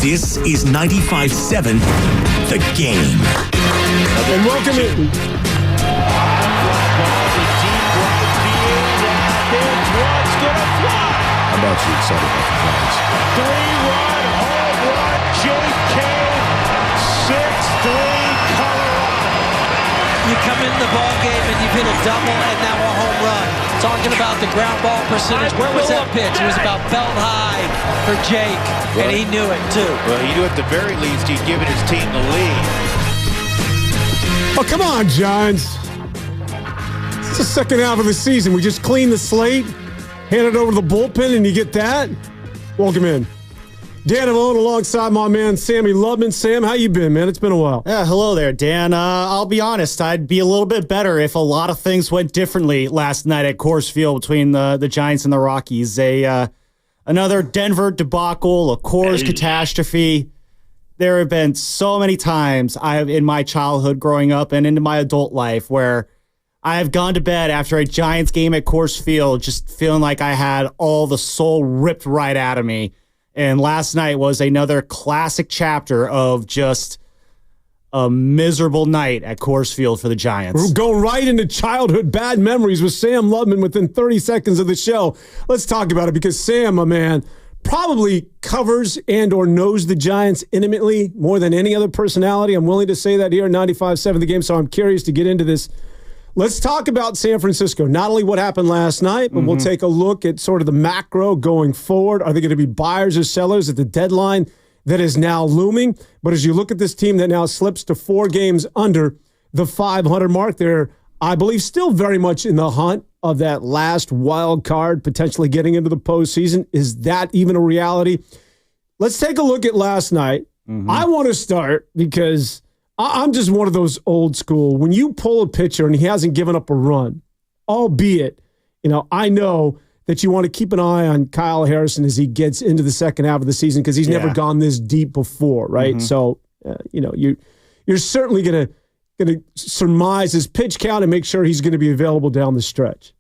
This is 95.7 The Game. And welcome in. I'm actually excited about the Giants. 3-run home run, J.K. 6-3 Colorado. You come in the ball game and you've hit a double and now a home run. Talking about the ground ball percentage. Where was that pitch? It was about belt high for Jake, and he knew it too. Well, he knew at the very least he'd given his team the lead. Oh, come on, Giants. It's the second half of the season. We just cleaned the slate, hand it over to the bullpen, and you get that? Welcome in. Dan Avone alongside my man Sammy Lubman. Sam, how you been, man? It's been a while. Yeah, hello there, Dan. I'll be honest, I'd be a little bit better if a lot of things went differently last night at Coors Field between the Giants and the Rockies. Another Denver debacle, a Coors catastrophe. There have been so many times in my childhood growing up and into my adult life where I have gone to bed after a Giants game at Coors Field just feeling like I had all the soul ripped right out of me. And last night was another classic chapter of just a miserable night at Coors Field for the Giants. We're going right into childhood bad memories with Sam Lubman within 30 seconds of the show. Let's talk about it because Sam, my man, probably covers and or knows the Giants intimately more than any other personality. I'm willing to say that here at 95.7 The Game, so I'm curious to get into this. Let's talk about San Francisco. Not only what happened last night, but we'll take a look at sort of the macro going forward. Are they going to be buyers or sellers at the deadline that is now looming? But as you look at this team that now slips to 4 games under the 500 mark, they're, I believe, still very much in the hunt of that last wild card, potentially getting into the postseason. Is that even a reality? Let's take a look at last night. I want to start because I'm just one of those old school. When you pull a pitcher and he hasn't given up a run, albeit, I know that you want to keep an eye on Kyle Harrison as he gets into the second half of the season because he's never gone this deep before, right? So, you're certainly going to surmise his pitch count and make sure he's going to be available down the stretch.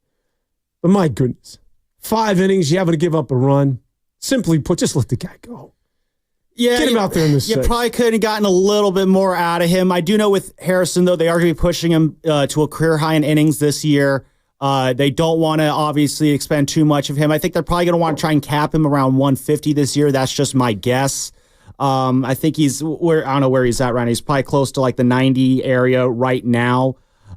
But my goodness, 5 innings, you haven't give up a run. Simply put, just let the guy go. Yeah, get him out there in the sixth. You probably could have gotten a little bit more out of him. I do know with Harrison, though, they are going to be pushing him to a career high in innings this year. They don't want to obviously expend too much of him. I think they're probably going to want to try and cap him around 150 this year. That's just my guess. I think I don't know where he's at right now. He's probably close to like the 90 area right now.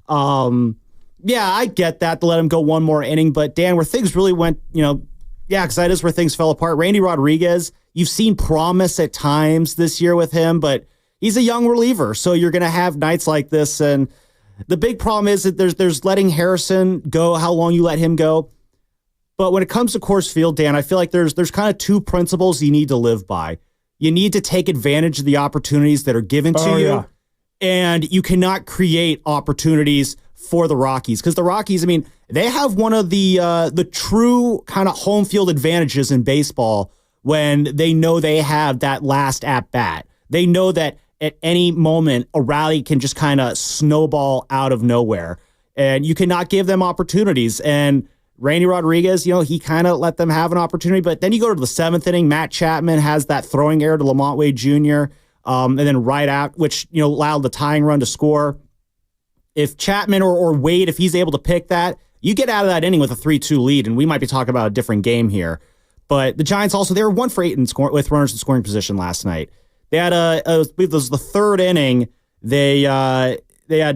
Yeah, I get that to let him go one more inning. But Dan, where things really went, because that is where things fell apart. Randy Rodriguez, you've seen promise at times this year with him, but he's a young reliever. So you're going to have nights like this. And the big problem is that there's letting Harrison go, how long you let him go. But when it comes to Coors Field, Dan, I feel like there's kind of 2 principles you need to live by. You need to take advantage of the opportunities that are given to you. And you cannot create opportunities for the Rockies. Because the Rockies, they have one of the true kind of home field advantages in baseball when they know they have that last at-bat. They know that at any moment, a rally can just kind of snowball out of nowhere. And you cannot give them opportunities. And Randy Rodriguez, he kind of let them have an opportunity. But then you go to the 7th inning, Matt Chapman has that throwing error to Lamont Wade Jr., and then right out, which allowed the tying run to score. If Chapman or Wade, if he's able to pick that, you get out of that inning with a 3-2 lead, and we might be talking about a different game here. But the Giants also, they were 1 for 8 with runners in scoring position last night. They had I believe this was the 3rd inning. They had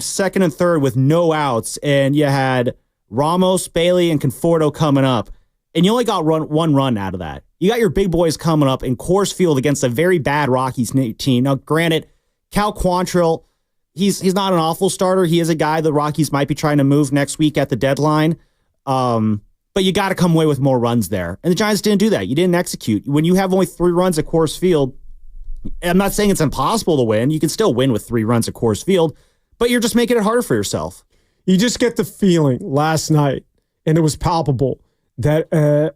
2nd and 3rd with no outs, and you had Ramos, Bailey, and Conforto coming up, and you only got 1 run out of that. You got your big boys coming up in Coors Field against a very bad Rockies team. Now, granted, Cal Quantrill, he's not an awful starter. He is a guy the Rockies might be trying to move next week at the deadline. But you got to come away with more runs there. And the Giants didn't do that. You didn't execute. When you have only 3 runs at Coors Field, I'm not saying it's impossible to win. You can still win with 3 runs at Coors Field, but you're just making it harder for yourself. You just get the feeling last night, and it was palpable, that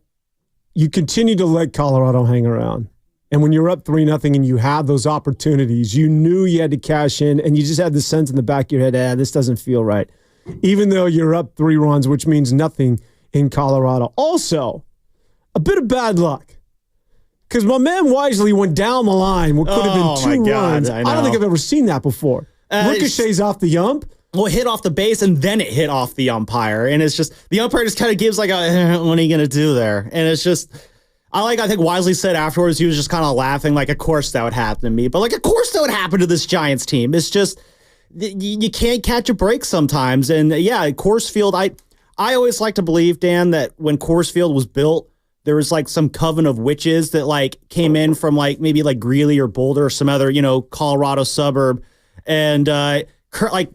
you continue to let Colorado hang around. And when you're up 3-0 and you have those opportunities, you knew you had to cash in, and you just had the sense in the back of your head, this doesn't feel right. Even though you're up 3 runs, which means nothing in Colorado. Also, a bit of bad luck. because my man Wisely went down the line. What could have been 2 runs. I don't think I've ever seen that before. Ricochets off the ump. Well, it hit off the base and then it hit off the umpire. And it's just, the umpire just kind of gives like a, what are you going to do there? And it's just, I think Wisely said afterwards, he was just kind of laughing, like, of course that would happen to me. But, like, of course that would happen to this Giants team. It's just, you can't catch a break sometimes. And, yeah, Coors Field, I always like to believe, Dan, that when Coors Field was built, there was, like, some coven of witches that, like, came in from, like, maybe, like, Greeley or Boulder or some other, Colorado suburb. And,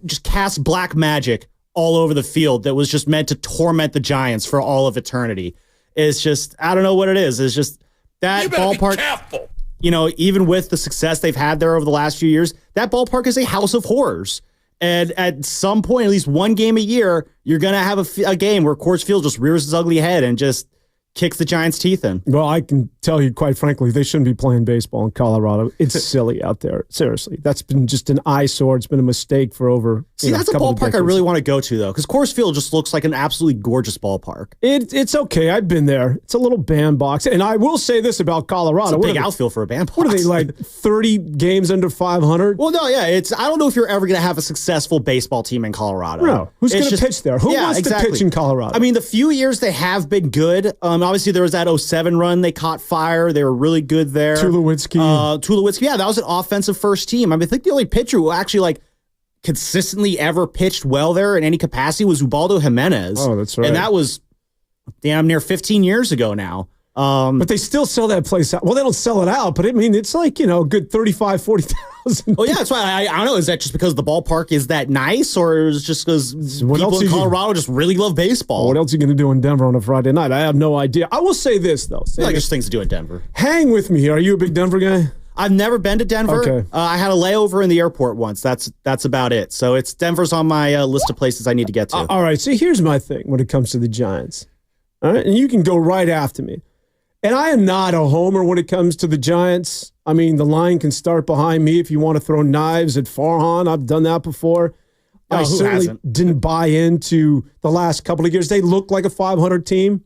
just cast black magic all over the field that was just meant to torment the Giants for all of eternity. It's just, I don't know what it is. It's just that ballpark, even with the success they've had there over the last few years, that ballpark is a house of horrors. And at some point, at least one game a year, you're going to have a game where Coors Field just rears its ugly head and just kicks the Giants' teeth in. Well, I can tell you, quite frankly, they shouldn't be playing baseball in Colorado. It's silly out there. Seriously. That's been just an eyesore. It's been a mistake for over that's a ballpark I really want to go to, though, because Coors Field just looks like an absolutely gorgeous ballpark. It's okay. I've been there. It's a little bandbox. And I will say this about Colorado. It's a big outfield for a bandbox. What are they, like 30 games under 500? Well, no, yeah. I don't know if you're ever going to have a successful baseball team in Colorado. No. Who's going to pitch there? Who wants to pitch in Colorado? I mean, the few years they have been good. Obviously, there was that 07 run. They caught fire. They were really good there. Tulowitzki. Yeah, that was an offensive first team. I mean, I think the only pitcher who actually, consistently ever pitched well there in any capacity was Ubaldo Jimenez. Oh, that's right. And that was damn near 15 years ago now. But they still sell that place out. Well, they don't sell it out, but I mean, it's like, a good 35, 40,000. Oh, yeah, that's why. I don't know. Is that just because the ballpark is that nice, or is it just because people in Colorado just really love baseball? What else are you going to do in Denver on a Friday night? I have no idea. I will say this, though. There's things to do in Denver. Hang with me. Are you a big Denver guy? I've never been to Denver. Okay. I had a layover in the airport once. That's about it. So Denver's on my list of places I need to get to. All right. So here's my thing when it comes to the Giants. All right. And you can go right after me. And I am not a homer when it comes to the Giants. I mean, the line can start behind me if you want to throw knives at Farhan. I've done that before. I certainly didn't buy into the last couple of years. They look like a 500 team.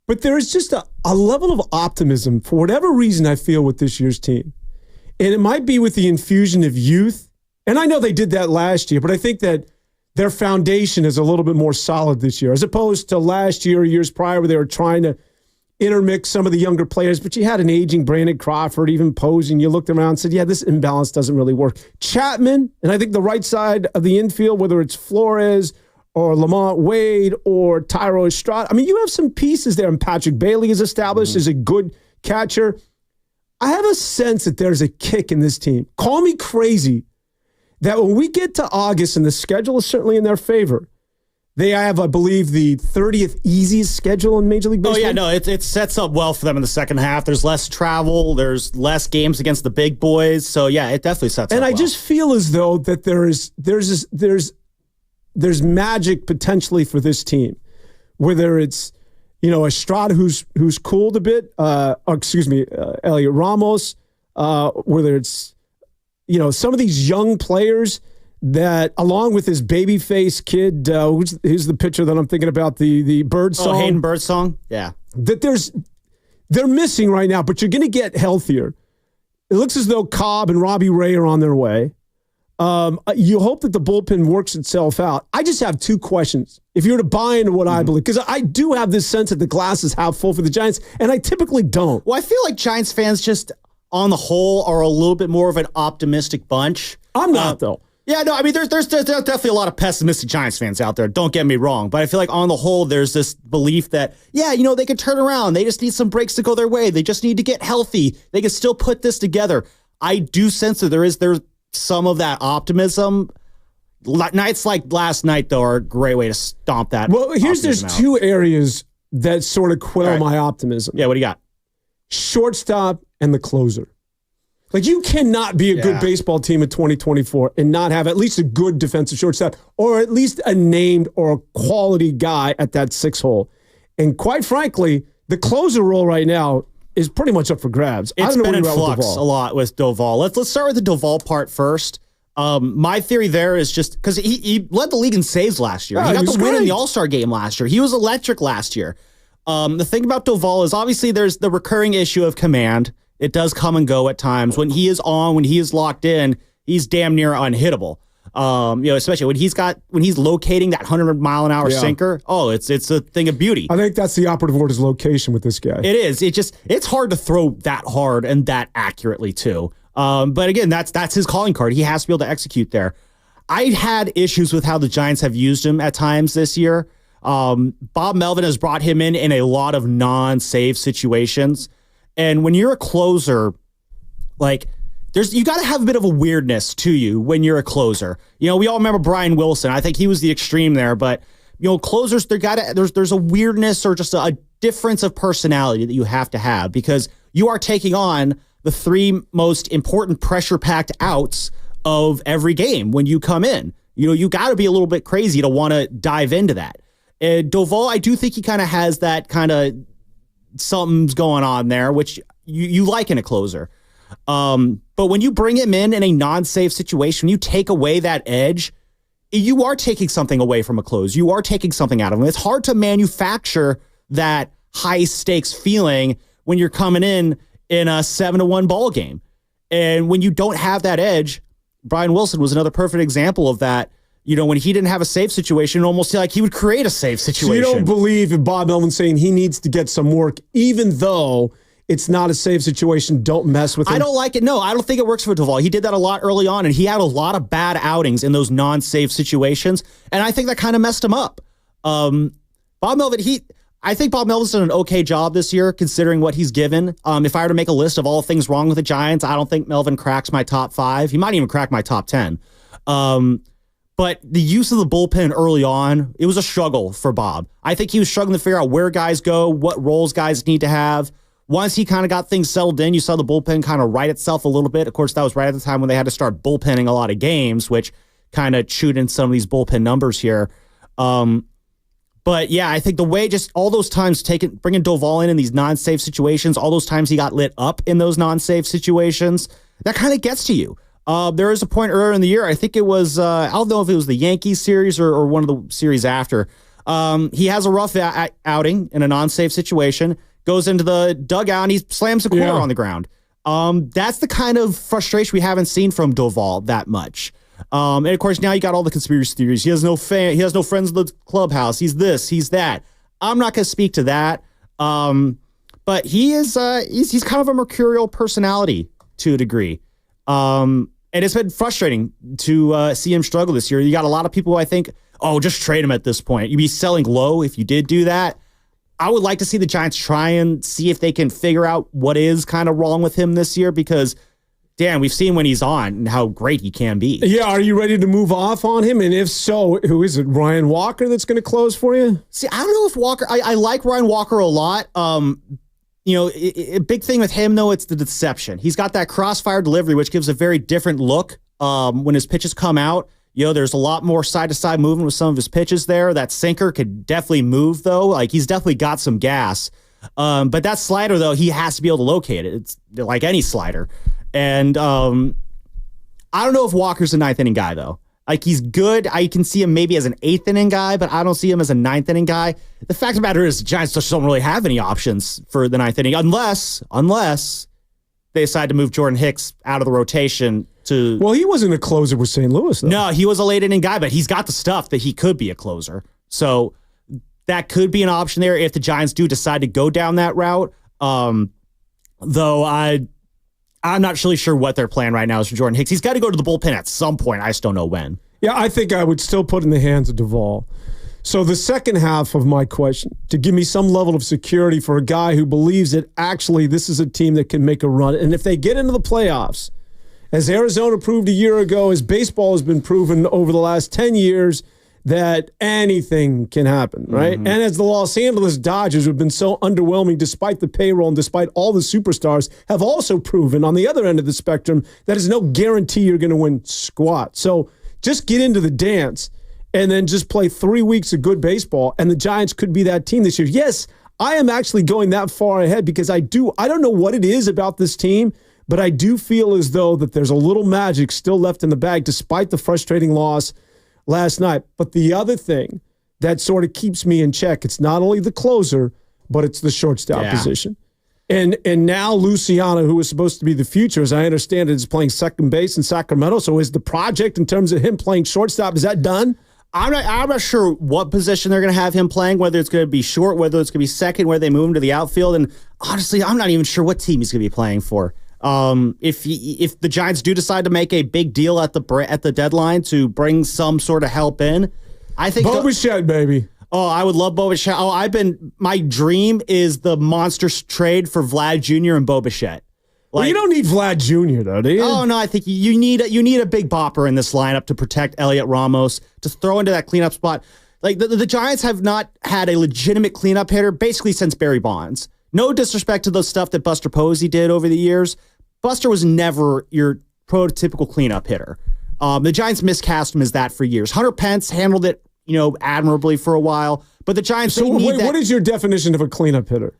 But there is just a level of optimism, for whatever reason, I feel, with this year's team. And it might be with the infusion of youth. And I know they did that last year, but I think that their foundation is a little bit more solid this year, as opposed to last year or years prior where they were trying to intermix some of the younger players. But you had an aging Brandon Crawford, even posing. You looked around and said, yeah, this imbalance doesn't really work. Chapman, and I think the right side of the infield, whether it's Flores or Lamont Wade or Tyro Estrada. I mean, you have some pieces there, and Patrick Bailey is established as a good catcher. I have a sense that there's a kick in this team. Call me crazy, that when we get to August, and the schedule is certainly in their favor, they have, I believe, the 30th easiest schedule in Major League Baseball. Oh, yeah, no, it sets up well for them in the second half. There's less travel. There's less games against the big boys. So, yeah, it definitely sets up well. And I just feel as though that there's magic potentially for this team, whether it's, Estrada who's cooled a bit, Elliot Ramos, whether it's, some of these young players that, along with this babyface kid, who's the pitcher that I'm thinking about, the Birdsong. Oh, Hayden Birdsong? Yeah. That they're missing right now, but you're going to get healthier. It looks as though Cobb and Robbie Ray are on their way. You hope that the bullpen works itself out. I just have two questions. If you were to buy into what I believe, because I do have this sense that the glass is half full for the Giants, and I typically don't. Well, I feel like Giants fans just, on the whole, are a little bit more of an optimistic bunch. I'm not, though. Yeah, no, I mean, there's definitely a lot of pessimistic Giants fans out there. Don't get me wrong. But I feel like on the whole, there's this belief that, they can turn around. They just need some breaks to go their way. They just need to get healthy. They can still put this together. I do sense that there's some of that optimism. Nights like last night, though, are a great way to stomp that. Well, there's two areas that sort of quell my optimism. Yeah, what do you got? Shortstop and the closer. Like, you cannot be a good baseball team in 2024 and not have at least a good defensive shortstop, or at least a named or a quality guy at that 6 hole. And quite frankly, the closer role right now is pretty much up for grabs. It's been in flux a lot with Doval. Let's start with the Doval part first. My theory there is just because he led the league in saves last year. He got the win in the All-Star game last year. He was electric last year. The thing about Doval is obviously there's the recurring issue of command. It does come and go at times. When he is on, when he is locked in, he's damn near unhittable. Especially when he's locating that 100-mile-an-hour sinker. Oh, it's a thing of beauty. I think that's the operative word is location with this guy. It is. It's hard to throw that hard and that accurately too. But again, that's his calling card. He has to be able to execute there. I had issues with how the Giants have used him at times this year. Bob Melvin has brought him in a lot of non-save situations. And when you're a closer, like you got to have a bit of a weirdness to you when you're a closer. We all remember Brian Wilson. I think he was the extreme there, but closers, there's a weirdness or just a difference of personality that you have to have because you are taking on the three most important pressure-packed outs of every game when you come in. You got to be a little bit crazy to want to dive into that. Doval, I do think he kind of has that kind of something's going on there, which you like in a closer. But when you bring him in a non-safe situation, when you take away that edge, you are taking something away from a close. You are taking something out of him. It's hard to manufacture that high-stakes feeling when you're coming in a 7-1 ball game. And when you don't have that edge, Brian Wilson was another perfect example of that. When he didn't have a safe situation, almost like he would create a safe situation. So you don't believe in Bob Melvin saying he needs to get some work, even though it's not a safe situation, don't mess with him? I don't like it. No, I don't think it works for Doval. He did that a lot early on, and he had a lot of bad outings in those non-safe situations, and I think that kind of messed him up. Bob Melvin, I think Bob Melvin's done an okay job this year, considering what he's given. If I were to make a list of all things wrong with the Giants, I don't think Melvin cracks my top 5. He might even crack my top 10. But the use of the bullpen early on, it was a struggle for Bob. I think he was struggling to figure out where guys go, what roles guys need to have. Once he kind of got things settled in, you saw the bullpen kind of right itself a little bit. Of course, that was right at the time when they had to start bullpenning a lot of games, which kind of chewed in some of these bullpen numbers here. But yeah, I think the way just all those times bringing Doval in these non-safe situations, all those times he got lit up in those non-safe situations, that kind of gets to you. There is a point earlier in the year, I think it was, I don't know if it was the Yankees series or one of the series after. He has a rough outing in a non-safe situation, goes into the dugout, and he slams a corner on the ground. That's the kind of frustration we haven't seen from Doval that much. And of course, now you got all the conspiracy theories. He has no friends in the clubhouse. He's this, he's that. I'm not going to speak to that. But he is, he's kind of a mercurial personality to a degree. And it's been frustrating to see him struggle this year. You got a lot of people who I think, just trade him at this point. You'd be selling low if you did do that. I would like to see the Giants try and see if they can figure out what is kind of wrong with him this year because, damn, we've seen when he's on and how great he can be. Yeah, are you ready to move off on him? And if so, who is it? Ryan Walker that's going to close for you? See, I don't know if Walker, I like Ryan Walker a lot. A big thing with him, though, it's the deception. He's got that crossfire delivery, which gives a very different look when his pitches come out. There's a lot more side-to-side movement with some of his pitches there. That sinker could definitely move, though. Like, he's definitely got some gas. But that slider, though, he has to be able to locate it. It's like any slider. And I don't know if Walker's a ninth-inning guy, though. Like, he's good. I can see him maybe as an eighth-inning guy, but I don't see him as a ninth-inning guy. The fact of the matter is the Giants just don't really have any options for the ninth inning unless they decide to move Jordan Hicks out of the rotation to... Well, he wasn't a closer with St. Louis, though. No, he was a late-inning guy, but he's got the stuff that he could be a closer. So that could be an option there if the Giants do decide to go down that route. Though I'm not really sure what their plan right now is for Jordan Hicks. He's got to go to the bullpen at some point. I just don't know when. Yeah, I think I would still put in the hands of Doval. So the second half of my question, to give me some level of security for a guy who believes that actually this is a team that can make a run. And if they get into the playoffs, as Arizona proved a year ago, as baseball has been proven over the last 10 years, that anything can happen, right? Mm-hmm. And as the Los Angeles Dodgers, who have been so underwhelming despite the payroll and despite all the superstars, have also proven on the other end of the spectrum that is no guarantee you're going to win squat. So just get into the dance and then just play 3 weeks of good baseball, and the Giants could be that team this year. Yes, I am actually going that far ahead because I don't know what it is about this team, but I do feel as though that there's a little magic still left in the bag despite the frustrating loss last night. But the other thing that sort of keeps me in check, it's not only the closer, but it's the shortstop Yeah. position. And now Luciano, who was supposed to be the future, as I understand it, is playing second base in Sacramento. So is the project in terms of him playing shortstop, is that done? I'm not sure what position they're going to have him playing, whether it's going to be short, whether it's going to be second, where they move him to the outfield. And honestly, I'm not even sure what team he's going to be playing for. If the Giants do decide to make a big deal at the deadline to bring some sort of help in, I think Bo Bichette, baby. Oh, I would love Bo Bichette. Oh, my dream is the monster trade for Vlad Jr. and Bo Bichette. Well, you don't need Vlad Jr. though, do you? Oh no, I think you need a big bopper in this lineup to protect Elliot Ramos, to throw into that cleanup spot. Like the Giants have not had a legitimate cleanup hitter basically since Barry Bonds. No disrespect to the stuff that Buster Posey did over the years. Buster was never your prototypical cleanup hitter. The Giants miscast him as that for years. Hunter Pence handled it, admirably for a while, but the Giants. So what is your definition of a cleanup hitter?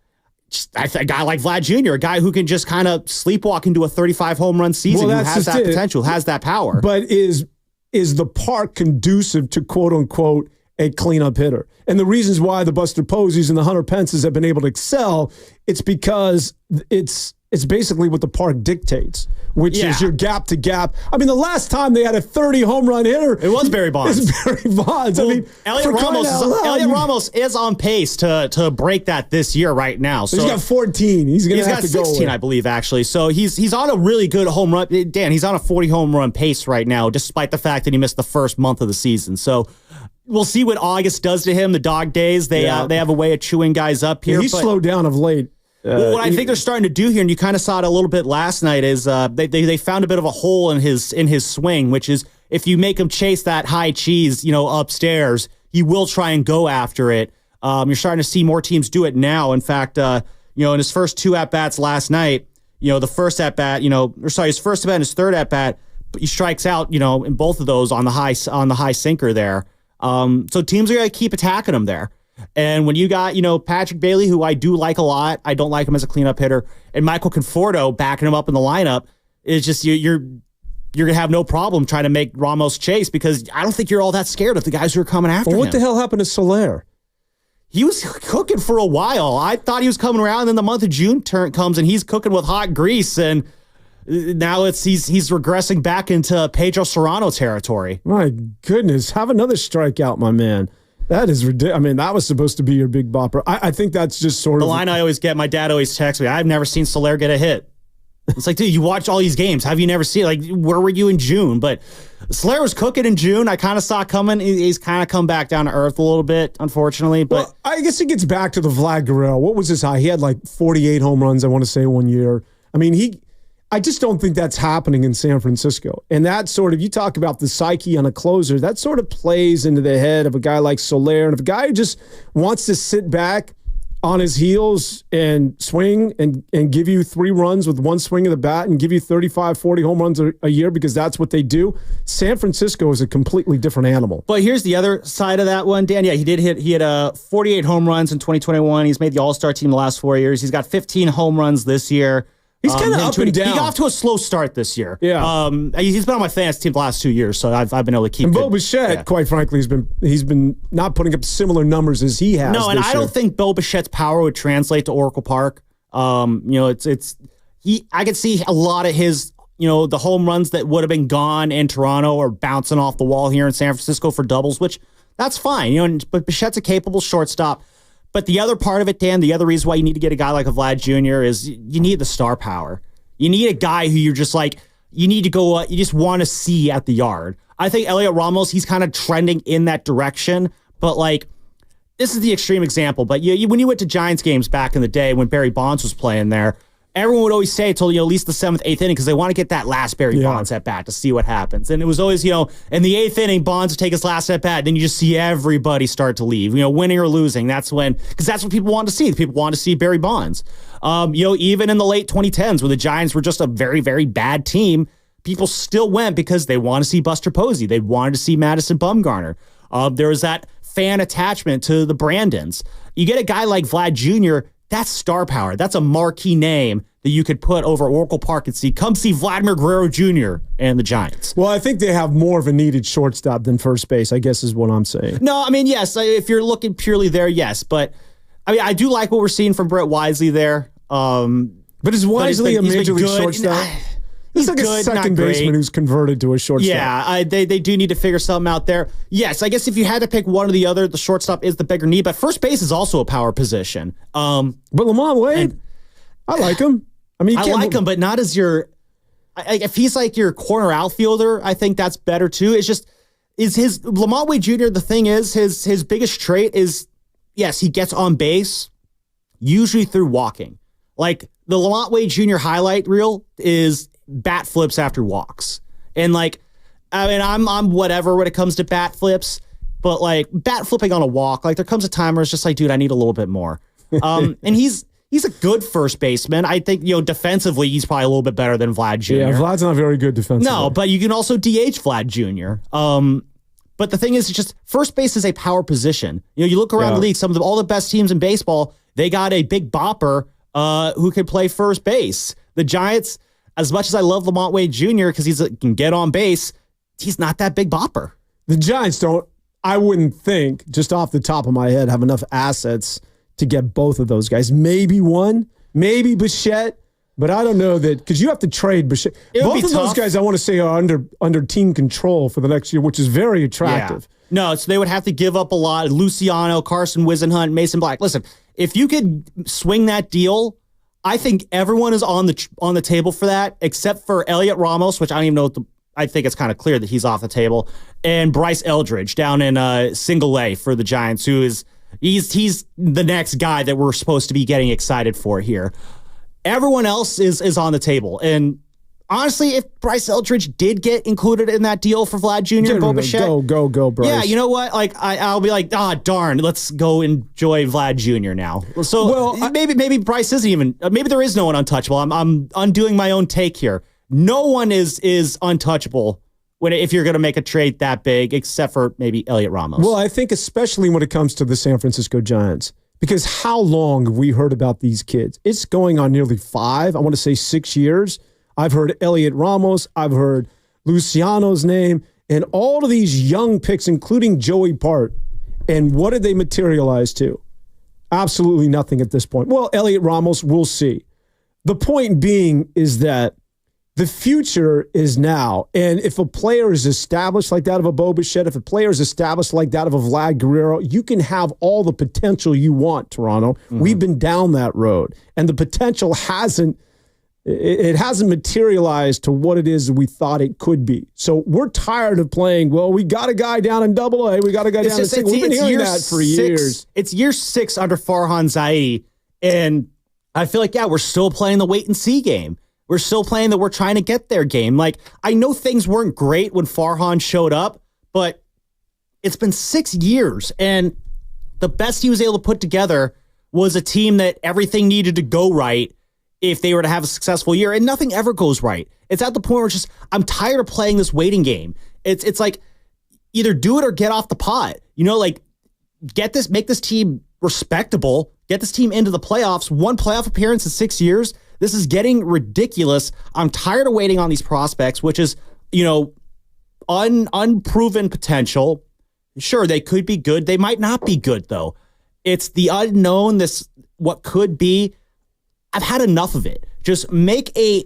A guy like Vlad Jr., a guy who can just kind of sleepwalk into a 35 home run season, who has that potential, has that power. But is the park conducive to quote unquote a cleanup hitter? And the reasons why the Buster Poseys and the Hunter Pences have been able to excel, it's because it's basically what the park dictates, which is your gap to gap. I mean, the last time they had a 30 home run hitter, it was Barry Bonds. It's Barry Bonds. Well, I mean, Elliot Ramos is on pace to break that this year right now. So he's got 14. He's got 16, I believe, actually. So he's on a really good home run. Dan, he's on a 40 home run pace right now, despite the fact that he missed the first month of the season. So we'll see what August does to him. The dog days, they have a way of chewing guys up here. Yeah, he's slowed down of late. Well, what I think they're starting to do here, and you kind of saw it a little bit last night, is they found a bit of a hole in his swing, which is if you make him chase that high cheese, upstairs, he will try and go after it. You're starting to see more teams do it now. In fact, in his first two at bats last night, the first at bat, his first at bat and his third at bat, he strikes out, in both of those on the high sinker there. So teams are going to keep attacking him there. And when you got, Patrick Bailey, who I do like a lot, I don't like him as a cleanup hitter, and Michael Conforto backing him up in the lineup, it's just you're going to have no problem trying to make Ramos chase, because I don't think you're all that scared of the guys who are coming after him. What the hell happened to Soler? He was cooking for a while. I thought he was coming around, and then the month of June comes, and he's cooking with hot grease, and now he's regressing back into Pedro Serrano territory. My goodness, have another strikeout, my man. That is ridiculous. I mean, that was supposed to be your big bopper. I think that's just sort of the line I always get. My dad always texts me, I've never seen Soler get a hit. It's like, dude, you watch all these games. Have you never seen, where were you in June? But Soler was cooking in June. I kind of saw it coming. He's kind of come back down to earth a little bit, unfortunately. But well, I guess it gets back to the Vlad Guerrero. What was his high? He had 48 home runs, I want to say, one year. I mean, I just don't think that's happening in San Francisco. And that sort of, you talk about the psyche on a closer, that sort of plays into the head of a guy like Soler. And if a guy who just wants to sit back on his heels and swing and give you 3 runs with one swing of the bat and give you 35, 40 home runs a year because that's what they do, San Francisco is a completely different animal. But here's the other side of that one, Dan. Yeah, he had 48 home runs in 2021. He's made the All-Star team the last 4 years. He's got 15 home runs this year. He's kind of up and down. He got off to a slow start this year. Yeah. He's been on my fantasy team the last 2 years, so I've been able to keep. And Bo Bichette, quite frankly, he's been not putting up similar numbers as he has. No, and I don't think Bo Bichette's power would translate to Oracle Park. I could see a lot of his, the home runs that would have been gone in Toronto or bouncing off the wall here in San Francisco for doubles, which that's fine. But Bichette's a capable shortstop. But the other part of it, Dan, the other reason why you need to get a guy like a Vlad Jr. is you need the star power. You need a guy who you're just you need to go, you just want to see at the yard. I think Elliot Ramos, he's kind of trending in that direction. But this is the extreme example. But when you went to Giants games back in the day when Barry Bonds was playing there, everyone would always say till at least the 7th, 8th inning because they want to get that last Barry Bonds at bat to see what happens. And it was always, in the 8th inning, Bonds would take his last at bat. Then you just see everybody start to leave, winning or losing. That's when, because that's what people want to see. People want to see Barry Bonds. Even in the late 2010s where the Giants were just a very, very bad team, people still went because they want to see Buster Posey. They wanted to see Madison Bumgarner. There was that fan attachment to the Brandons. You get a guy like Vlad Jr., that's star power. That's a marquee name that you could put over Oracle Park and come see Vladimir Guerrero Jr. and the Giants. Well, I think they have more of a needed shortstop than first base, I guess is what I'm saying. No, I mean, yes, if you're looking purely there, yes. But, I mean, I do like what we're seeing from Brett Wisely there. But is Wisely a major league shortstop? He's like good, a second baseman who's converted to a shortstop. Yeah, they do need to figure something out there. Yes, I guess if you had to pick one or the other, the shortstop is the bigger need, but first base is also a power position. But Lamont Wade, I like him. I mean, I like him, but not as your. If he's like your corner outfielder, I think that's better too. It's just his Lamont Wade Jr. The thing is his biggest trait is yes, he gets on base, usually through walking. Like the Lamont Wade Jr. highlight reel is bat flips after walks. And like, I mean, I'm whatever when it comes to bat flips, but like bat flipping on a walk, like there comes a time where it's just like, dude, I need a little bit more. And he's a good first baseman. I think, defensively, he's probably a little bit better than Vlad Jr. Yeah, Vlad's not very good defensively. No, but you can also DH Vlad Jr. But the thing is, it's just first base is a power position. You look around the league, all the best teams in baseball, they got a big bopper who can play first base. The Giants, as much as I love Lamont Wade Jr. because he can get on base, he's not that big bopper. The Giants don't, I wouldn't think, just off the top of my head, have enough assets to get both of those guys. Maybe one, maybe Bichette, but I don't know that, because you have to trade Bichette. Both of those guys, I want to say, are under team control for the next year, which is very attractive. Yeah. No, so they would have to give up a lot. Luciano, Carson Wisenhunt, Mason Black. Listen, if you could swing that deal, I think everyone is on the table for that, except for Elliot Ramos, which I don't even know. I think it's kind of clear that he's off the table, and Bryce Eldridge down in Single A for the Giants, who is he's the next guy that we're supposed to be getting excited for here. Everyone else is on the table, and honestly, if Bryce Eldridge did get included in that deal for Vlad Jr. and Bo Bichette, go, Bryce. Yeah, you know what? Like I'll be like, darn, let's go enjoy Vlad Jr. now. So maybe Bryce isn't even. Maybe there is no one untouchable. I'm undoing my own take here. No one is untouchable if you're going to make a trade that big, except for maybe Elliot Ramos. Well, I think especially when it comes to the San Francisco Giants, because how long have we heard about these kids? It's going on nearly 5, I want to say 6 years. I've heard Elliot Ramos, I've heard Luciano's name, and all of these young picks, including Joey Part. And what did they materialize to? Absolutely nothing at this point. Well, Elliot Ramos, we'll see. The point being is that the future is now. And if a player is established like that of a Bo Bichette, if a player is established like that of a Vlad Guerrero, you can have all the potential you want, Toronto. Mm-hmm. We've been down that road. And the potential hasn't materialized to what it is we thought it could be. So we're tired of playing, well, we got a guy down in AA. We got a guy down in C. We've been hearing that for years. It's year 6 under Farhan Zaidi. And I feel like, we're still playing the wait and see game. We're still playing that we're trying to get their game. Like, I know things weren't great when Farhan showed up, but it's been 6 years, and the best he was able to put together was a team that everything needed to go right if they were to have a successful year, and nothing ever goes right. It's at the point where it's just, I'm tired of playing this waiting game. It's like, either do it or get off the pot. Like, make this team respectable, get this team into the playoffs, 1 playoff appearance in 6 years. This is getting ridiculous. I'm tired of waiting on these prospects, which is, unproven potential. Sure, they could be good. They might not be good, though. It's the unknown, what could be. I've had enough of it. Just make a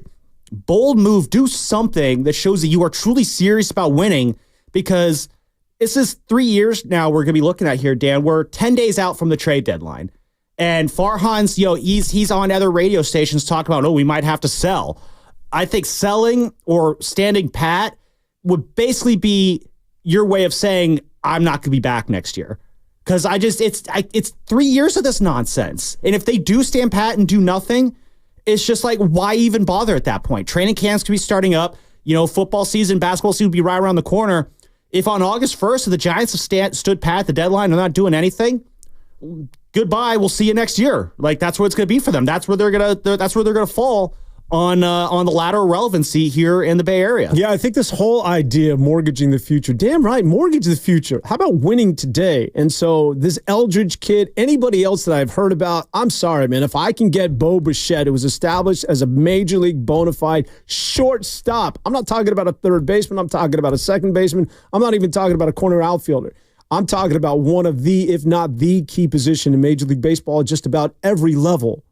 bold move. Do something that shows that you are truly serious about winning, because this is 3 years now we're going to be looking at here, Dan. We're 10 days out from the trade deadline. And Farhan's, he's on other radio stations talking about, we might have to sell. I think selling or standing pat would basically be your way of saying, I'm not going to be back next year. Because it's 3 years of this nonsense. And if they do stand pat and do nothing, it's just like, why even bother at that point? Training camps could be starting up. Football season, basketball season would be right around the corner. If on August 1st, the Giants have stood pat at the deadline and not doing anything, goodbye. We'll see you next year. Like, that's what it's going to be for them. That's where they're gonna fall on the ladder of relevancy here in the Bay Area. Yeah, I think this whole idea of mortgaging the future, damn right, mortgage the future. How about winning today? And so this Eldridge kid, anybody else that I've heard about, I'm sorry, man. If I can get Bo Bichette, who was established as a major league bona fide shortstop, I'm not talking about a third baseman. I'm talking about a second baseman. I'm not even talking about a corner outfielder. I'm talking about one of the, if not the key position in Major League Baseball at just about every level.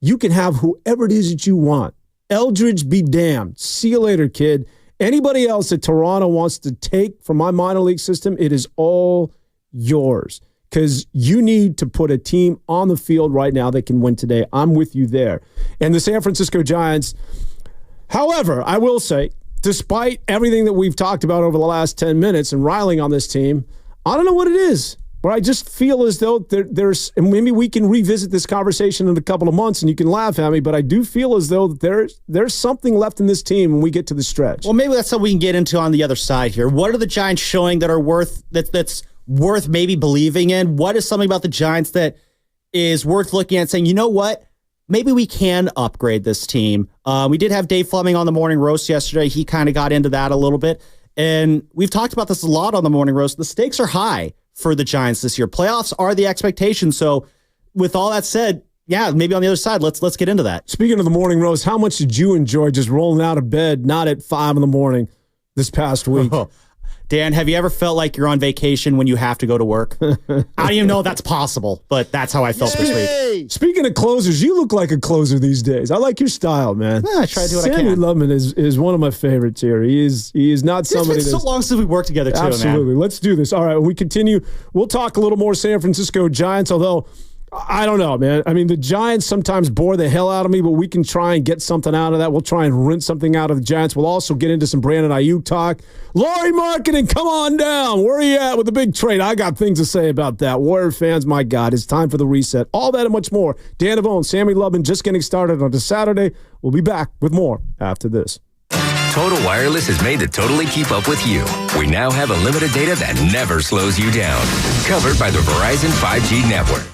You can have whoever it is that you want. Eldridge be damned. See you later, kid. Anybody else that Toronto wants to take from my minor league system, it is all yours. Because you need to put a team on the field right now that can win today. I'm with you there. And the San Francisco Giants, however, I will say, despite everything that we've talked about over the last 10 minutes and riling on this team, I don't know what it is, but I just feel as though there's, and maybe we can revisit this conversation in a couple of months and you can laugh at me, but I do feel as though there's something left in this team when we get to the stretch. Well, maybe that's something we can get into on the other side here. What are the Giants showing that are that's worth maybe believing in? What is something about the Giants that is worth looking at and saying, you know what? Maybe we can upgrade this team. We did have Dave Fleming on the Morning Roast yesterday. He kind of got into that a little bit. And we've talked about this a lot on the Morning Roast. The stakes are high for the Giants this year. Playoffs are the expectation. So with all that said, yeah, maybe on the other side, let's get into that. Speaking of the Morning Roast, how much did you enjoy just rolling out of bed, not at 5 a.m. this past week? Dan, have you ever felt like you're on vacation when you have to go to work? I don't even know if that's possible, but that's how I felt this week. Speaking of closers, you look like a closer these days. I like your style, man. Yeah, I try to do what I Sammy can. Lubman is one of my favorites here. He is not somebody It's been so long since we worked together, too, absolutely. man. Let's do this. All right, when we continue, we'll talk a little more San Francisco Giants, although I don't know, man. I mean, the Giants sometimes bore the hell out of me, but we can try and get something out of that. We'll try and rinse something out of the Giants. We'll also get into some Brandon Aiyuk talk. Lauri Markkanen, come on down. Where are you at with the big trade? I got things to say about that. Warrior fans, my God, it's time for the reset. All that and much more. Dan Devone, Sammy Lubman, just getting started on this Saturday. We'll be back with more after this. Total Wireless is made to totally keep up with you. We now have unlimited data that never slows you down. Covered by the Verizon 5G network.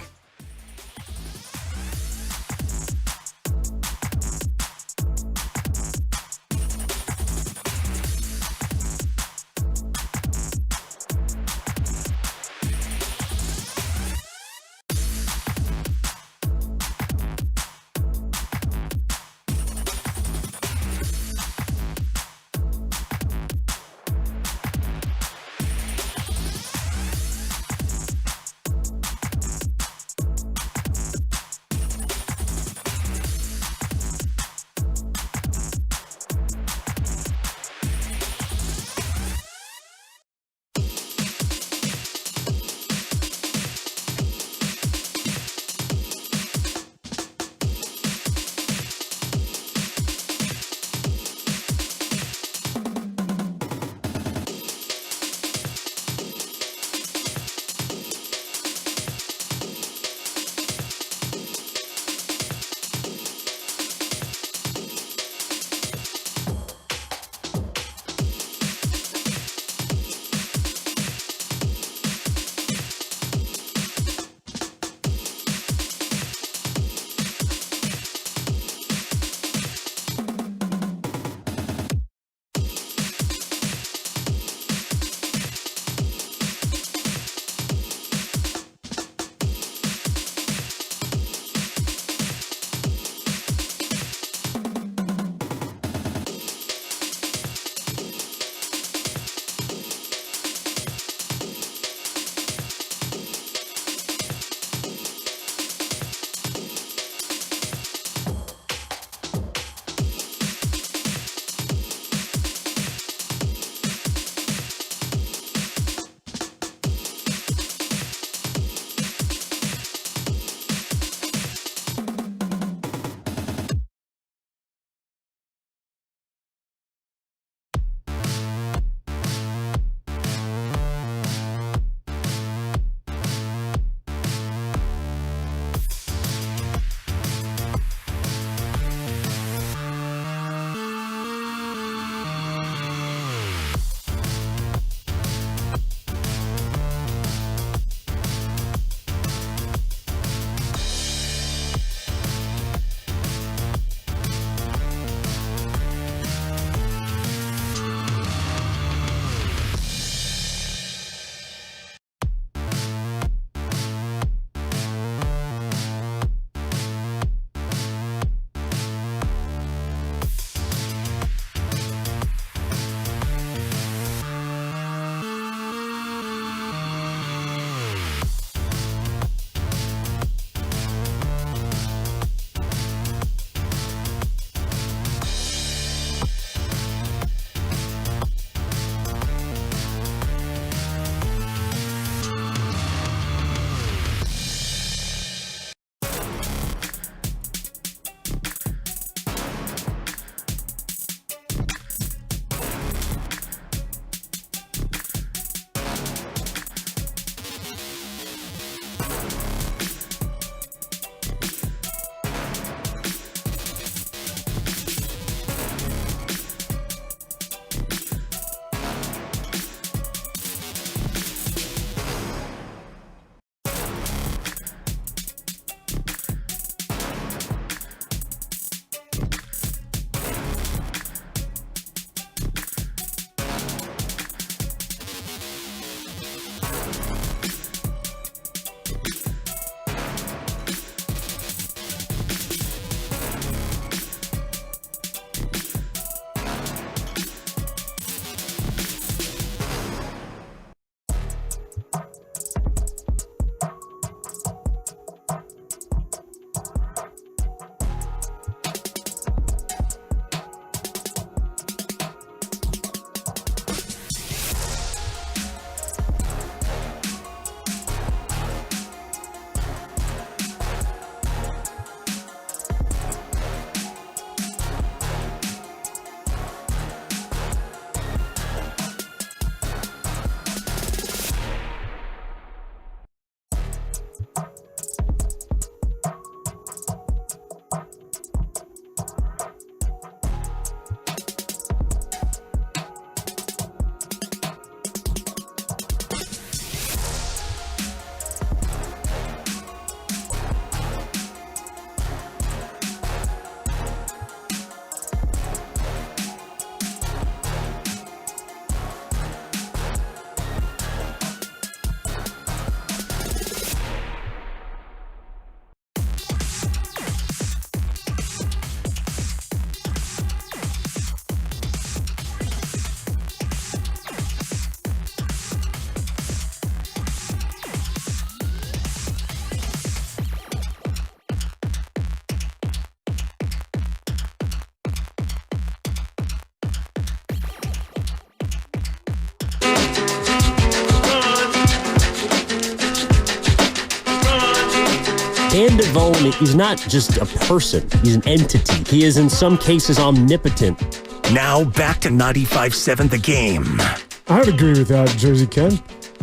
Devo, he's not just a person. He's an entity. He is, in some cases, omnipotent. Now back to 95.7 The Game. I would agree with that, Jersey Ken.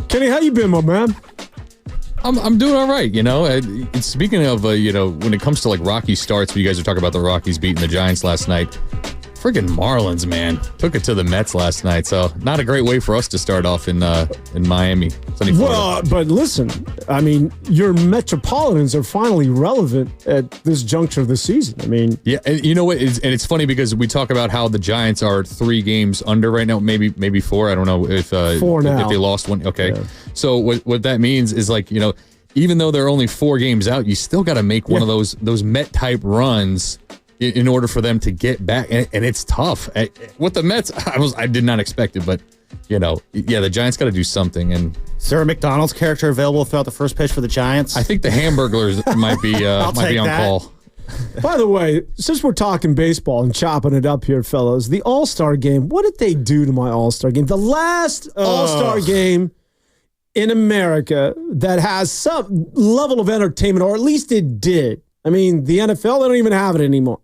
Kenny, how you been, my man? I'm doing all right, you know. Speaking of, when it comes to like Rocky starts, you guys are talking about the Rockies beating the Giants last night. Friggin' Marlins, man, took it to the Mets last night. So not a great way for us to start off in Miami. Well, but listen, I mean, your Metropolitans are finally relevant at this juncture of the season. I mean, yeah, and you know what? It's funny because we talk about how the Giants are 3 games under right now, maybe 4. I don't know if 4 now. If they lost one. Okay, yeah. So what that means is like even though they're only 4 games out, you still got to make one of those Met type runs in order for them to get back, and it's tough. With the Mets, I did not expect it, but the Giants got to do something. And is there a McDonald's character available throughout the first pitch for the Giants? I think the Hamburglers might be on call. By the way, since we're talking baseball and chopping it up here, fellas, the All-Star game, what did they do to my All-Star game? The last All-Star game in America that has some level of entertainment, or at least it did. I mean, the NFL, they don't even have it anymore.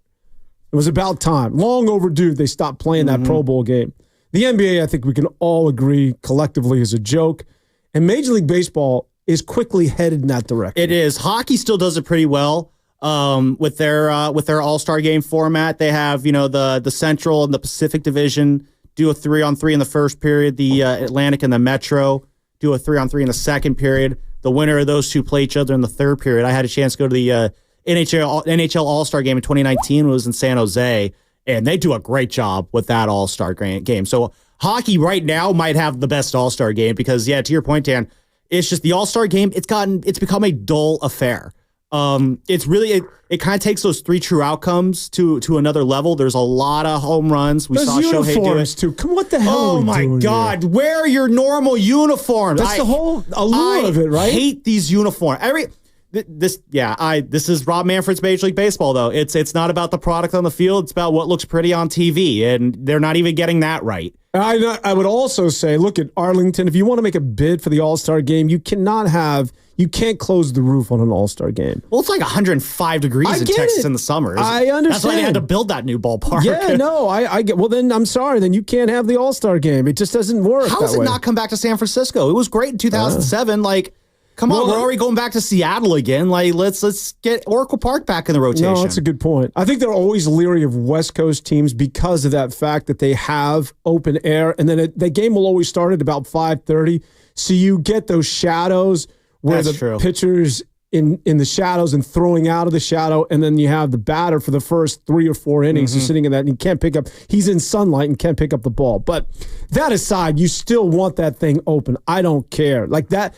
It was about time. Long overdue, they stopped playing that Pro Bowl game. The NBA, I think we can all agree collectively, is a joke. And Major League Baseball is quickly headed in that direction. It is. Hockey still does it pretty well with their All-Star game format. They have, the Central and the Pacific Division do a 3-on-3 in the first period. The Atlantic and the Metro do a 3-on-3 in the second period. The winner of those two play each other in the third period. I had a chance to go to the NHL All-Star game in 2019. Was in San Jose, and they do a great job with that All-Star game. So hockey right now might have the best All-Star game because, to your point, Dan, it's just the All-Star game. It's become a dull affair. It's really it kind of takes those 3 true outcomes to another level. There's a lot of home runs. We saw Shohei do it too. Come, what the hell? Oh my God! Here? Wear your normal uniforms. That's the whole allure of it, right? I hate these uniforms. This is Rob Manfred's Major League Baseball, though. It's not about the product on the field. It's about what looks pretty on TV, and they're not even getting that right. I would also say, look at Arlington. If you want to make a bid for the All-Star game, you can't close the roof on an All-Star game. Well, it's like 105 degrees in Texas in the summer. I understand. That's why they had to build that new ballpark. Yeah, no, I get. Well, then I'm sorry. Then you can't have the All-Star game. It just doesn't work. How does it not come back to San Francisco? It was great in 2007. Come on, we're already going back to Seattle again. Let's get Oracle Park back in the rotation. No, that's a good point. I think they're always leery of West Coast teams because of that fact that they have open air, and then the game will always start at about 5:30. So you get those shadows where the pitcher's in the shadows and throwing out of the shadow, and then you have the batter for the first 3 or 4 innings who's sitting in that, and he can't pick up. He's in sunlight and can't pick up the ball. But that aside, you still want that thing open. I don't care. Like that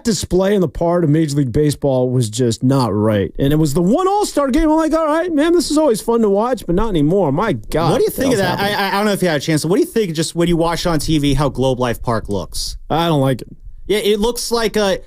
display on the part of Major League Baseball was just not right. And it was the one All-Star game. I'm like, all right, man, this is always fun to watch, but not anymore. My God. What do you think of that? I don't know if you had a chance. What do you think, just when you watch on TV, how Globe Life Park looks? I don't like it. Yeah, it looks like and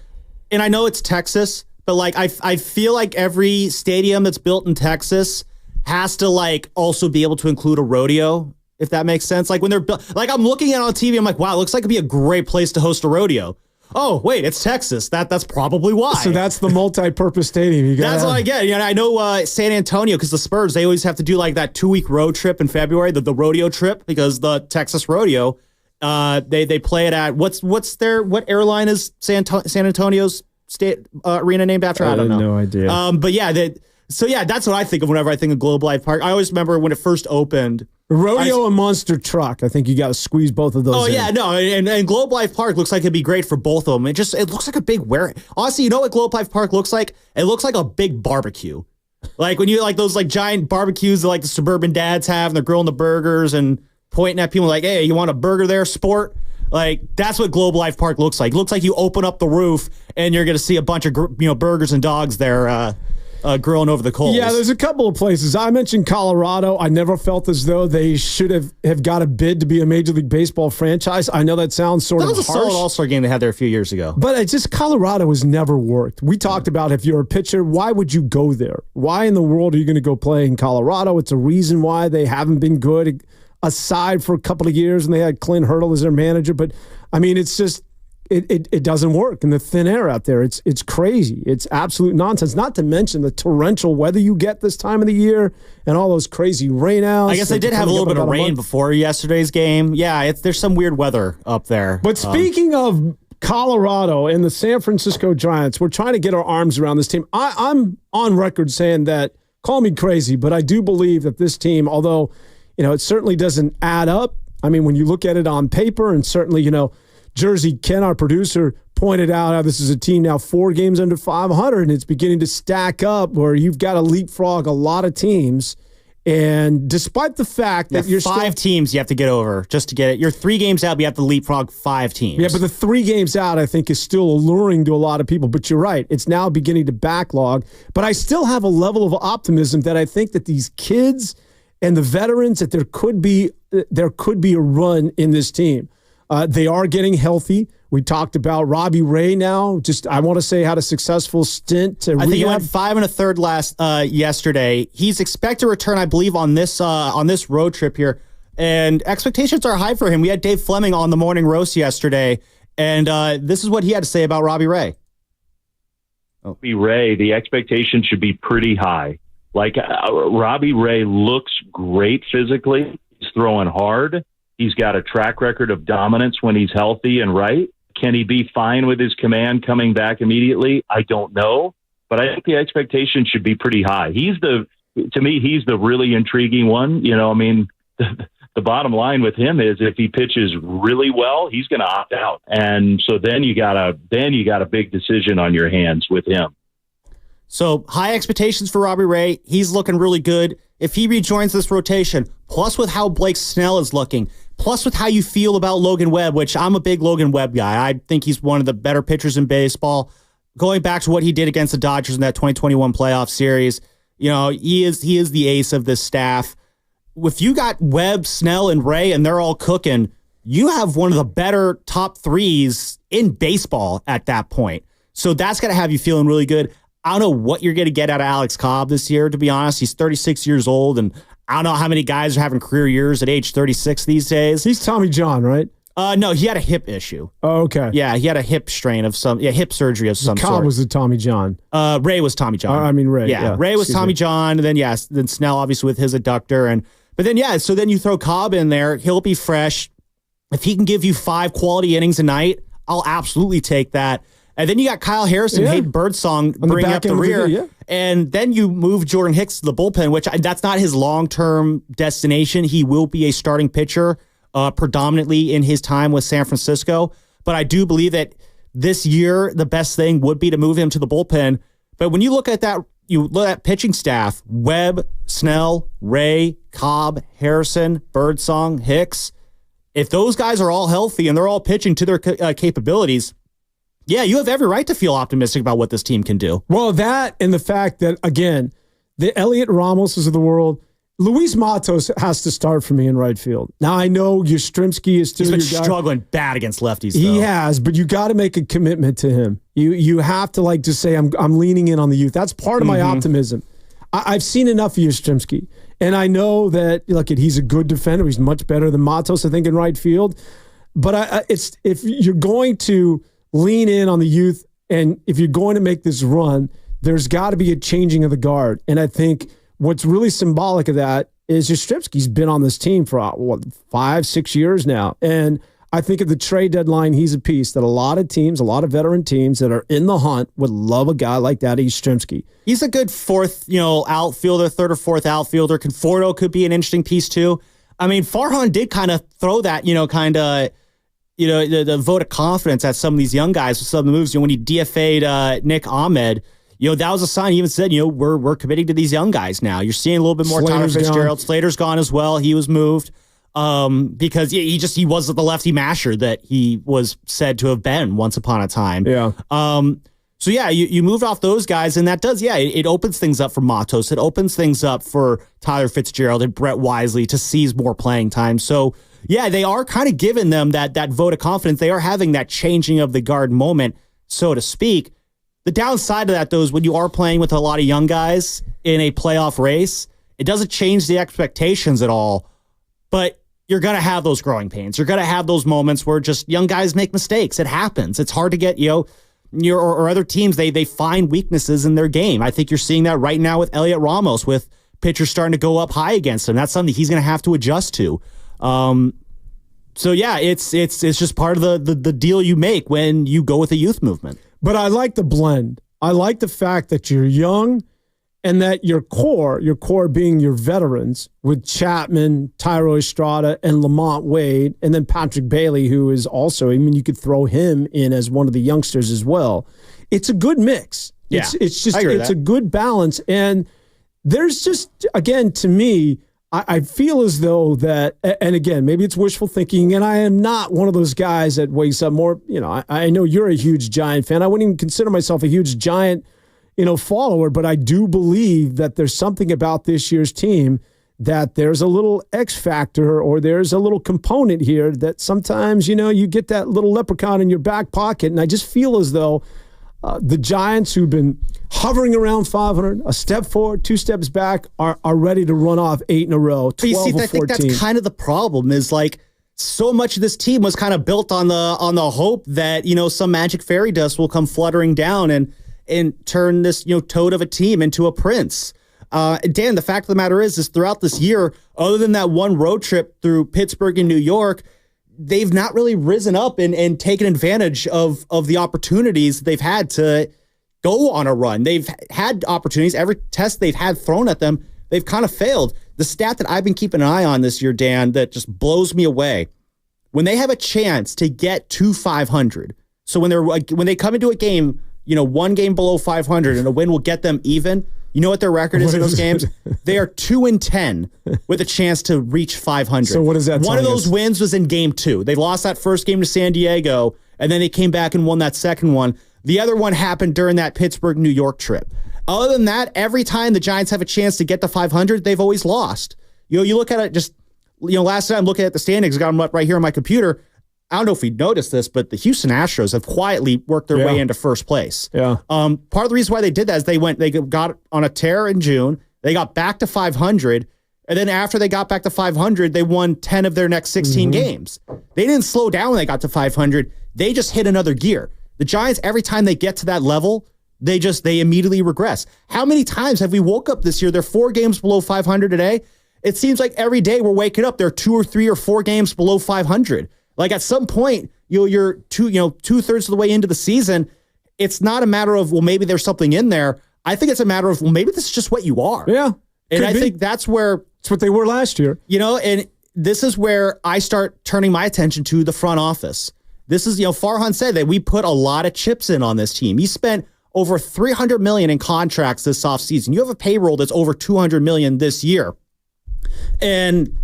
I know it's Texas, but I feel like every stadium that's built in Texas has to also be able to include a rodeo, if that makes sense. Like when they're I'm looking at it on TV, I'm like, wow, it looks like it'd be a great place to host a rodeo. Oh, wait, it's Texas. That's probably why. So that's the multi-purpose stadium. That's what I get. I know San Antonio, because the Spurs, they always have to do that 2-week road trip in February, the rodeo trip, because the Texas rodeo, they play it at what airline is San Antonio's state arena named after? I don't know. No idea. But that's what I think of whenever I think of Globe Life Park. I always remember when it first opened. Rodeo and Monster Truck. I think you got to squeeze both of those. Oh, yeah, no, and Globe Life Park looks like it'd be great for both of them. It looks like a big honestly, you know what Globe Life Park looks like? It looks like a big barbecue. Like when you those giant barbecues that the suburban dads have, and they're grilling the burgers and pointing at people like, hey, you want a burger there, sport? That's what Globe Life Park looks like. It looks like you open up the roof and you're going to see a bunch of burgers and dogs there grilling over the coals. Yeah, there's a couple of places. I mentioned Colorado. I never felt as though they should have got a bid to be a Major League Baseball franchise. I know that sounds sort of harsh. That was a solid All-Star game they had there a few years ago. But it's just Colorado has never worked. We talked about if you're a pitcher, why would you go there? Why in the world are you going to go play in Colorado? It's a reason why they haven't been good, aside for a couple of years, and they had Clint Hurdle as their manager. But, I mean, it's just it doesn't work in the thin air out there. It's crazy. It's absolute nonsense. Not to mention the torrential weather you get this time of the year and all those crazy rainouts. I guess they did have a little bit of rain before yesterday's game. Yeah, there's some weird weather up there. But speaking of Colorado and the San Francisco Giants, we're trying to get our arms around this team. I'm on record saying that, call me crazy, but I do believe that this team, although, it certainly doesn't add up. I mean, when you look at it on paper, and certainly, Jersey Ken, our producer, pointed out how this is a team now 4 games under 500, and it's beginning to stack up where you've got to leapfrog a lot of teams. And despite the fact that you're 5 teams you have to get over just to get it. You're 3 games out, but you have to leapfrog 5 teams. Yeah, but the 3 games out, I think, is still alluring to a lot of people. But you're right. It's now beginning to backlog. But I still have a level of optimism that I think that these kids and the veterans, that there could be a run in this team. They are getting healthy. We talked about Robbie Ray now. I want to say, had a successful stint to I think he went 5 1/3 yesterday. He's expected to return, I believe, on this road trip here. And expectations are high for him. We had Dave Fleming on the morning roast yesterday, and this is what he had to say about Robbie Ray. Robbie Ray, the expectation should be pretty high. Like, Robbie Ray looks great physically. He's throwing hard. He's got a track record of dominance when he's healthy and right. Can he be fine with his command coming back immediately? I don't know, but I think the expectation should be pretty high. To me, he's the really intriguing one. The bottom line with him is if he pitches really well, he's going to opt out. And so then you got a big decision on your hands with him. So high expectations for Robbie Ray. He's looking really good. If he rejoins this rotation, plus with how Blake Snell is looking, plus with how you feel about Logan Webb, which I'm a big Logan Webb guy. I think he's one of the better pitchers in baseball. Going back to what he did against the Dodgers in that 2021 playoff series, he is the ace of this staff. If you got Webb, Snell, and Ray, and they're all cooking, you have one of the better top 3s in baseball at that point. So that's going to have you feeling really good. I don't know what you're going to get out of Alex Cobb this year, to be honest. He's 36 years old, and I don't know how many guys are having career years at age 36 these days. He's Tommy John, right? No, he had a hip issue. Oh, okay. Yeah, he had a hip strain of hip surgery of some sort. Cobb was the Tommy John. Ray was Tommy John. Ray. Yeah, Ray was Tommy John, and then Snell obviously with his adductor, so then you throw Cobb in there, he'll be fresh. If he can give you 5 quality innings a night, I'll absolutely take that. And then you got Kyle Harrison, Hayden Birdsong bringing up the rear. And then you move Jordan Hicks to the bullpen, which that's not his long-term destination. He will be a starting pitcher predominantly in his time with San Francisco. But I do believe that this year, the best thing would be to move him to the bullpen. But when you look at that, you look at pitching staff, Webb, Snell, Ray, Cobb, Harrison, Birdsong, Hicks. If those guys are all healthy and they're all pitching to their capabilities, yeah, you have every right to feel optimistic about what this team can do. Well, that and the fact that, again, the Elliot Ramoses of the world, Luis Matos has to start for me in right field. Now, I know Yastrzemski is still He's been your guy. struggling bad against lefties, though. He has, but you got to make a commitment to him. You have to just say, I'm leaning in on the youth. That's part of my optimism. I've seen enough of Yastrzemski, and I know that he's a good defender. He's much better than Matos, I think, in right field. But if you're going to lean in on the youth, and if you're going to make this run, there's got to be a changing of the guard. And I think what's really symbolic of that is Yastrzemski's been on this team for 5-6 years now. And I think at the trade deadline, he's a piece that a lot of teams, a lot of veteran teams that are in the hunt would love a guy like that, Yastrzemski. He's a good 4th, outfielder, 3rd or 4th outfielder. Conforto could be an interesting piece too. I mean, Farhan did kind of throw that, the vote of confidence at some of these young guys with some of the moves. When he DFA'd Nick Ahmed, that was a sign. He even said, we're committing to these young guys now. You're seeing a little bit more Tyler Fitzgerald. Slater's gone as well. He was moved because he wasn't the lefty masher that he was said to have been once upon a time. Yeah. So yeah, you moved off those guys, and that does, it opens things up for Matos. It opens things up for Tyler Fitzgerald and Brett Wisely to seize more playing time. So yeah, they are kind of giving them that vote of confidence. They are having that changing of the guard moment, so to speak. The downside of that, though, is when you are playing with a lot of young guys in a playoff race, it doesn't change the expectations at all. But you're going to have those growing pains. You're going to have those moments where just young guys make mistakes. It happens. It's hard to get, or other teams, they find weaknesses in their game. I think you're seeing that right now with Elliot Ramos, with pitchers starting to go up high against him. That's something he's going to have to adjust to. So yeah, it's just part of the deal you make when you go with a youth movement. But I like the blend. I like the fact that you're young and that your core being your veterans with Chapman, Tyro Estrada, and Lamont Wade, and then Patrick Bailey, who is also, you could throw him in as one of the youngsters as well. It's a good mix. Yeah, it's a good balance. And there's just, again, to me, I feel as though that, and again, maybe it's wishful thinking, and I am not one of those guys that wakes up more, I know you're a huge Giant fan. I wouldn't even consider myself a huge Giant, follower, but I do believe that there's something about this year's team that there's a little X factor or there's a little component here that sometimes, you get that little leprechaun in your back pocket. And I just feel as though the Giants, who've been hovering around 500, a step forward, 2 steps back, are ready to run off 8 in a row, 12 or 14. I think that's kind of the problem is so much of this team was kind of built on the hope that, some magic fairy dust will come fluttering down and turn this, toad of a team into a prince. Dan, the fact of the matter is throughout this year, other than that one road trip through Pittsburgh and New York, they've not really risen up and taken advantage of the opportunities they've had to go on a run. They've had opportunities. Every test they've had thrown at them, they've kind of failed. The stat that I've been keeping an eye on this year, Dan, that just blows me away, when they have a chance to get to 500, so when they come into a game, one game below 500 and a win will get them even, you know what their record is in those games? They are 2-10 with a chance to reach 500. So what does that tell One of those wins was in game 2. They lost that first game to San Diego, and then they came back and won that second one. The other one happened during that Pittsburgh, New York trip. Other than that, every time the Giants have a chance to get to 500, they've always lost. You look at it just, last time looking at the standings, I got them up right here on my computer. I don't know if we noticed this, but the Houston Astros have quietly worked their way into first place. Yeah. Part of the reason why they did that is they got on a tear in June. They got back to 500. And then after they got back to 500, they won 10 of their next 16 games. They didn't slow down when they got to 500. They just hit another gear. The Giants, every time they get to that level, they immediately regress. How many times have we woke up this year? They're 4 games below 500 today. It seems like every day we're waking up, they're 2 or 3 or 4 games below 500. At some point, you're 2/3 of the way into the season. It's not a matter of, maybe there's something in there. I think it's a matter of, maybe this is just what you are. Yeah. And I think that's where it's what they were last year. And this is where I start turning my attention to the front office. This is, Farhan said that we put a lot of chips in on this team. He spent over $300 million in contracts this offseason. You have a payroll that's over $200 million this year. And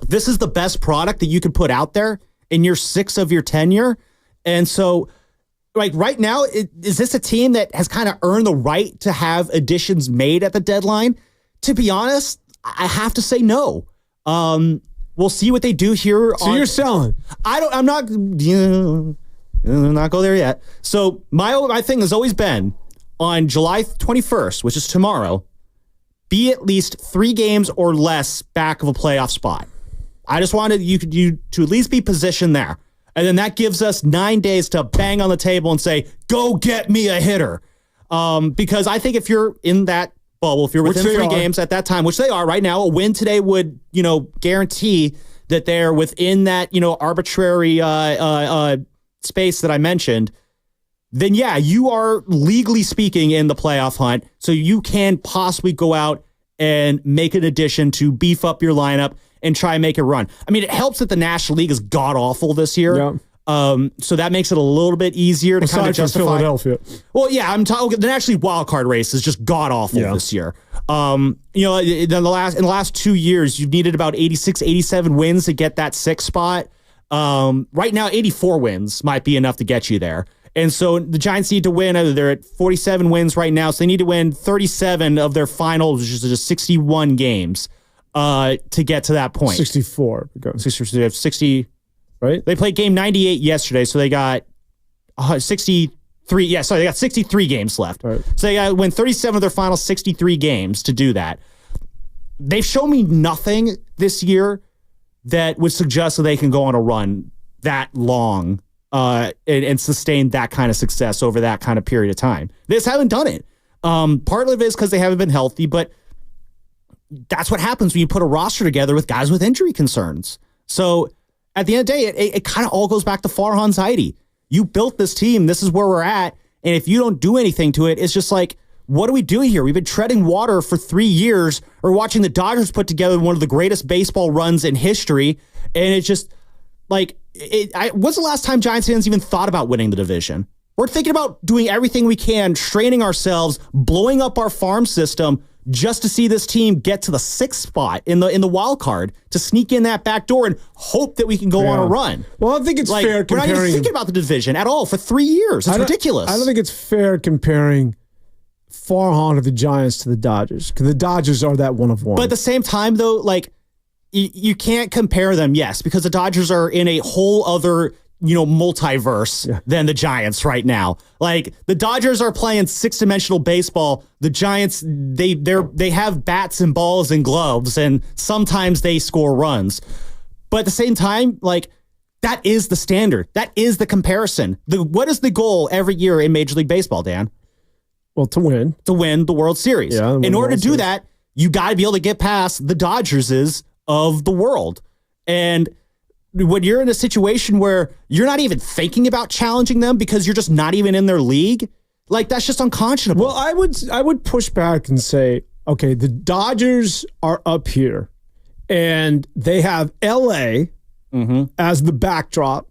this is the best product that you could put out there in year 6 of your tenure. And so, right now, is this a team that has kind of earned the right to have additions made at the deadline? To be honest, I have to say no. We'll see what they do here. So you're selling. I'm not go there yet. So my thing has always been on July 21st, which is tomorrow, be at least 3 games or less back of a playoff spot. I just wanted you to at least be positioned there. And then that gives us 9 days to bang on the table and say, go get me a hitter. Because I think if you're in that bubble, if you're within 3 games at that time, which they are right now, a win today would, guarantee that they're within that, arbitrary space that I mentioned. Then yeah, you are legally speaking in the playoff hunt. So you can possibly go out and make an addition to beef up your lineup and try and make it run. I mean, it helps that the National League is god-awful this year. Yeah. So that makes it a little bit easier to kind of justify. Philadelphia. Well, yeah, I'm talking. The National League wildcard race is just god-awful this year. In the last 2 years, you've needed about 86, 87 wins to get that 6th spot. Right now, 84 wins might be enough to get you there. And so the Giants need to win. They're at 47 wins right now, so they need to win 37 of their final, which is just 61 games. To get to that point. 64. They have 60, right? They played game 98 yesterday, so they got 63. Yeah, sorry, they got 63 games left. Right. So they got to win 37 of their final 63 games to do that. They've shown me nothing this year that would suggest that they can go on a run that long and sustain that kind of success over that kind of period of time. They just haven't done it. Part of it is because they haven't been healthy, but that's what happens when you put a roster together with guys with injury concerns. So at the end of the day, it kind of all goes back to Farhan's Heidi. You built this team. This is where we're at. And if you don't do anything to it, it's just like, what are we doing here? We've been treading water for 3 years. We're watching the Dodgers put together one of the greatest baseball runs in history. And it's just like, when's the last time Giants fans even thought about winning the division? We're thinking about doing everything we can, straining ourselves, blowing up our farm system just to see this team get to the 6th spot in the wild card, to sneak in that back door and hope that we can go on a run. Well, I think it's fair comparing. We're not even thinking about the division at all for 3 years. It's ridiculous. I don't think it's fair comparing Farhan of the Giants to the Dodgers, because the Dodgers are that one of one. But at the same time, though, like, you can't compare them, yes, because the Dodgers are in a whole other, multiverse than the Giants right now. Like, the Dodgers are playing 6-dimensional baseball. The Giants, they have bats and balls and gloves, and sometimes they score runs. But at the same time, like, that is the standard. That is the comparison. What is the goal every year in Major League Baseball, Dan? Well, to win the World Series. Yeah, in order to do that, you got to be able to get past the Dodgerses of the world. And when you're in a situation where you're not even thinking about challenging them because you're just not even in their league, like, that's just unconscionable. Well, I would push back and say, okay, the Dodgers are up here and they have LA as the backdrop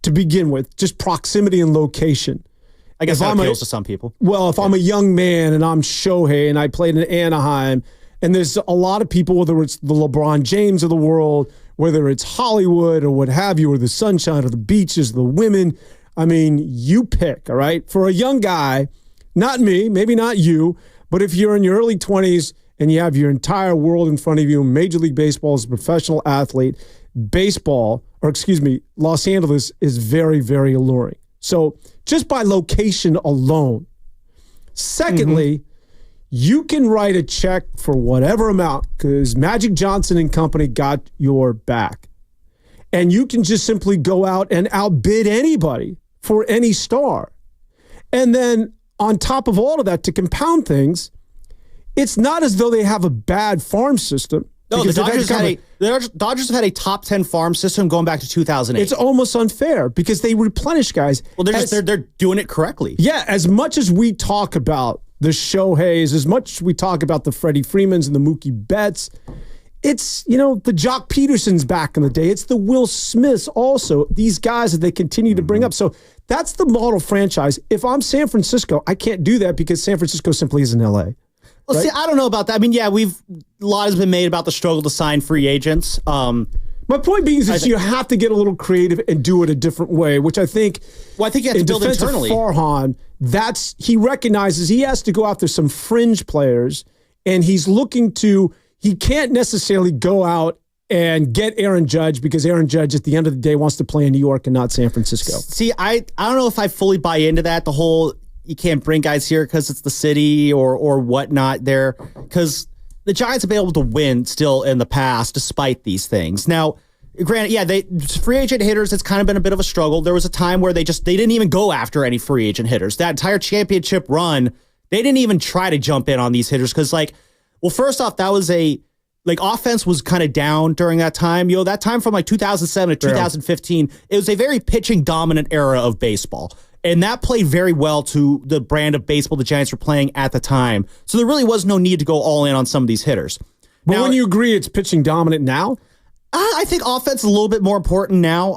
to begin with, just proximity and location. I guess that appeals to some people. Well, if I'm a young man and I'm Shohei and I played in Anaheim, and there's a lot of people, whether it's the LeBron James of the world, whether it's Hollywood or what have you, or the sunshine or the beaches, the women, I mean, you pick, all right? For a young guy, not me, maybe not you, but if you're in your early 20s and you have your entire world in front of you, Major League Baseball as a professional athlete, Los Angeles is very, very alluring. So just by location alone. Secondly, you can write a check for whatever amount because Magic Johnson and company got your back. And you can just simply go out and outbid anybody for any star. And then on top of all of that, to compound things, it's not as though they have a bad farm system. No, the Dodgers have had a top 10 farm system going back to 2008. It's almost unfair because they replenish guys. Well, they're doing it correctly. Yeah, as much as we talk about the Shoheis, as much as we talk about the Freddie Freemans and the Mookie Betts, it's, the Jock Petersons back in the day. It's the Will Smiths also, these guys that they continue to bring up. So that's the model franchise. If I'm San Francisco, I can't do that because San Francisco simply isn't L.A. Well, right? See, I don't know about that. I mean, yeah, a lot has been made about the struggle to sign free agents. My point being is you have to get a little creative and do it a different way, which I think. Well, I think you have to build internally. Farhan, he recognizes he has to go after some fringe players, and he can't necessarily go out and get Aaron Judge because Aaron Judge at the end of the day wants to play in New York and not San Francisco. See, I don't know if I fully buy into that. The whole you can't bring guys here because it's the city or whatnot there, because the Giants have been able to win still in the past despite these things. Now, granted, free agent hitters, it's kind of been a bit of a struggle. There was a time where they didn't even go after any free agent hitters. That entire championship run, they didn't even try to jump in on these hitters because, first off, that was offense was kind of down during that time. That time from 2007 to 2015, it was a very pitching dominant era of baseball. And that played very well to the brand of baseball the Giants were playing at the time. So there really was no need to go all in on some of these hitters. But now, when you agree it's pitching dominant now? I think offense is a little bit more important now.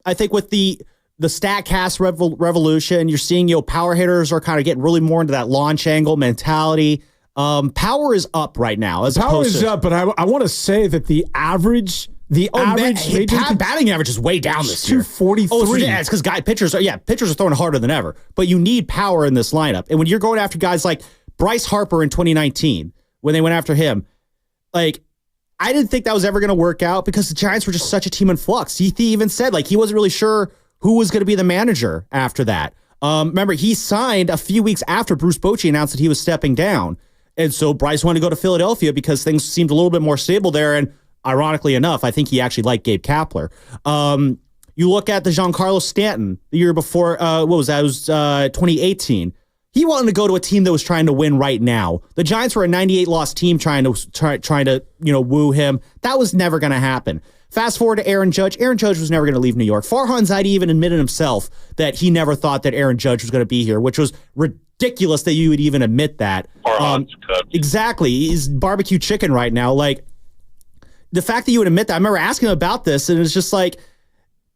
I think with the StatCast revolution, you're seeing power hitters are kind of getting really more into that launch angle mentality. Power is up right now. Power is up, but I want to say that the average batting average is way down this year. 243. Oh, it's because pitchers are throwing harder than ever. But you need power in this lineup. And when you're going after guys like Bryce Harper in 2019, when they went after him, I didn't think that was ever going to work out because the Giants were just such a team in flux. He even said he wasn't really sure who was going to be the manager after that. Remember, he signed a few weeks after Bruce Bochy announced that he was stepping down. And so Bryce wanted to go to Philadelphia because things seemed a little bit more stable there. And ironically enough, I think he actually liked Gabe Kapler. You look at the Giancarlo Stanton the year before, what was that? It was 2018. He wanted to go to a team that was trying to win right now. The Giants were a 98-loss team trying to woo him. That was never going to happen. Fast forward to Aaron Judge. Aaron Judge was never going to leave New York. Farhan Zaidi even admitted himself that he never thought that Aaron Judge was going to be here, which was ridiculous that you would even admit that. Exactly. He's barbecue chicken right now. Like, the fact that you would admit that, I remember asking him about this, and it's just like,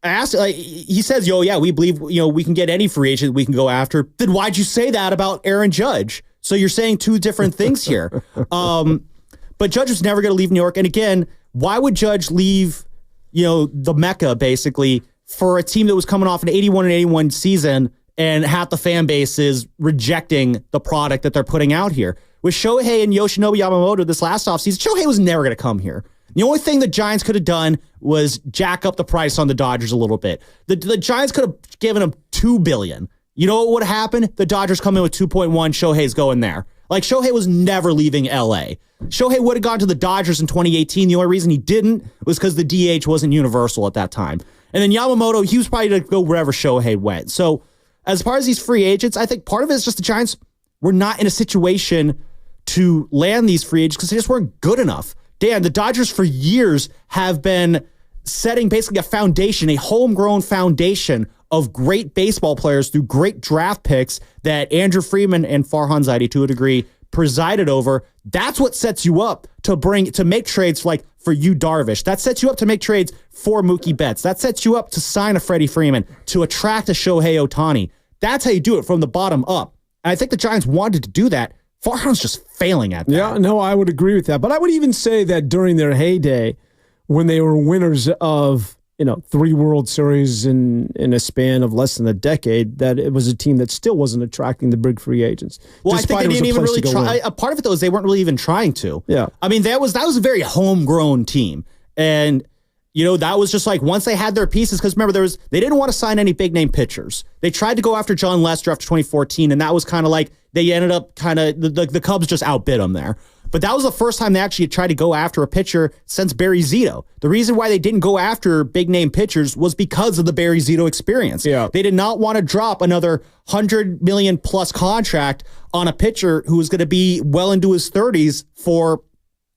he says, we believe, we can get any free agent we can go after. Then why'd you say that about Aaron Judge? So you're saying two different things here. But Judge was never going to leave New York. And again, why would Judge leave, the Mecca basically for a team that was coming off an 81-81 season and half the fan base is rejecting the product that they're putting out here? With Shohei and Yoshinobu Yamamoto this last offseason, Shohei was never going to come here. The only thing the Giants could have done was jack up the price on the Dodgers a little bit. The Giants could have given them $2 billion. You know what would have happened? The Dodgers come in with 2.1. Shohei's going there. Like, Shohei was never leaving L.A. Shohei would have gone to the Dodgers in 2018. The only reason he didn't was because the DH wasn't universal at that time. And then Yamamoto, he was probably going to go wherever Shohei went. So as far as these free agents, I think part of it is just the Giants were not in a situation to land these free agents because they just weren't good enough. Dan, the Dodgers for years have been setting basically a foundation, a homegrown foundation of great baseball players through great draft picks that Andrew Freeman and Farhan Zaidi, to a degree, presided over. That's what sets you up to make trades like for Yu Darvish. That sets you up to make trades for Mookie Betts. That sets you up to sign a Freddie Freeman, to attract a Shohei Ohtani. That's how you do it from the bottom up. And I think the Giants wanted to do that. Farhan's just failing at that. Yeah, no, I would agree with that. But I would even say that during their heyday, when they were winners of 3 World Series in a span of less than a decade, that it was a team that still wasn't attracting the big free agents. Well, I think they didn't even really try. A part of it, though, is they weren't really even trying to. Yeah. I mean, that was a very homegrown team. And, that was just like once they had their pieces, because remember, they didn't want to sign any big-name pitchers. They tried to go after John Lester after 2014, and that was kind of like they ended up the Cubs just outbid them there. But that was the first time they actually tried to go after a pitcher since Barry Zito. The reason why they didn't go after big-name pitchers was because of the Barry Zito experience. Yeah. They did not want to drop another $100 million plus contract on a pitcher who was going to be well into his 30s for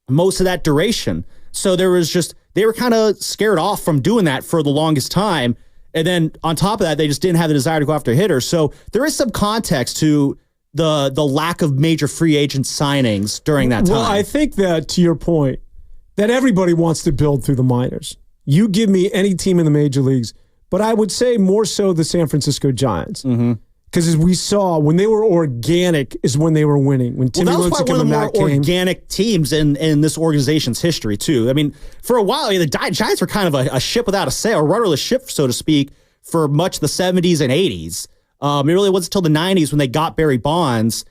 most of that duration. So they were kind of scared off from doing that for the longest time. And then on top of that, they just didn't have the desire to go after hitters. So there is some context to the lack of major free agent signings during that time. Well, I think that, to your point, that everybody wants to build through the minors. You give me any team in the major leagues, but I would say more so the San Francisco Giants. Mm-hmm. Because as we saw, when they were organic is when they were winning. When Timmy that was Lincecum probably one of the more came, organic teams in this organization's history, too. I mean, for a while, the Giants were kind of a ship without a sail, a rudderless ship, so to speak, for much of the 70s and 80s. It really wasn't until the 90s when they got Barry Bonds.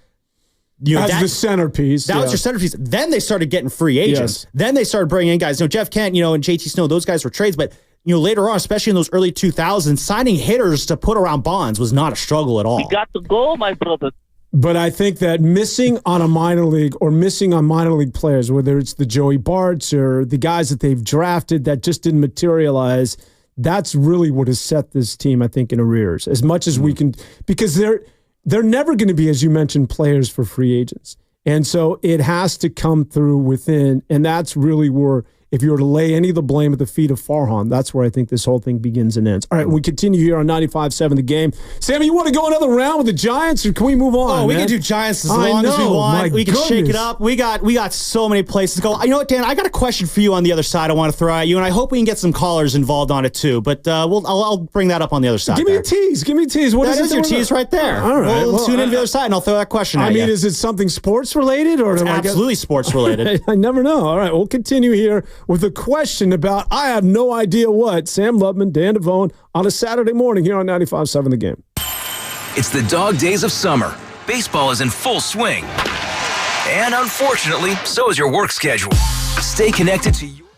As the centerpiece. That was your centerpiece. Then they started getting free agents. Yes. Then they started bringing in guys. Jeff Kent, and JT Snow, those guys were trades, but later on, especially in those early 2000s, signing hitters to put around Bonds was not a struggle at all. We got to go, my brother. But I think that missing on a minor league or missing on minor league players, whether it's the Joey Barts or the guys that they've drafted that just didn't materialize, that's really what has set this team, I think, in arrears. As much as we can, because they're never going to be, as you mentioned, players for free agents. And so it has to come through within, and that's really where, if you were to lay any of the blame at the feet of Farhan, that's where I think this whole thing begins and ends. All right, we continue here on 95.7 The Game. Sammy, you want to go another round with the Giants, or can we move on? We can do Giants as long as we want. We can shake it up. We got so many places to go. You know what, Dan? I got a question for you on the other side I want to throw at you, and I hope we can get some callers involved on it too. But I'll bring that up on the other side. Give me a tease. That is your tease right there. All right. We'll tune in to the other side, and I'll throw that question at you. I mean, is it something sports related, or absolutely sports related? I never know. All right, we'll continue here with a question about I have no idea what. Sam Lubman, Dan Devone on a Saturday morning here on 95.7 The Game. It's the dog days of summer. Baseball is in full swing. And unfortunately, so is your work schedule. Stay connected to your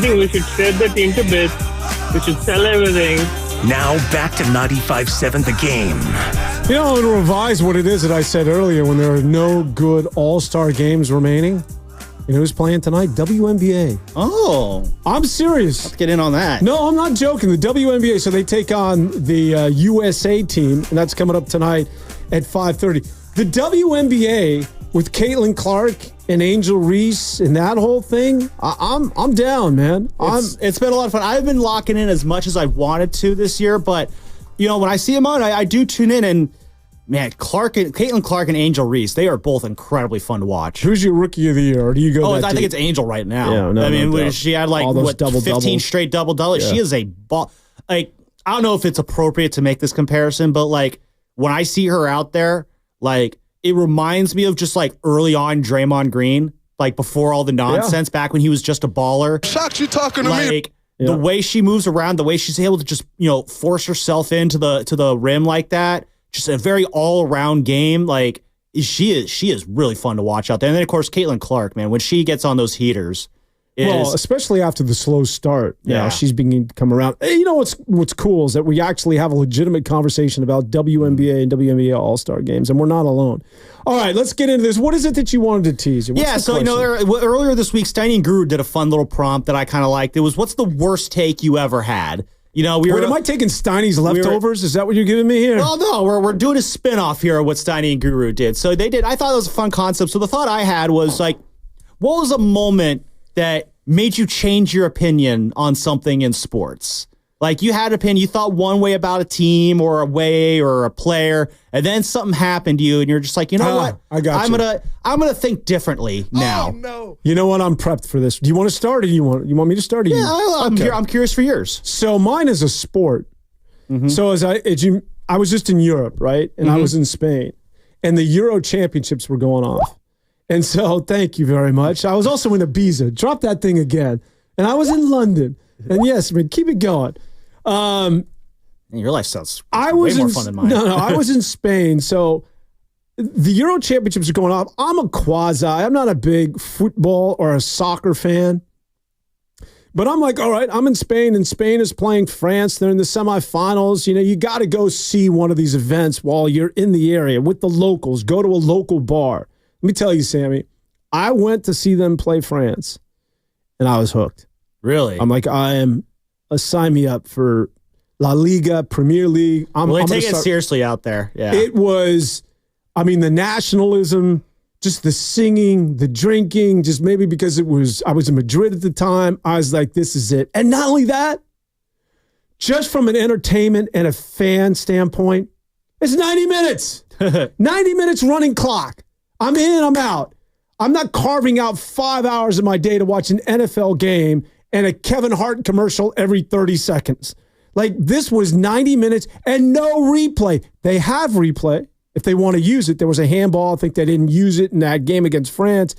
think we should shred the team to bits. We should sell everything. Now back to 95.7 The Game. You know, and revise what it is that I said earlier when there are no good all-star games remaining. You know who's playing tonight? WNBA. Oh. I'm serious. Let's get in on that. No, I'm not joking. The WNBA, so they take on the USA team, and that's coming up tonight at 5:30. The WNBA with Caitlin Clark and Angel Reese and that whole thing, I'm down, man. It's been a lot of fun. I've been locking in as much as I wanted to this year, but you know when I see them on, I do tune in. And man, Caitlin Clark and Angel Reese, they are both incredibly fun to watch. Who's your rookie of the year? Or do you go? I think it's Angel right now. Yeah, no, I mean, no she had like 15 straight double-doubles. Yeah. She is a ball. Like I don't know if it's appropriate to make this comparison, but like when I see her out there, like. It reminds me of just like early on Draymond Green, like before all the nonsense, back when he was just a baller. Shucks, you talking to me? The way she moves around, the way she's able to just, force herself into the rim like that, just a very all-around game. Like she is really fun to watch out there. And then of course Caitlin Clark, man, when she gets on those heaters. Especially after the slow start. Yeah, she's beginning to come around. Hey, you know what's cool is that we actually have a legitimate conversation about WNBA and WNBA All-Star games, and we're not alone. All right, let's get into this. What is it that you wanted to tease? Earlier this week, Steiny and Guru did a fun little prompt that I kind of liked. It was, what's the worst take you ever had? Am I taking Steiny's leftovers? Is that what you're giving me here? Well, no, we're doing a spin-off here of what Steiny and Guru did. So they did. I thought it was a fun concept. So the thought I had was like, what was a moment that made you change your opinion on something in sports? Like you had an opinion, you thought one way about a team or a way or a player, and then something happened to you, and you're just like, you know what? I'm gonna think differently now. Oh, no. You know what? I'm prepped for this. Do you want to start, or you want me to start? I'm curious for yours. So mine is a sport. Mm-hmm. So I was just in Europe, right? And I was in Spain, and the Euro Championships were going off. And so, thank you very much. I was also in Ibiza. Drop that thing again. And I was in London. And yes, man, keep it going. Your life sounds way more fun than mine. No, I was in Spain. So the Euro Championships are going off. I'm not a big football or a soccer fan. But I'm like, all right, I'm in Spain, and Spain is playing France. They're in the semifinals. You got to go see one of these events while you're in the area with the locals. Go to a local bar. Let me tell you, Sammy, I went to see them play France, and I was hooked. Really? I'm like, sign me up for La Liga, Premier League. I'm take it seriously out there. Yeah. It was, the nationalism, just the singing, the drinking, just maybe because I was in Madrid at the time. I was like, this is it. And not only that, just from an entertainment and a fan standpoint, it's 90 minutes. 90 minutes running clock. I'm in, I'm out. I'm not carving out 5 hours of my day to watch an NFL game and a Kevin Hart commercial every 30 seconds. Like, this was 90 minutes and no replay. They have replay if they want to use it. There was a handball. I think they didn't use it in that game against France,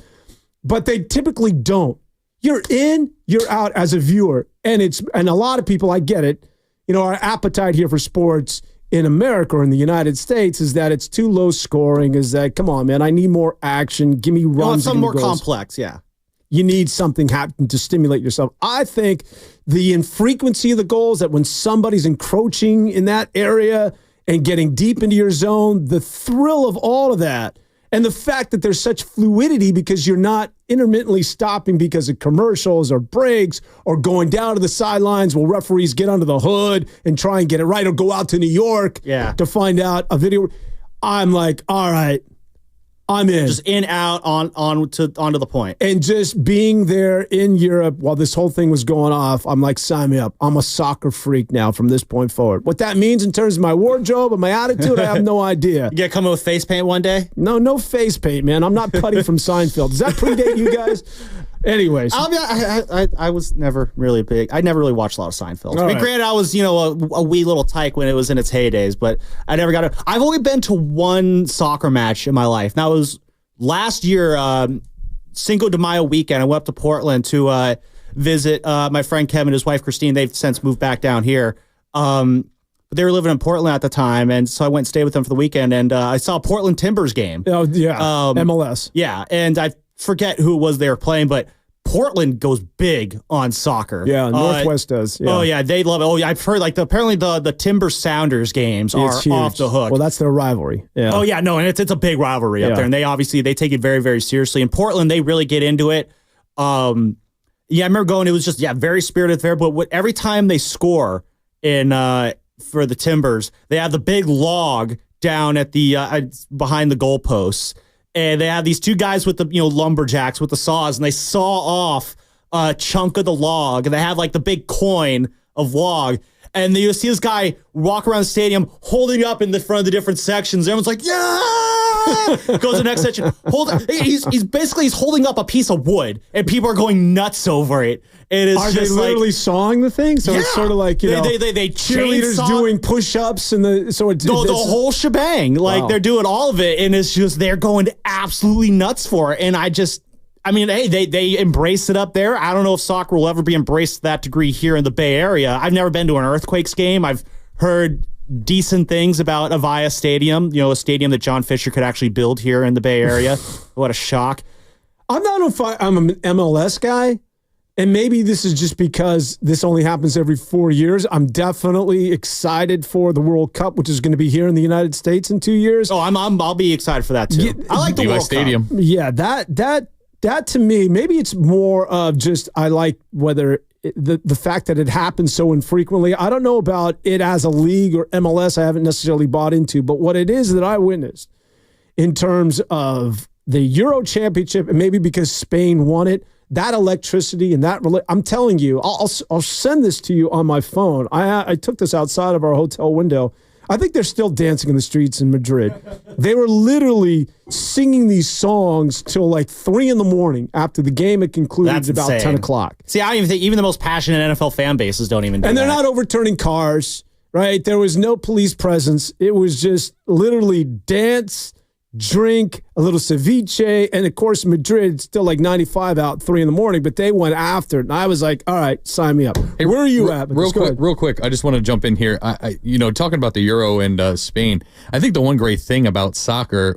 but they typically don't. You're in, you're out as a viewer. And a lot of people, I get it, our appetite here for sports in America or in the United States is that it's too low scoring, is that, come on, man, I need more action. Give me runs. Something more complex, yeah. You need something happen to stimulate yourself. I think the infrequency of the goals, that when somebody's encroaching in that area and getting deep into your zone, the thrill of all of that, and the fact that there's such fluidity because you're not intermittently stopping because of commercials or breaks or going down to the sidelines while referees get under the hood and try and get it right, or go out to New York to find out a video. I'm like, all right, I'm in. Just in, out, onto the point. And just being there in Europe while this whole thing was going off, I'm like, sign me up. I'm a soccer freak now from this point forward. What that means in terms of my wardrobe and my attitude, I have no idea. You gonna come in with face paint one day? No face paint, man. I'm not Putty from Seinfeld. Does that predate you guys? Anyways, I was never really big. I never really watched a lot of Seinfeld. Right. Granted, I was a wee little tyke when it was in its heydays, but I never got it. I've only been to one soccer match in my life. That was last year, Cinco de Mayo weekend. I went up to Portland to visit my friend Kevin and his wife Christine. They've since moved back down here. But they were living in Portland at the time, and so I went and stayed with them for the weekend, and I saw a Portland Timbers game. Oh, yeah, MLS. Yeah, and I forget who it was they were playing, but Portland goes big on soccer. Yeah, Northwest does. Yeah. Oh yeah, they love it. Oh yeah, I've heard apparently the Timber Sounders games are off the hook. Well, that's their rivalry. Yeah. Oh yeah, no, and it's a big rivalry up there, and they take it very, very seriously. In Portland, they really get into it. I remember going. It was just very spirited there. But every time they score for the Timbers, they have the big log down at the behind the goalposts. And they have these two guys with the lumberjacks with the saws, and they saw off a chunk of the log, and they have like the big coin of log, and you see this guy walk around the stadium holding up in the front of the different sections. Everyone's like, yeah! Goes to the next section. He's holding up a piece of wood, and people are going nuts over it. Are they literally sawing the thing? So it's sort of like they cheerleaders doing push-ups and the whole shebang. Like they're doing all of it, and it's just they're going absolutely nuts for it. And they embrace it up there. I don't know if soccer will ever be embraced to that degree here in the Bay Area. I've never been to an Earthquakes game. I've heard decent things about Avaya Stadium, a stadium that John Fisher could actually build here in the Bay Area. What a shock. I'm an MLS guy, and maybe this is just because this only happens every 4 years. I'm definitely excited for the World Cup, which is going to be here in the United States in 2 years. Oh, I'll be excited for that too. Yeah, I like the World Stadium. Cup. Yeah, that to me, maybe it's more of just I like whether the fact that it happens so infrequently. I don't know about it as a league or MLS. I haven't necessarily bought into, but what it is that I witnessed in terms of the Euro Championship, and maybe because Spain won it, that electricity and I'm telling you, I'll send this to you on my phone. I took this outside of our hotel window. I think they're still dancing in the streets in Madrid. They were literally singing these songs till like 3 a.m. after the game had concluded. That's about insane. 10 o'clock. See, I don't even think even the most passionate NFL fan bases don't even do And that. they're not overturning cars, right? There was no police presence. It was just literally dance, drink, a little ceviche, and of course Madrid, still like 95 out 3 a.m, but they went after it, and I was like, all right, sign me up. Hey, where are you at? Real quick, I just want to jump in here. I talking about the Euro and Spain, I think the one great thing about soccer,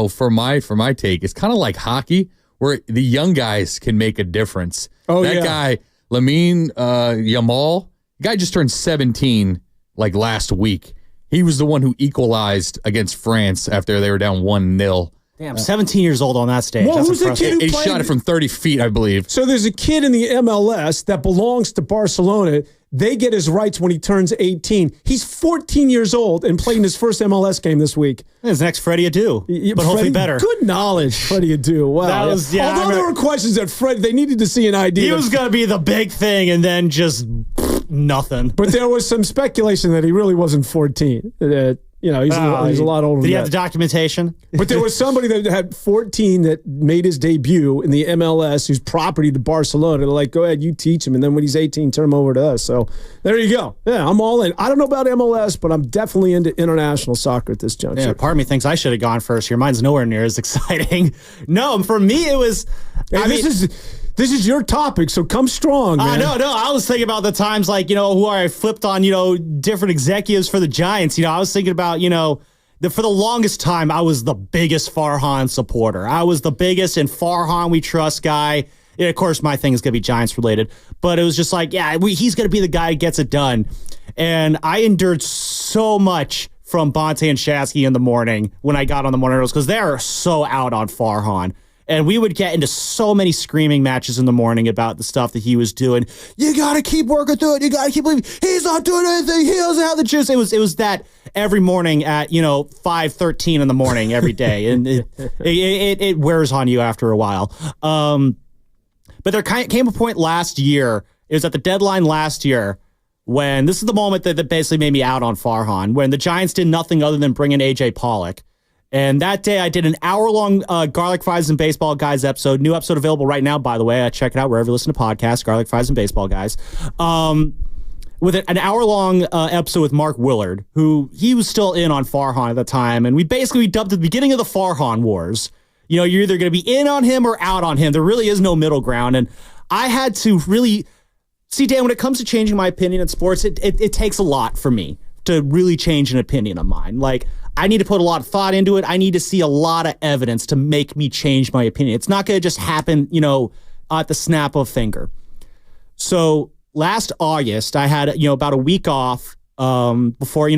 for my take, it's kind of like hockey, where the young guys can make a difference. That guy, Lamine Yamal, the guy just turned 17 like last week. He was the one who equalized against France after they were down 1-0. Damn, 17 years old on that stage. Well, who's the kid who He shot it from 30 feet, I believe. So there's a kid in the MLS that belongs to Barcelona. They get his rights when he turns 18. He's 14 years old and playing his first MLS game this week. His next Freddie Adu, but hopefully better. Good knowledge, Freddie Adu. Wow. Although there were questions that they needed to see an ID. He was going to be the big thing, and then just nothing. But there was some speculation that he really wasn't 14. He's a lot older. Did he have the documentation? But there was somebody that had 14 that made his debut in the MLS who's property to Barcelona. They're like, go ahead, you teach him. And then when he's 18, turn him over to us. So there you go. Yeah, I'm all in. I don't know about MLS, but I'm definitely into international soccer at this juncture. Yeah, part of me thinks I should have gone first here. Mine's nowhere near as exciting. No, for me, it was... This is your topic, so come strong, man. No. I was thinking about the times who I flipped on, different executives for the Giants. I was thinking about, for the longest time, I was the biggest Farhan supporter. I was the biggest and Farhan we trust guy. Yeah, of course, my thing is going to be Giants related, but it was just like, he's going to be the guy who gets it done. And I endured so much from Bonte and Shasky in the morning when I got on the morning roast because they're so out on Farhan. And we would get into so many screaming matches in the morning about the stuff that he was doing. You got to keep working through it. You got to keep believing. He's not doing anything. He doesn't have the juice. It was that every morning at 5:13 in the morning every day, and it wears on you after a while. But there came a point last year. It was at the deadline last year when this is the moment that basically made me out on Farhan, when the Giants did nothing other than bring in AJ Pollock. And that day, I did an hour-long Garlic Fries and Baseball Guys episode. New episode available right now, by the way. Check it out wherever you listen to podcasts, Garlic Fries and Baseball Guys. With an hour-long episode with Mark Willard, who he was still in on Farhan at the time. And we basically dubbed it the beginning of the Farhan Wars. You're either going to be in on him or out on him. There really is no middle ground. And I had to really... See, Dan, when it comes to changing my opinion in sports, it takes a lot for me to really change an opinion of mine. Like, I need to put a lot of thought into it. I need to see a lot of evidence to make me change my opinion. It's not going to just happen, at the snap of a finger. So last August, I had about a week off before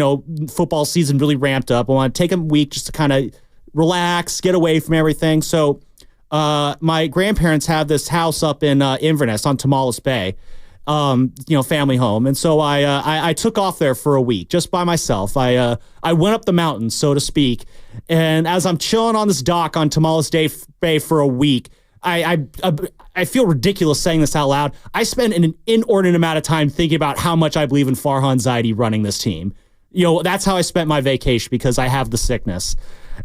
football season really ramped up. I want to take a week just to kind of relax, get away from everything. So my grandparents have this house up in Inverness on Tamales Bay, family home. And so I took off there for a week just by myself. I went up the mountains, so to speak. And as I'm chilling on this dock on Tamales Bay for a week, I feel ridiculous saying this out loud. I spent an inordinate amount of time thinking about how much I believe in Farhan Zaidi running this team. That's how I spent my vacation because I have the sickness.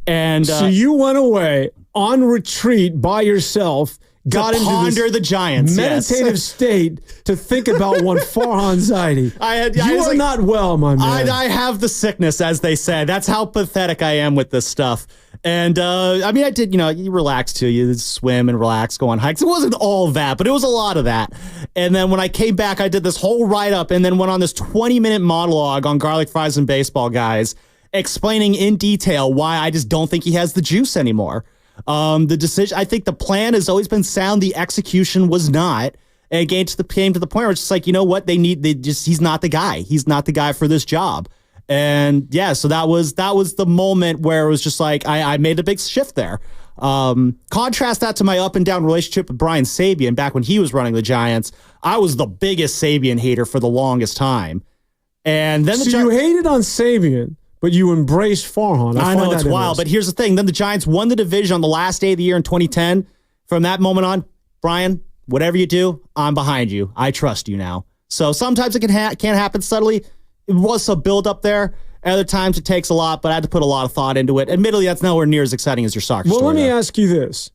And so you went away on retreat by yourself, got into ponder the Giants, meditative state to think about one Farhan Zaidi. You are not well, my man. I have the sickness, as they say. That's how pathetic I am with this stuff. And I did, you relax too. You swim and relax, go on hikes. It wasn't all that, but it was a lot of that. And then when I came back, I did this whole write-up and then went on this 20-minute monologue on garlic fries and baseball guys, explaining in detail why I just don't think he has the juice anymore. The decision, I think the plan has always been sound. The execution was not. And it came to the point where it's just like, he's not the guy. He's not the guy for this job. And yeah, so that was the moment where it was just like, I made a big shift there. Contrast that to my up and down relationship with Brian Sabian back when he was running the Giants. I was the biggest Sabian hater for the longest time. And then you hated on Sabian, but you embraced Farhan. I know it's wild, but here's the thing. Then the Giants won the division on the last day of the year in 2010. From that moment on, Brian, whatever you do, I'm behind you. I trust you now. So sometimes it can't happen subtly. It was a build up there. Other times it takes a lot, but I had to put a lot of thought into it. Admittedly, that's nowhere near as exciting as your soccer story. Well, let me ask you this.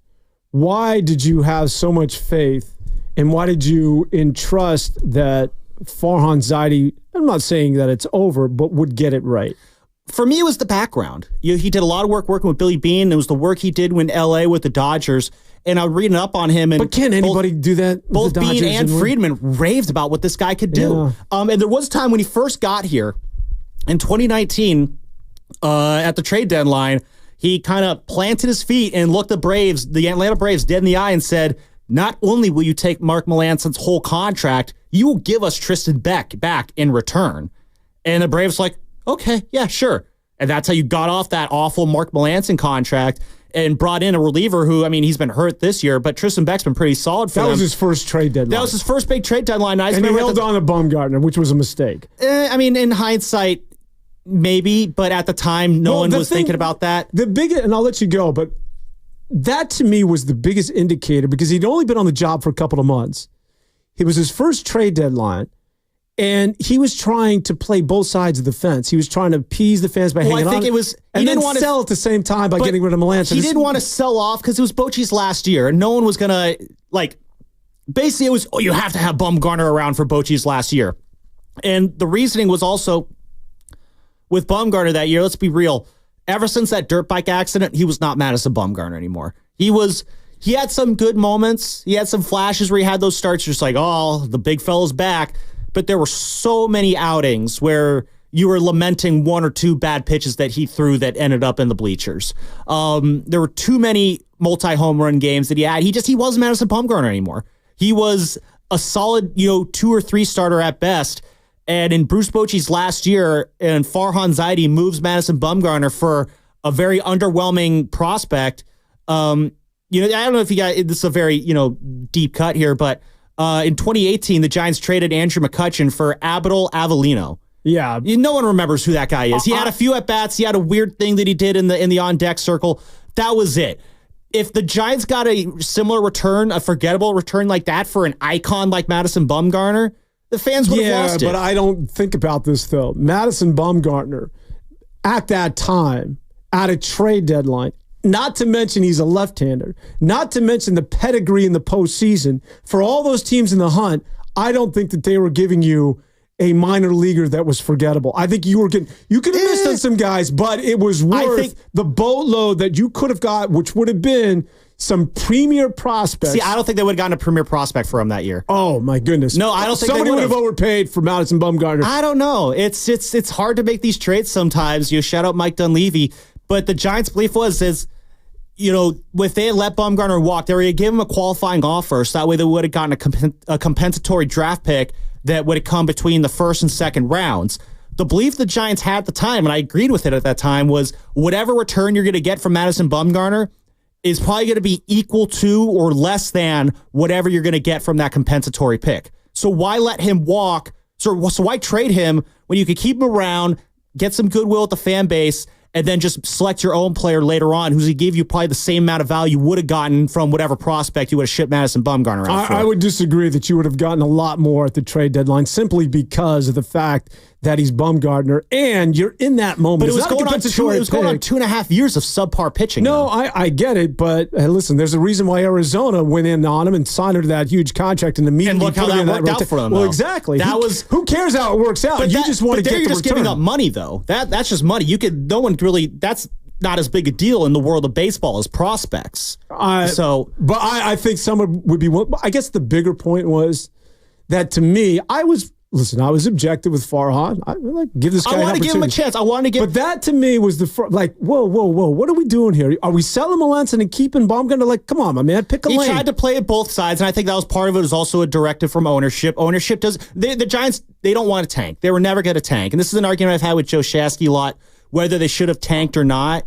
Why did you have so much faith, and why did you entrust that Farhan Zaidi, I'm not saying that it's over, but would get it right? For me, it was the background. He did a lot of work working with Billy Beane. It was the work he did in L.A. with the Dodgers. And I was reading up on him. But can anybody do that? Both Beane and Friedman raved about what this guy could do. Yeah. And there was a time when he first got here in 2019 at the trade deadline, he kind of planted his feet and looked the Atlanta Braves dead in the eye and said, not only will you take Mark Melanson's whole contract, you will give us Tristan Beck back in return. And the Braves like, okay, yeah, sure. And that's how you got off that awful Mark Melancon contract and brought in a reliever who, he's been hurt this year, but Tristan Beck's been pretty solid for them. That was his first trade deadline. That was his first big trade deadline. And he held on to Bumgarner, which was a mistake. In hindsight, maybe, but at the time, no one was thinking about that. And I'll let you go, but that to me was the biggest indicator because he'd only been on the job for a couple of months. It was his first trade deadline. And he was trying to play both sides of the fence. He was trying to appease the fans by hanging on. And then sell at the same time by getting rid of Melancon. He didn't want to sell off because it was Bochy's last year. And no one was going to, basically it was, you have to have Bumgarner around for Bochy's last year. And the reasoning was also, with Bumgarner that year, let's be real, ever since that dirt bike accident, he was not Madison Bumgarner anymore. He had some good moments. He had some flashes where he had those starts just like, oh, the big fella's back. But there were so many outings where you were lamenting one or two bad pitches that he threw that ended up in the bleachers. There were too many multi-home run games that he had. He wasn't Madison Bumgarner anymore. He was a solid, 2 or 3 starter at best. And in Bruce Bochy's last year, and Farhan Zaidi moves Madison Bumgarner for a very underwhelming prospect. I don't know if you got, this is a very, deep cut here, but in 2018, the Giants traded Andrew McCutchen for Abdul Avellino. Yeah. No one remembers who that guy is. He had a few at-bats. He had a weird thing that he did in the on-deck circle. That was it. If the Giants got a similar return, a forgettable return like that for an icon like Madison Bumgarner, the fans would have lost it. Yeah, but I don't think about this, though. Madison Bumgarner, at that time, at a trade deadline, not to mention he's a left-hander, not to mention the pedigree in the postseason, for all those teams in the hunt, I don't think that they were giving you a minor leaguer that was forgettable. I think you could have missed on some guys, but it was worth the boatload that you could have got, which would have been some premier prospects. See, I don't think they would have gotten a premier prospect for him that year. Oh, my goodness. No, I don't think somebody would have overpaid for Madison Bumgarner. I don't know. It's hard to make these trades sometimes. You shout out Mike Dunleavy. But the Giants' belief is if they had let Bumgarner walk, they were going to give him a qualifying offer, so that way they would have gotten a compensatory draft pick that would have come between the first and second rounds. The belief the Giants had at the time, and I agreed with it at that time, was whatever return you're going to get from Madison Bumgarner is probably going to be equal to or less than whatever you're going to get from that compensatory pick. So why let him walk? So why trade him when you could keep him around, get some goodwill at the fan base, and then just select your own player later on who's going to give you probably the same amount of value you would have gotten from whatever prospect you would have shipped Madison Bumgarner out for. I would disagree that you would have gotten a lot more at the trade deadline simply because of the fact that he's Bumgarner and you're in that moment. But it was going on 2.5 years of subpar pitching. No, I get it, but listen, there's a reason why Arizona went in on him and signed her to that huge contract and immediately and look how that worked out for them. Well, exactly. Who cares how it works out? But you just want to get the return. You're just giving up money, though. That's just money. That's not as big a deal in the world of baseball as prospects. But I think someone would be. I guess the bigger point was that to me, I was objective with Farhan. I give this guy. I want to give him a chance. But that to me was whoa. What are we doing here? Are we selling Melanson and keeping Bumgarner? Come on, my man, pick a lane. He tried to play it both sides, and I think that was part of it. Was also a directive from ownership. Ownership the Giants. They don't want to tank. They were never going to tank, and this is an argument I've had with Joe Shasky a lot, whether they should have tanked or not.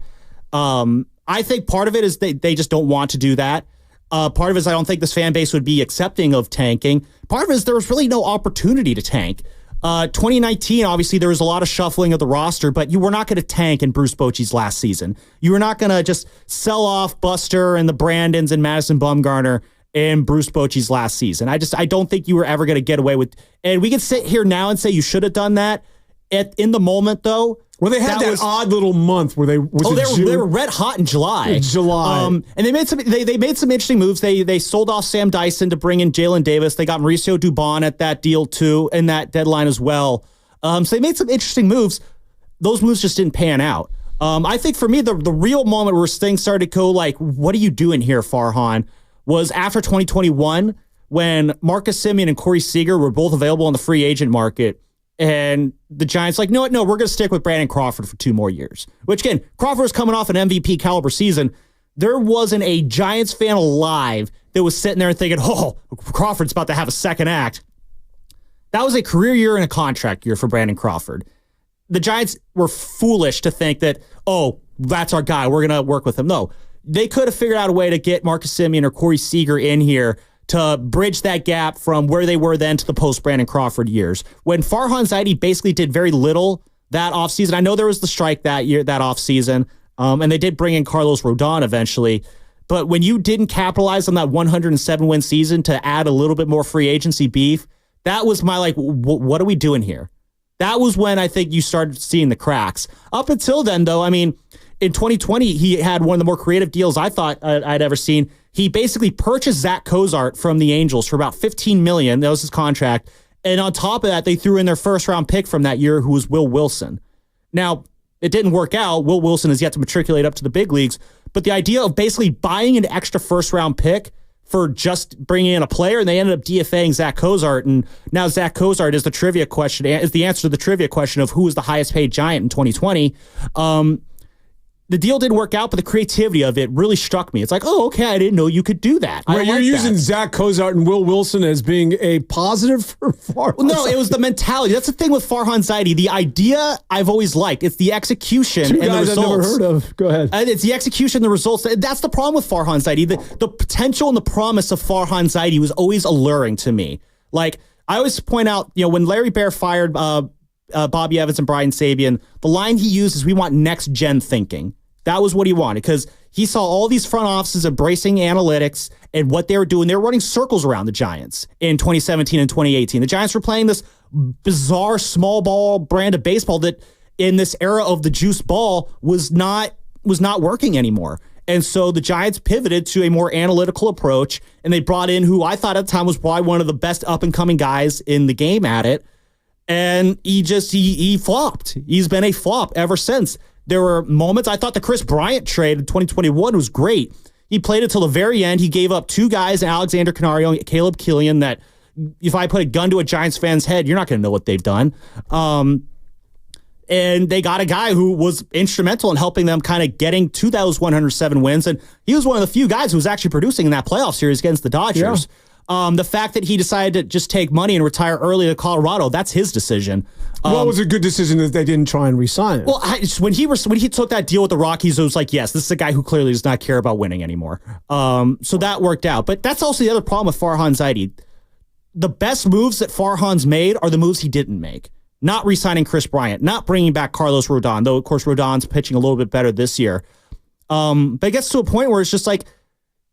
I think part of it is they just don't want to do that. Part of it is I don't think this fan base would be accepting of tanking. Part of it is there was really no opportunity to tank. 2019, obviously, there was a lot of shuffling of the roster, but you were not going to tank in Bruce Bochy's last season. You were not going to just sell off Buster and the Brandons and Madison Bumgarner in Bruce Bochy's last season. I don't think you were ever going to get away with. And we can sit here now and say you should have done that. In the moment, though. Well, they had that odd little month where they were red hot in July. And they made some interesting moves. They sold off Sam Dyson to bring in Jalen Davis. They got Mauricio Dubon at that deal too, in that deadline as well. So they made some interesting moves. Those moves just didn't pan out. I think for me, the real moment where things started to go what are you doing here, Farhan, was after 2021 when Marcus Semien and Corey Seager were both available on the free agent market. And the Giants no, we're going to stick with Brandon Crawford for 2 more years. Which, again, Crawford was coming off an MVP caliber season. There wasn't a Giants fan alive that was sitting there and thinking, Crawford's about to have a second act. That was a career year and a contract year for Brandon Crawford. The Giants were foolish to think that, that's our guy, we're going to work with him. No, they could have figured out a way to get Marcus Semien or Corey Seager in here to bridge that gap from where they were then to the post-Brandon Crawford years. When Farhan Zaidi basically did very little that offseason, I know there was the strike that offseason, and they did bring in Carlos Rodon eventually, but when you didn't capitalize on that 107-win season to add a little bit more free agency beef, that was my, what are we doing here? That was when I think you started seeing the cracks. Up until then, though, in 2020, he had one of the more creative deals I thought I'd ever seen. He basically purchased Zach Cozart from the Angels for about $15 million. That was his contract. And on top of that, they threw in their first-round pick from that year, who was Will Wilson. Now, it didn't work out. Will Wilson has yet to matriculate up to the big leagues. But the idea of basically buying an extra first-round pick for just bringing in a player, and they ended up DFAing Zach Cozart. And now Zach Cozart is the answer to the trivia question of who was the highest-paid Giant in 2020. The deal didn't work out, but the creativity of it really struck me. It's okay, I didn't know you could do that. You're using Zach Cozart and Will Wilson as being a positive for Farhan. Well, no, it was the mentality. That's the thing with Farhan Zaidi. The idea I've always liked. It's the execution and the results. I've never heard of. Go ahead. It's the execution and the results. That's the problem with Farhan Zaidi. The potential and the promise of Farhan Zaidi was always alluring to me. I always point out, when Larry Baer fired Bobby Evans and Brian Sabian, the line he used is, we want next-gen thinking. That was what he wanted, because he saw all these front offices embracing analytics and what they were doing. They were running circles around the Giants in 2017 and 2018. The Giants were playing this bizarre small ball brand of baseball that in this era of the juice ball was not working anymore. And so the Giants pivoted to a more analytical approach, and they brought in who I thought at the time was probably one of the best up-and-coming guys in the game at it. And he flopped. He's been a flop ever since. There were moments, I thought the Chris Bryant trade in 2021 was great. He played it till the very end. He gave up 2 guys, Alexander Canario and Caleb Killian, that if I put a gun to a Giants fan's head, you're not going to know what they've done. And And they got a guy who was instrumental in helping them kind of getting to those 107 wins. And he was one of the few guys who was actually producing in that playoff series against the Dodgers. Yeah. The fact that he decided to just take money and retire early to Colorado, that's his decision. Well, it was a good decision that they didn't try and re-sign him. Well, when he took that deal with the Rockies, it was like, yes, this is a guy who clearly does not care about winning anymore. So that worked out. But that's also the other problem with Farhan Zaidi. The best moves that Farhan's made are the moves he didn't make. Not re-signing Chris Bryant, not bringing back Carlos Rodon, though, of course, Rodon's pitching a little bit better this year. But it gets to a point where it's just like,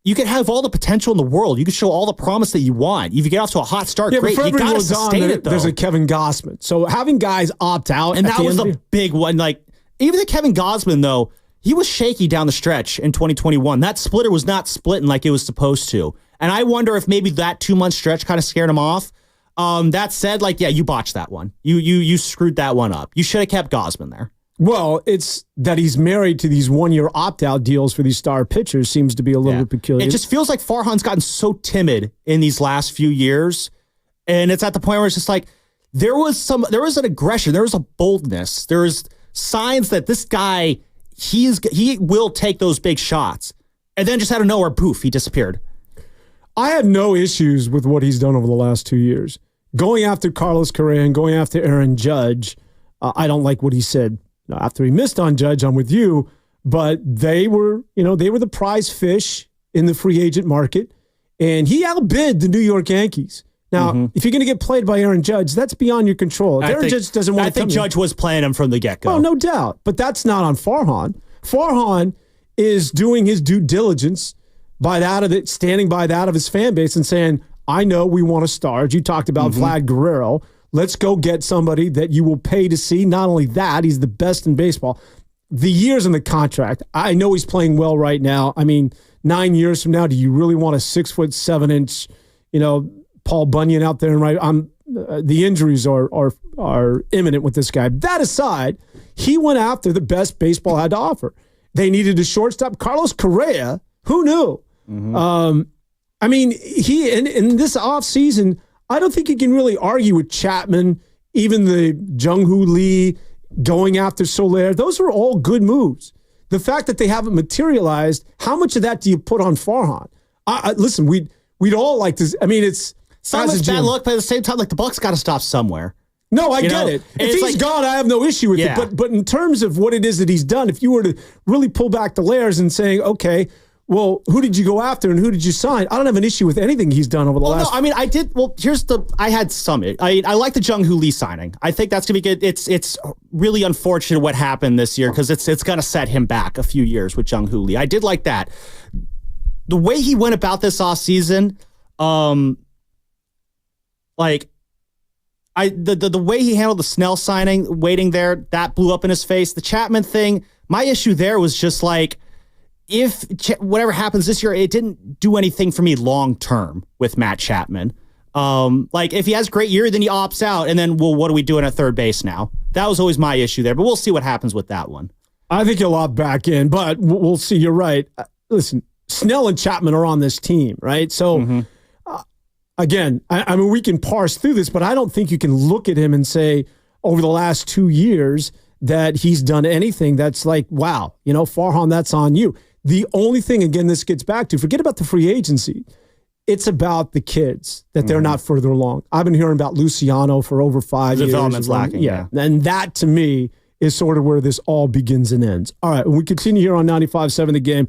you can have all the potential in the world. You can show all the promise that you want. If you get off to a hot start, great. You got to sustain it, though. There's a Kevin Gausman. So having guys opt out. And that was the big one. Like, even the Kevin Gausman, though, he was shaky down the stretch in 2021. That splitter was not splitting like it was supposed to. And I wonder if maybe that 2-month stretch kind of scared him off. That said, like, yeah, you botched that one. You screwed that one up. You should have kept Gausman there. Well, it's that he's married to these 1-year opt-out deals for these star pitchers seems to be a little bit peculiar. It just feels like Farhan's gotten so timid in these last few years. And it's at the point where it's just like, there was an aggression. There was a boldness. There was signs that this guy, he will take those big shots. And then just out of nowhere, poof, he disappeared. I have no issues with what he's done over the last 2 years. Going after Carlos Correa and going after Aaron Judge, I don't like what he said. After he missed on Judge, I'm with you, but they were the prize fish in the free agent market, and he outbid the New York Yankees. Now, if you're going to get played by Aaron Judge, that's beyond your control. Aaron Judge doesn't want to. I think Judge was playing him from the get-go. Oh, no doubt, but that's not on Farhan. Farhan is doing his due diligence standing by that of his fan base and saying, I know we want a star. You talked about Vlad Guerrero. Let's go get somebody that you will pay to see. Not only that, he's the best in baseball. The years in the contract, I know he's playing well right now. I mean, 9 years from now, do you really want a 6'7", Paul Bunyan out there? And the injuries are imminent with this guy. That aside, he went after the best baseball had to offer. They needed a shortstop. Carlos Correa, who knew? I mean, he in this offseason, I don't think you can really argue with Chapman, even the Jung-Hoo Lee, going after Soler. Those are all good moves. The fact that they haven't materialized, how much of that do you put on Farhan? Listen, we'd all like to. I mean, it's some of bad luck, but at the same time, like the Bucks got to stop somewhere. No, I get it. If he's gone, I have no issue with it. But in terms of what it is that he's done, if you were to really pull back the layers and saying, okay, well, who did you go after and who did you sign? I don't have an issue with anything he's done over the last. No, I mean, I did. Well, I had some. I like the Jung-Hoo Lee signing. I think that's gonna be good. It's really unfortunate what happened this year because it's gonna set him back a few years with Jung-Hoo Lee. I did like that. The way he went about this offseason, the way he handled the Snell signing, waiting there, that blew up in his face. The Chapman thing, my issue there was just like, if whatever happens this year, it didn't do anything for me long term with Matt Chapman. If he has a great year, then he opts out, and then, well, what are we doing at third base now? That was always my issue there, but we'll see what happens with that one. I think he'll opt back in, but we'll see. You're right. Listen, Snell and Chapman are on this team, right? So, again, I mean, we can parse through this, but I don't think you can look at him and say over the last 2 years that he's done anything that's like, wow, Farhan, that's on you. The only thing, again, this gets back to, forget about the free agency. It's about the kids, that they're not further along. I've been hearing about Luciano for over 5 years. Development's lacking. Yeah. And that, to me, is sort of where this all begins and ends. All right, when we continue here on 95.7 The Game,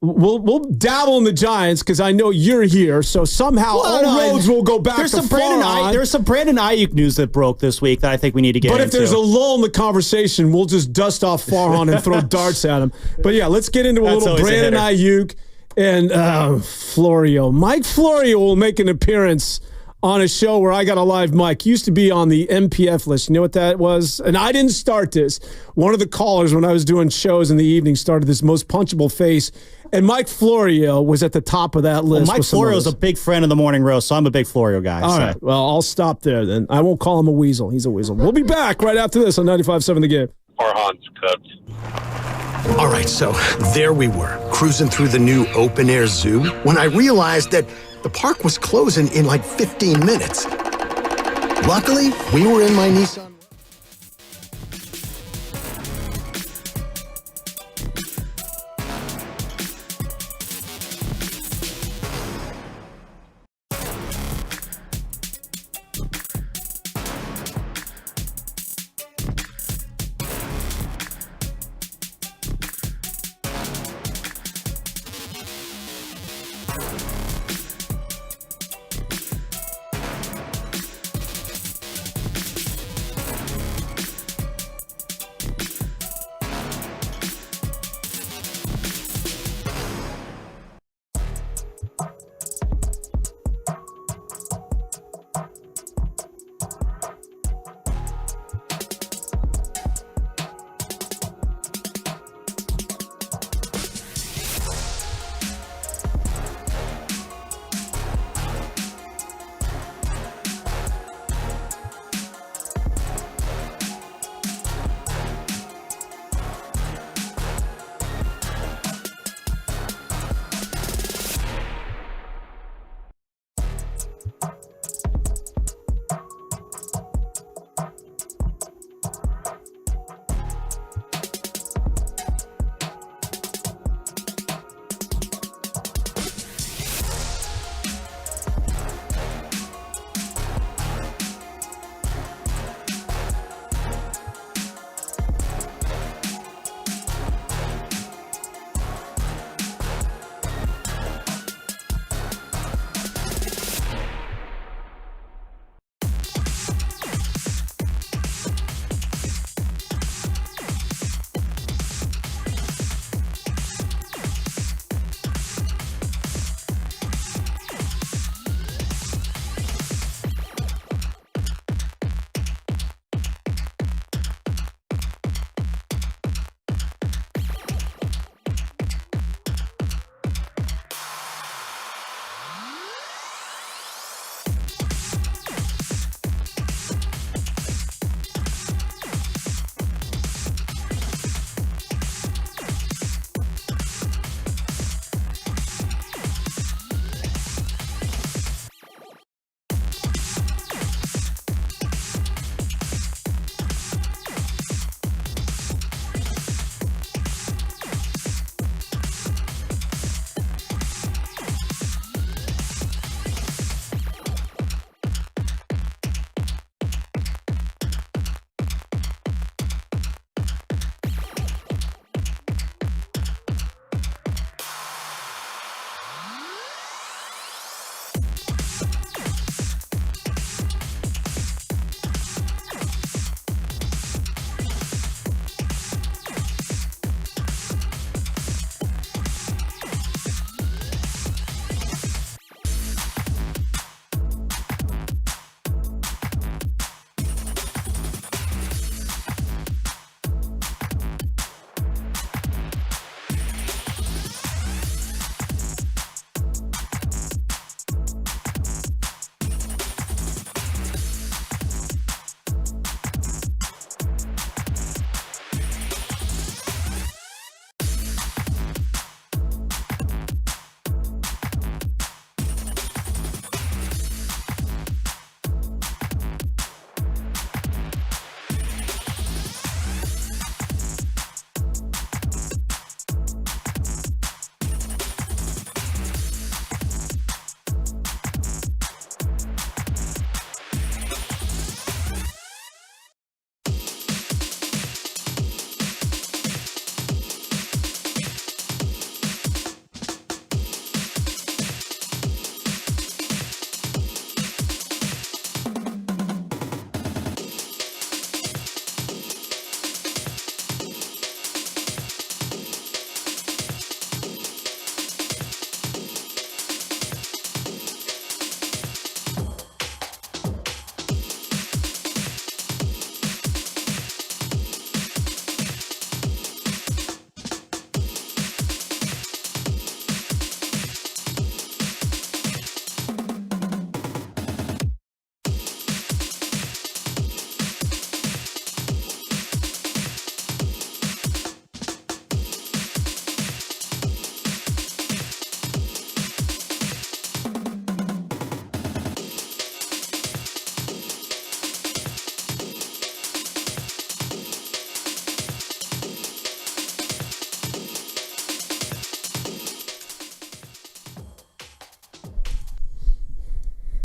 we'll dabble in the Giants because I know you're here. So somehow roads will go back to Farhan. There's some Brandon Aiyuk news that broke this week that I think we need to get into. But if there's a lull in the conversation, we'll just dust off Farhan and throw darts at him. But yeah, let's get into a little Brandon Aiyuk and Florio. Mike Florio will make an appearance on a show where I got a live mic. He used to be on the MPF list. You know what that was? And I didn't start this. One of the callers when I was doing shows in the evening started this most punchable face. And Mike Florio was at the top of that list. Well, Mike Florio is a big friend of the Morning Roast, so I'm a big Florio guy. All right. Well, I'll stop there then. I won't call him a weasel. He's a weasel. We'll be back right after this on 95.7 The Game. Farhan's cooked. All right, so there we were, cruising through the new open-air zoo, when I realized that the park was closing in like 15 minutes. Luckily, we were in my Nissan.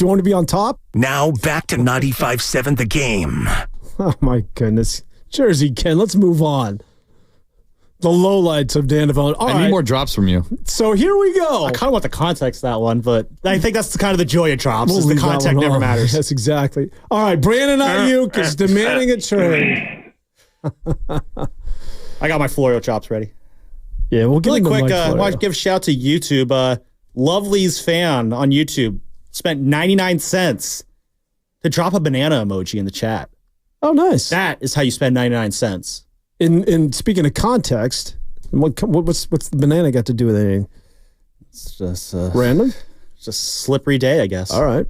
Do you want to be on top? Now back to 95.7 The Game. Oh, my goodness. Jersey Ken, let's move on. The lowlights of Dan Devone. I need more drops from you. So here we go. I kind of want the context of that one, but I think that's kind of the joy of drops. Is the context never matters. Yes, exactly. All right, Brandon Aiyuk is demanding a trade. I got my Florio chops ready. Yeah, we'll give really quick. I want to give a shout out to YouTube. Lovely's fan on YouTube spent 99 cents to drop a banana emoji in the chat. Oh, nice. That is how you spend 99 cents. In speaking of context, what's the banana got to do with anything? It's just random. It's just a slippery day, I guess. All right.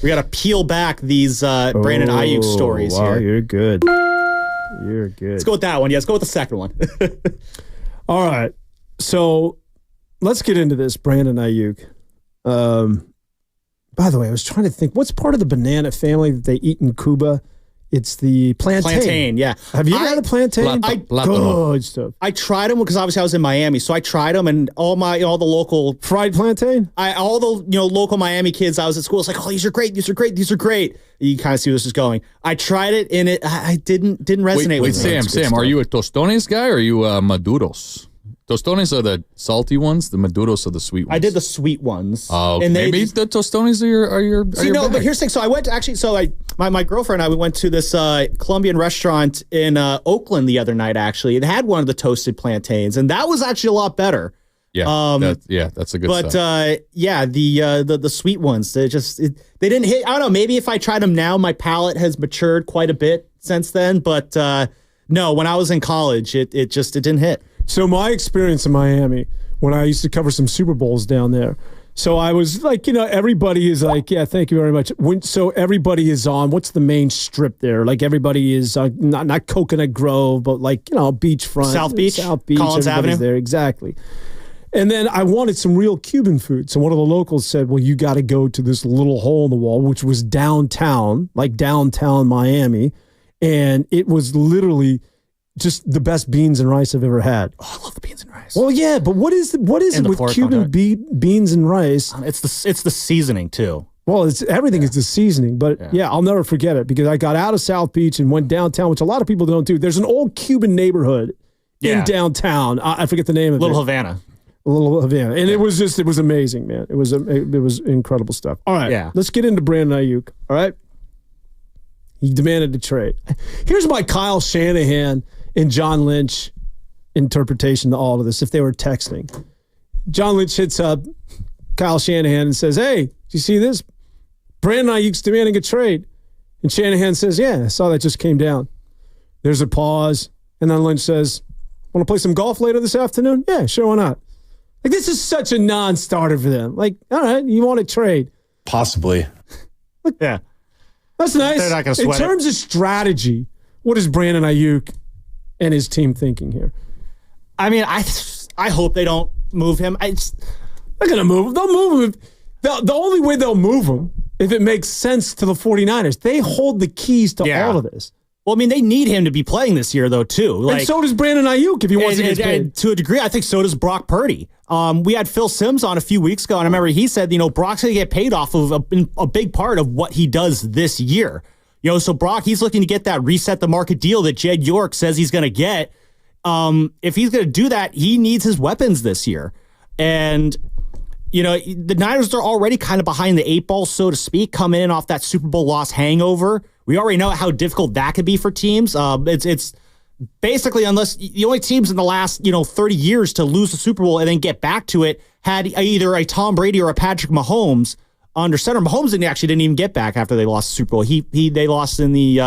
We got to peel back these Brandon Aiyuk stories here. You're good. You're good. Let's go with that one. Yeah, let's go with the second one. All right. So let's get into this, Brandon Aiyuk. By the way, I was trying to think, what's part of the banana family that they eat in Cuba? It's the plantain. Plantain, yeah. Have you ever had a plantain? Good stuff. I tried them because obviously I was in Miami, so I tried them, and all the local fried plantain. All the local Miami kids I was at school. It's like, oh, these are great. These are great. You kind of see where this is going. I tried it, and I didn't resonate with me. Wait, Sam, are you a tostones guy or are you Maduros? Tostones are the salty ones. The Maduros are the sweet ones. I did the sweet ones. Oh, and maybe the tostones are your. But here's the thing. So I went to my girlfriend and I went to this Colombian restaurant in Oakland the other night. Actually, it had one of the toasted plantains, and that was actually a lot better. Yeah, that's a good. But stuff. The sweet ones, they didn't hit. I don't know. Maybe if I tried them now, my palate has matured quite a bit since then. But no, when I was in college, it didn't hit. So my experience in Miami, when I used to cover some Super Bowls down there, so I was like, everybody is like, yeah, thank you very much. So everybody is on, what's the main strip there? Like everybody is not Coconut Grove, but like, beachfront. South Beach, everybody's Collins Avenue. There, exactly. And then I wanted some real Cuban food. So one of the locals said, well, you got to go to this little hole in the wall, which was downtown Miami. And it was literally just the best beans and rice I've ever had. Oh, I love the beans and rice. Well, yeah, but what is it with Cuban beans and rice? It's the seasoning too. Well, everything is the seasoning, but yeah, I'll never forget it because I got out of South Beach and went downtown, which a lot of people don't do. There's an old Cuban neighborhood in downtown. I forget the name of it. Little Havana. And it was amazing, man. It was incredible stuff. All right, let's get into Brandon Aiyuk. All right, he demanded a trade. Here's my Kyle Shanahan and John Lynch interpretation to all of this, if they were texting. John Lynch hits up Kyle Shanahan and says, hey, do you see this? Brandon Aiyuk's demanding a trade. And Shanahan says, yeah, I saw that just came down. There's a pause. And then Lynch says, want to play some golf later this afternoon? Yeah, sure, why not? Like, this is such a non-starter for them. Like, all right, you want to trade. Possibly. Look, yeah. That's nice. They're not going to sweat it. In terms of strategy, what is Brandon Aiyuk and his team thinking here? I mean, I hope they don't move him. They're going to move him. They'll move him. The only way they'll move him, if it makes sense to the 49ers, they hold the keys to all of this. Well, I mean, they need him to be playing this year, though, too. And so does Brandon Aiyuk if he wants to get paid. And to a degree, I think so does Brock Purdy. We had Phil Simms on a few weeks ago, and I remember he said, Brock's going to get paid off of a big part of what he does this year. So Brock, he's looking to get that reset the market deal that Jed York says he's going to get. If he's going to do that, he needs his weapons this year. And, the Niners are already kind of behind the eight ball, so to speak, coming in off that Super Bowl loss hangover. We already know how difficult that could be for teams. It's basically, unless the only teams in the last, 30 years to lose the Super Bowl and then get back to it had either a Tom Brady or a Patrick Mahomes under center. Mahomes didn't even get back after they lost the Super Bowl. They lost in the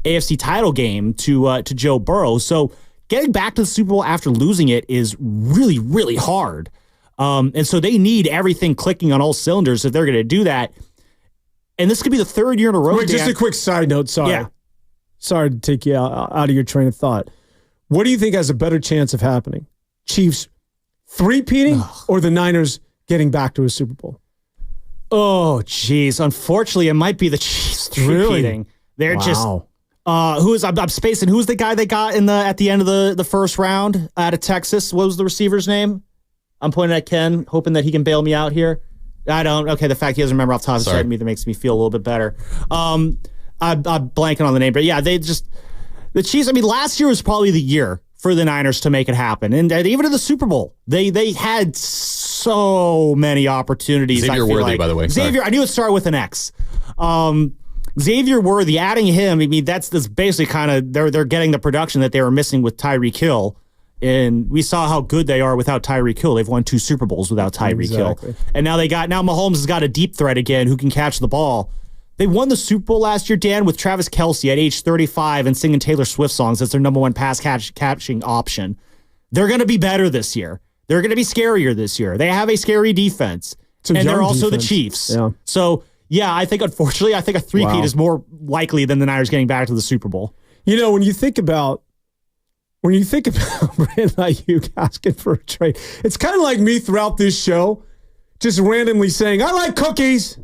AFC title game to Joe Burrow. So getting back to the Super Bowl after losing it is really, really hard. And so they need everything clicking on all cylinders if they're going to do that. And this could be the third year in a row. Wait, just a quick side note. Sorry. Yeah. Sorry to take you out of your train of thought. What do you think has a better chance of happening? Chiefs three-peating or the Niners getting back to a Super Bowl? Oh, geez. Unfortunately, it might be the Chiefs three-peating. Really? They're just... I'm spacing. Who's the guy they got at the end of the first round out of Texas? What was the receiver's name? I'm pointing at Ken, hoping that he can bail me out here. I don't. Okay, the fact he doesn't remember off the top of his head makes me feel a little bit better. I'm blanking on the name, but yeah, the Chiefs. I mean, last year was probably the year for the Niners to make it happen, and even in the Super Bowl, they had so many opportunities. Xavier Worthy, by the way. Xavier, I knew it started with an X. Xavier Worthy, adding him, I mean, that's basically kind of they're getting the production that they were missing with Tyreek Hill. And we saw how good they are without Tyreek Hill. They've won 2 Super Bowls without Tyreek Hill. And now Mahomes has got a deep threat again who can catch the ball. They won the Super Bowl last year, Dan, with Travis Kelce at age 35 and singing Taylor Swift songs as their number one pass catching option. They're going to be better this year. They're going to be scarier this year. They have a scary defense. And they're also the Chiefs. Yeah. So, yeah, I think, unfortunately, a three-peat is more likely than the Niners getting back to the Super Bowl. You know, when you think about Brandon Aiyuk asking for a trade, it's kind of like me throughout this show just randomly saying, I like cookies.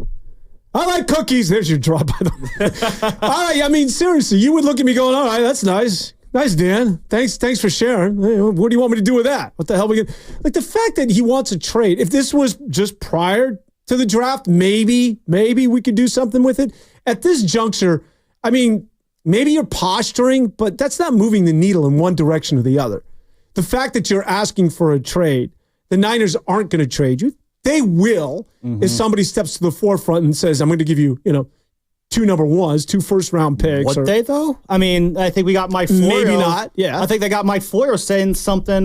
I like cookies. There's your drop, by the way. All right, I mean, seriously, you would look at me going, all right, that's nice. Nice, Dan. Thanks for sharing. What do you want me to do with that? What the hell we get? Like, the fact that he wants a trade, if this was just prior to the draft, maybe we could do something with it. At this juncture, I mean, maybe you're posturing, but that's not moving the needle in one direction or the other. The fact that you're asking for a trade, the Niners aren't going to trade you. They will if somebody steps to the forefront and says, I'm going to give you, 2 number ones, 2 first-round picks. Would they, though? I mean, I think we got Mike Florio. Maybe not, yeah. I think they got Mike Florio saying something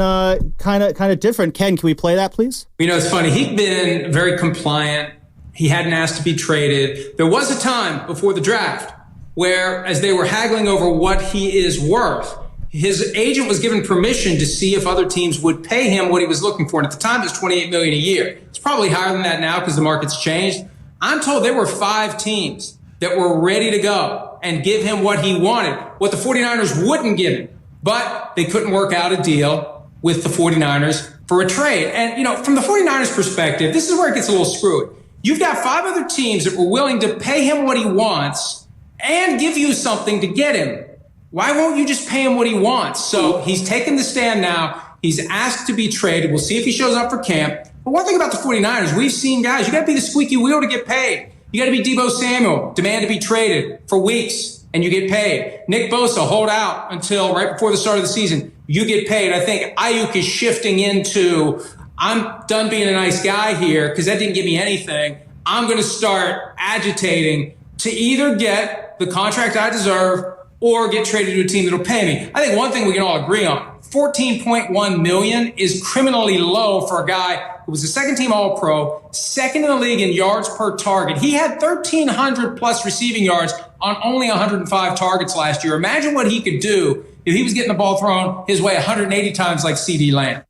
kind of different. Ken, can we play that, please? It's funny. He'd been very compliant. He hadn't asked to be traded. There was a time before the draft where, as they were haggling over what he is worth, his agent was given permission to see if other teams would pay him what he was looking for. And at the time, it was $28 million a year. It's probably higher than that now because the market's changed. I'm told there were 5 teams that were ready to go and give him what he wanted, what the 49ers wouldn't give him. But they couldn't work out a deal with the 49ers for a trade. And, from the 49ers perspective, this is where it gets a little screwy. You've got 5 other teams that were willing to pay him what he wants and give you something to get him. Why won't you just pay him what he wants? So he's taken the stand now. He's asked to be traded. We'll see if he shows up for camp. But one thing about the 49ers, we've seen guys, you got to be the squeaky wheel to get paid. You got to be Deebo Samuel, demand to be traded for weeks, and you get paid. Nick Bosa, hold out until right before the start of the season. You get paid. I think Aiyuk is shifting into, I'm done being a nice guy here because that didn't give me anything. I'm going to start agitating to either get the contract I deserve or get traded to a team that'll pay me. I think one thing we can all agree on, $14.1 million is criminally low for a guy who was a second-team All-Pro, second in the league in yards per target. He had 1,300-plus receiving yards on only 105 targets last year. Imagine what he could do if he was getting the ball thrown his way 180 times like CeeDee Lamb.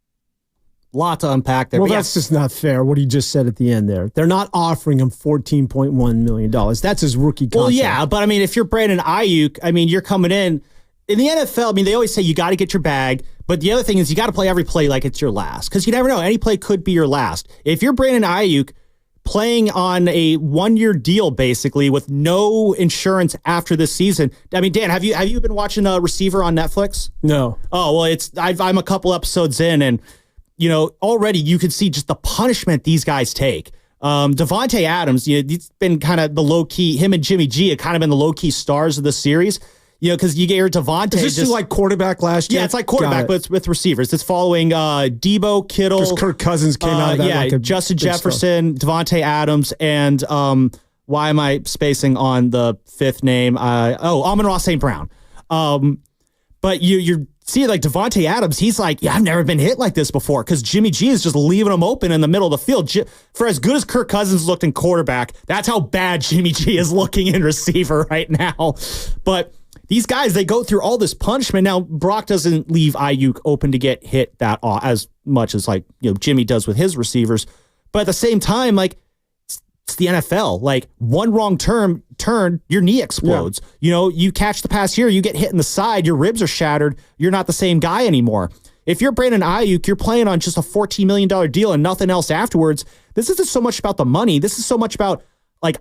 Lot to unpack there. Well, that's just not fair, what he just said at the end there. They're not offering him $14.1 million. That's his rookie contract. Well, yeah, but I mean, if you're Brandon Aiyuk, I mean, you're coming in the NFL, I mean, they always say you got to get your bag, but the other thing is you got to play every play like it's your last, because you never know. Any play could be your last. If you're Brandon Aiyuk playing on a 1-year deal, basically, with no insurance after this season. I mean, Dan, have you been watching Receiver on Netflix? No. Oh, well, I'm a couple episodes in, and already you can see just the punishment these guys take. Devontae Adams, he's been kind of the low key. Him and Jimmy G have kind of been the low key stars of the series. Because you get your Devontae. Is this like quarterback last year? Yeah, it's like quarterback, but it's with receivers. It's following Debo, Kittle. Because Kirk Cousins came out of that. Yeah, like Justin Jefferson, Devontae Adams, and why am I spacing on the 5th name? Amon-Ra St. Brown. But you see, like Devontae Adams, he's like, I've never been hit like this before, because Jimmy G is just leaving him open in the middle of the field. For as good as Kirk Cousins looked in quarterback, that's how bad Jimmy G is looking in receiver right now. But these guys, they go through all this punishment. Now, Brock doesn't leave Aiyuk open to get hit that as much as Jimmy does with his receivers. But at the same time, it's the NFL. Like, one wrong turn, your knee explodes. Yeah. You catch the pass here, you get hit in the side, your ribs are shattered. You're not the same guy anymore. If you're Brandon Aiyuk, you're playing on just a $14 million deal and nothing else afterwards. This isn't so much about the money. This is so much about,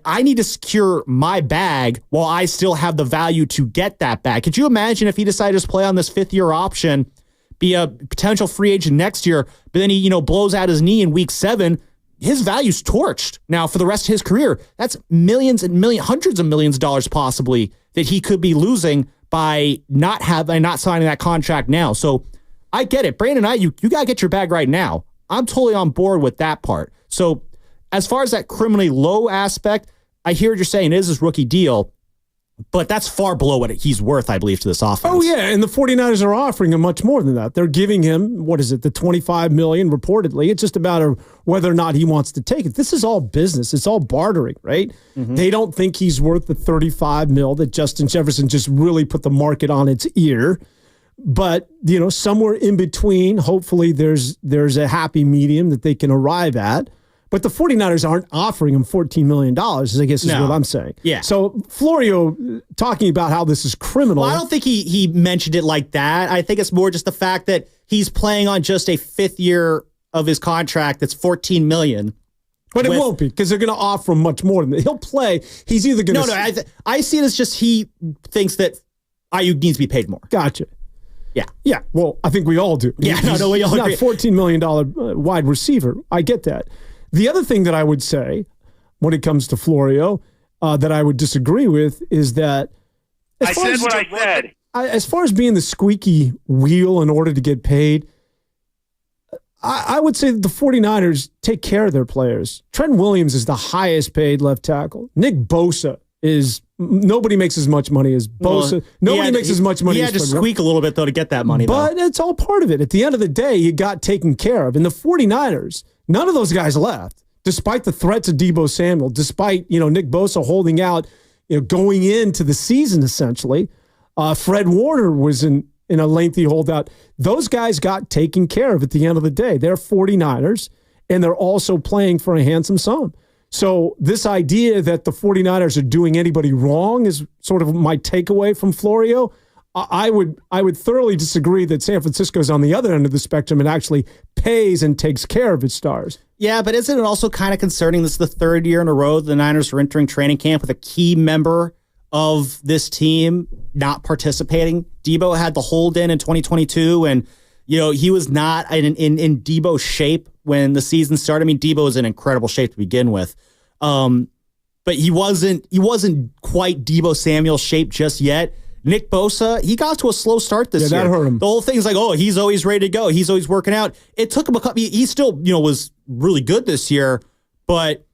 I need to secure my bag while I still have the value to get that bag. Could you imagine if he decided to just play on this 5th-year option, be a potential free agent next year, but then he, blows out his knee in week 7, his value's torched now for the rest of his career. That's millions and hundreds of millions of dollars possibly that he could be losing by not signing that contract now. So I get it. Brandon Aiyuk, you got to get your bag right now. I'm totally on board with that part. So as far as that criminally low aspect, I hear what you're saying. It is his rookie deal, but that's far below what he's worth, I believe, to this offense. Oh, yeah, and the 49ers are offering him much more than that. They're giving him, what is it, the $25 million reportedly. It's just a matter of whether or not he wants to take it. This is all business. It's all bartering, right? Mm-hmm. They don't think he's worth the $35 million that Justin Jefferson just really put the market on its ear. But, somewhere in between, hopefully there's a happy medium that they can arrive at. But the 49ers aren't offering him $14 million, I guess is what I'm saying. Yeah. So Florio talking about how this is criminal. Well, I don't think he mentioned it like that. I think it's more just the fact that he's playing on just a fifth year of his contract that's $14 million. But it won't be, because they're going to offer him much more than that. He'll play. He's either going to... No, I see it as just he thinks that Aiyuk needs to be paid more. Gotcha. Yeah. Yeah, well, I think we all do. Yeah, we all agree. He's not a $14 million wide receiver. I get that. The other thing that I would say when it comes to Florio that I would disagree with is that I said what I said. As far as being the squeaky wheel in order to get paid, I would say that the 49ers take care of their players. Trent Williams is the highest paid left tackle. Nick Bosa is nobody makes as much money as Bosa. Well, nobody makes as much money. He had to squeak a little bit though to get that money. But it's all part of it. At the end of the day, you got taken care of. And the 49ers, none of those guys left, despite the threats of Deebo Samuel, despite Nick Bosa holding out, going into the season essentially. Fred Warner was in a lengthy holdout. Those guys got taken care of at the end of the day. They're 49ers, and they're also playing for a handsome sum. So this idea that the 49ers are doing anybody wrong is sort of my takeaway from Florio. I would thoroughly disagree that San Francisco's on the other end of the spectrum and actually pays and takes care of its stars. Yeah, but isn't it also kind of concerning? This is the third year in a row the Niners are entering training camp with a key member of this team not participating. Deebo had the hold in 2022, and he was not in Deebo shape when the season started. I mean, Deebo was in incredible shape to begin with, but he wasn't quite Deebo Samuel shape just yet. Nick Bosa, he got to a slow start this year. That hurt him. The whole thing's like, oh, he's always ready to go. He's always working out. It took him a couple. He still, was really good this year, but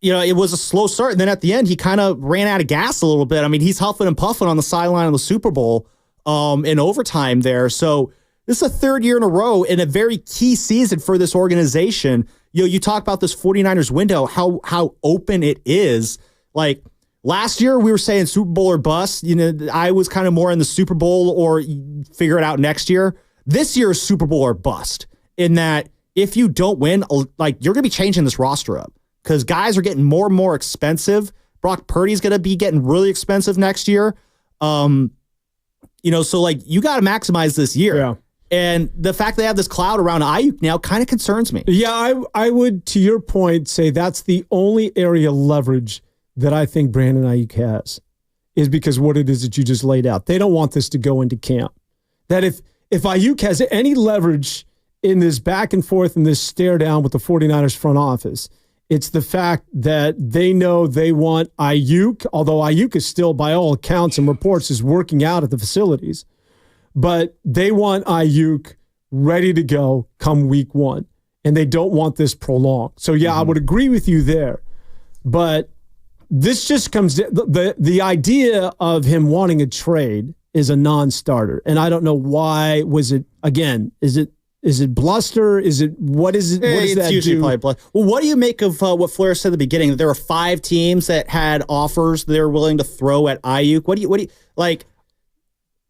it was a slow start. And then at the end, he kind of ran out of gas a little bit. I mean, he's huffing and puffing on the sideline of the Super Bowl in overtime there. So this is a third year in a row in a very key season for this organization. You talk about this 49ers window, how open it is. Like last year, we were saying Super Bowl or bust. I was kind of more in the Super Bowl or figure it out next year. This year is Super Bowl or bust, in that if you don't win, like you're going to be changing this roster up because guys are getting more and more expensive. Brock Purdy's going to be getting really expensive next year. So like you got to maximize this year. Yeah. And the fact they have this cloud around Aiyuk now kind of concerns me. Yeah, I would, to your point, say that's the only area of leverage that I think Brandon Aiyuk has, is because what it is that you just laid out. They don't want this to go into camp. That if Aiyuk has any leverage in this back and forth and this stare down with the 49ers front office, it's the fact that they know they want Aiyuk, although Aiyuk is still, by all accounts and reports, is working out at the facilities. But they want Aiyuk ready to go come week one, and they don't want this prolonged. So, yeah, I would agree with you there. But this just comes – the idea of him wanting a trade is a non-starter. And I don't know why. Was it – again, is it bluster? Is it – what is it? What does that usually do? Probably bluster. Well, what do you make of what Fleur said at the beginning, that there were 5 teams that had offers they were willing to throw at Aiyuk? What do you like –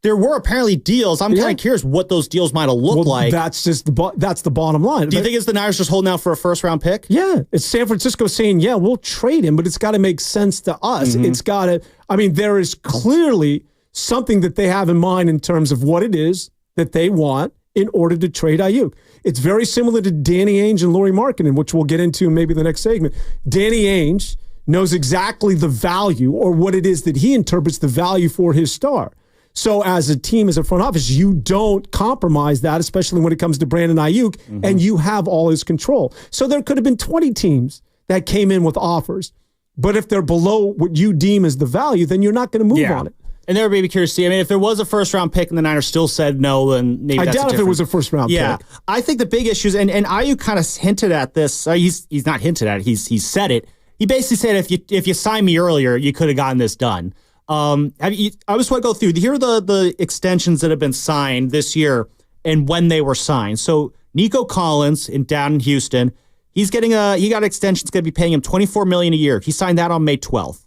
there were apparently deals. I'm kind of curious what those deals might have looked like. That's just that's the bottom line. Do you think it's the Niners just holding out for a first-round pick? Yeah. It's San Francisco saying, yeah, we'll trade him, but it's got to make sense to us. It's got to – I mean, there is clearly something that they have in mind in terms of what it is that they want in order to trade Aiyuk. It's very similar to Danny Ainge and Lauri Markkanen, which we'll get into in maybe the next segment. Danny Ainge knows exactly the value or what it is that he interprets the value for his star. So as a team, as a front office, you don't compromise that, especially when it comes to Brandon Aiyuk, and you have all his control. So there could have been 20 teams that came in with offers. But if they're below what you deem as the value, then you're not going to move on it. And there would be curious to see. I mean, if there was a first-round pick and the Niners still said no, then maybe that's doubt if it was a first-round pick. I think the big issues, and Aiyuk kind of hinted at this. He's not hinted at it. He's said it. He basically said, if you signed me earlier, you could have gotten this done. I just want to go through. Here are the extensions that have been signed this year and when they were signed. So Nico Collins down in Houston, he got an extension that's going to be paying him $24 million a year. He signed that on May 12th.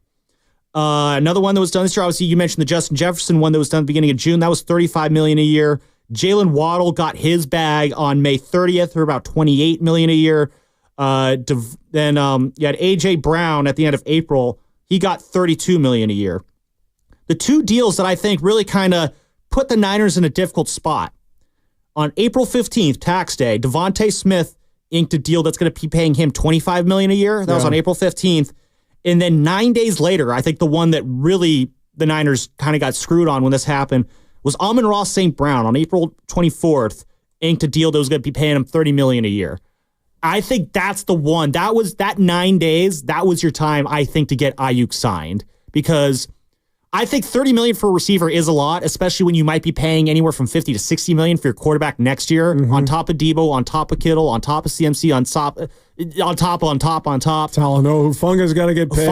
Another one that was done this year, obviously you mentioned the Justin Jefferson one that was done at the beginning of June. That was $35 million a year. Jalen Waddle got his bag on May 30th for about $28 million a year. Then you had AJ Brown at the end of April. He got $32 million a year. The two deals that I think really kind of put the Niners in a difficult spot. On April 15th, tax day, Devontae Smith inked a deal that's going to be paying him $25 million a year. That was on April 15th. And then 9 days later, I think the one that really the Niners kind of got screwed on when this happened was Amon-Ra St. Brown on April 24th, inked a deal that was going to be paying him $30 million a year. I think that's the one. That 9 days, that was your time, I think, to get Aiyuk signed. Because I think $30 million for a receiver is a lot, especially when you might be paying anywhere from $50 to $60 million for your quarterback next year, on top of Debo, on top of Kittle, on top of CMC, on top. Talanoa Hufanga's got to get paid.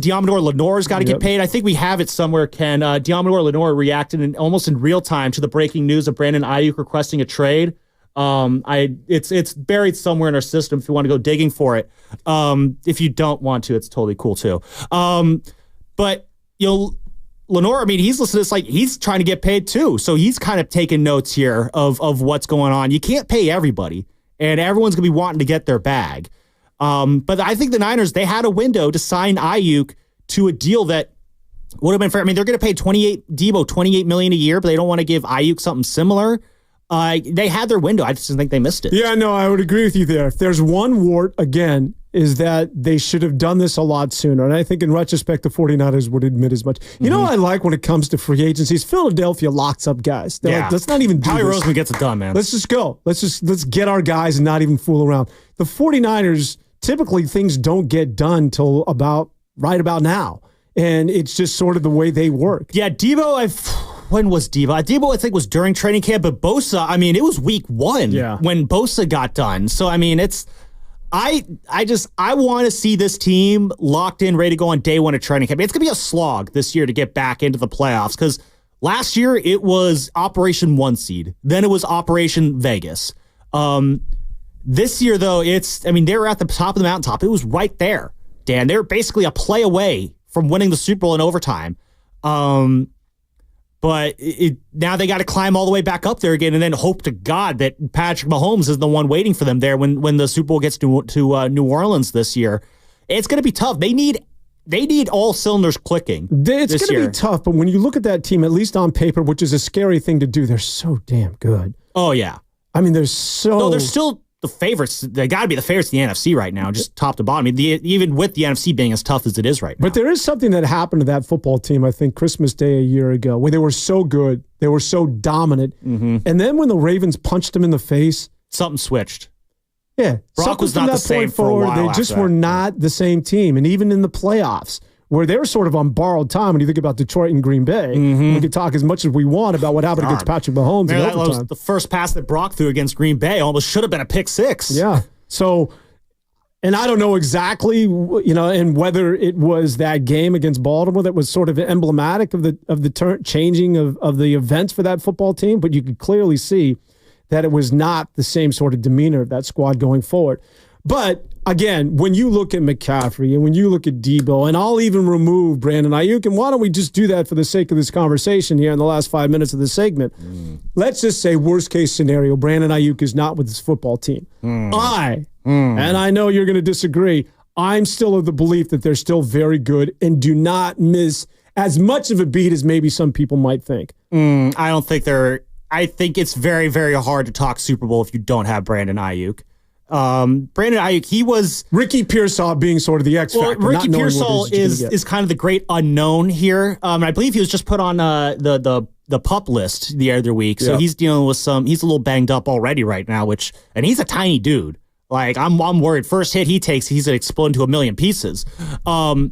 Diamador Lenore's got to get paid. I think we have it somewhere, Ken. Diamador Lenore reacted almost in real time to the breaking news of Brandon Aiyuk requesting a trade. It's buried somewhere in our system if you want to go digging for it. If you don't want to, it's totally cool too. But Lenore, I mean, he's listening to this like he's trying to get paid too. So he's kind of taking notes here of what's going on. You can't pay everybody, and everyone's going to be wanting to get their bag. But I think the Niners, they had a window to sign Aiyuk to a deal that would have been fair. I mean, they're going to pay $28 million a year, but they don't want to give Aiyuk something similar. They had their window. I just think they missed it. Yeah, no, I would agree with you there. If there's one wart, again, is that they should have done this a lot sooner. And I think in retrospect, the 49ers would admit as much. You know what I like when it comes to free agencies? Philadelphia locks up guys. They're like, let's not even do Howie this. Roseman gets it done, man. Let's just go. Let's get our guys and not even fool around. The 49ers, typically things don't get done till right about now. And it's just sort of the way they work. Yeah, Debo, when was Debo? Debo, I think, was during training camp, but Bosa, I mean, it was week 1 when Bosa got done. So, I mean, I want to see this team locked in, ready to go on day 1 of training camp. It's going to be a slog this year to get back into the playoffs because last year it was Operation 1 seed. Then it was Operation Vegas. This year, though, they were at the top of the mountaintop. It was right there, Dan. They were basically a play away from winning the Super Bowl in overtime. But now they got to climb all the way back up there again and then hope to God that Patrick Mahomes is the one waiting for them there when the Super Bowl gets to New Orleans this year. It's going to be tough. They need all cylinders clicking. It's going to be tough, but when you look at that team, at least on paper, which is a scary thing to do, they're so damn good. Oh, yeah. I mean, they're still the favorites. They got to be the favorites in the NFC right now, just top to bottom. I mean, even with the NFC being as tough as it is right now. But there is something that happened to that football team, I think, Christmas Day a year ago, where they were so good, they were so dominant, and then when the Ravens punched them in the face, something switched. Yeah, Brock was not the same for a while. They just were not the same team, and even in the playoffs, where they were sort of on borrowed time when you think about Detroit and Green Bay. We could talk as much as we want about what happened against Patrick Mahomes in overtime. That was the first pass that Brock threw against Green Bay almost should have been a pick 6. Yeah. So, and I don't know exactly, and whether it was that game against Baltimore that was sort of emblematic of the changing of the events for that football team, but you could clearly see that it was not the same sort of demeanor of that squad going forward. But again, when you look at McCaffrey and when you look at Debo, and I'll even remove Brandon Aiyuk, and why don't we just do that for the sake of this conversation here in the last 5 minutes of the segment? Let's just say worst case scenario, Brandon Aiyuk is not with his football team. And I know you're going to disagree, I'm still of the belief that they're still very good and do not miss as much of a beat as maybe some people might think. I think it's very, very hard to talk Super Bowl if you don't have Brandon Aiyuk. Brandon Aiyuk, he was Ricky Pearsall being sort of the X factor. Ricky Pearsall is kind of the great unknown here. I believe he was just put on the PUP list the other week, so he's dealing with he's a little banged up already right now. And he's a tiny dude. Like I'm worried. First hit he takes, he's gonna explode into a million pieces. But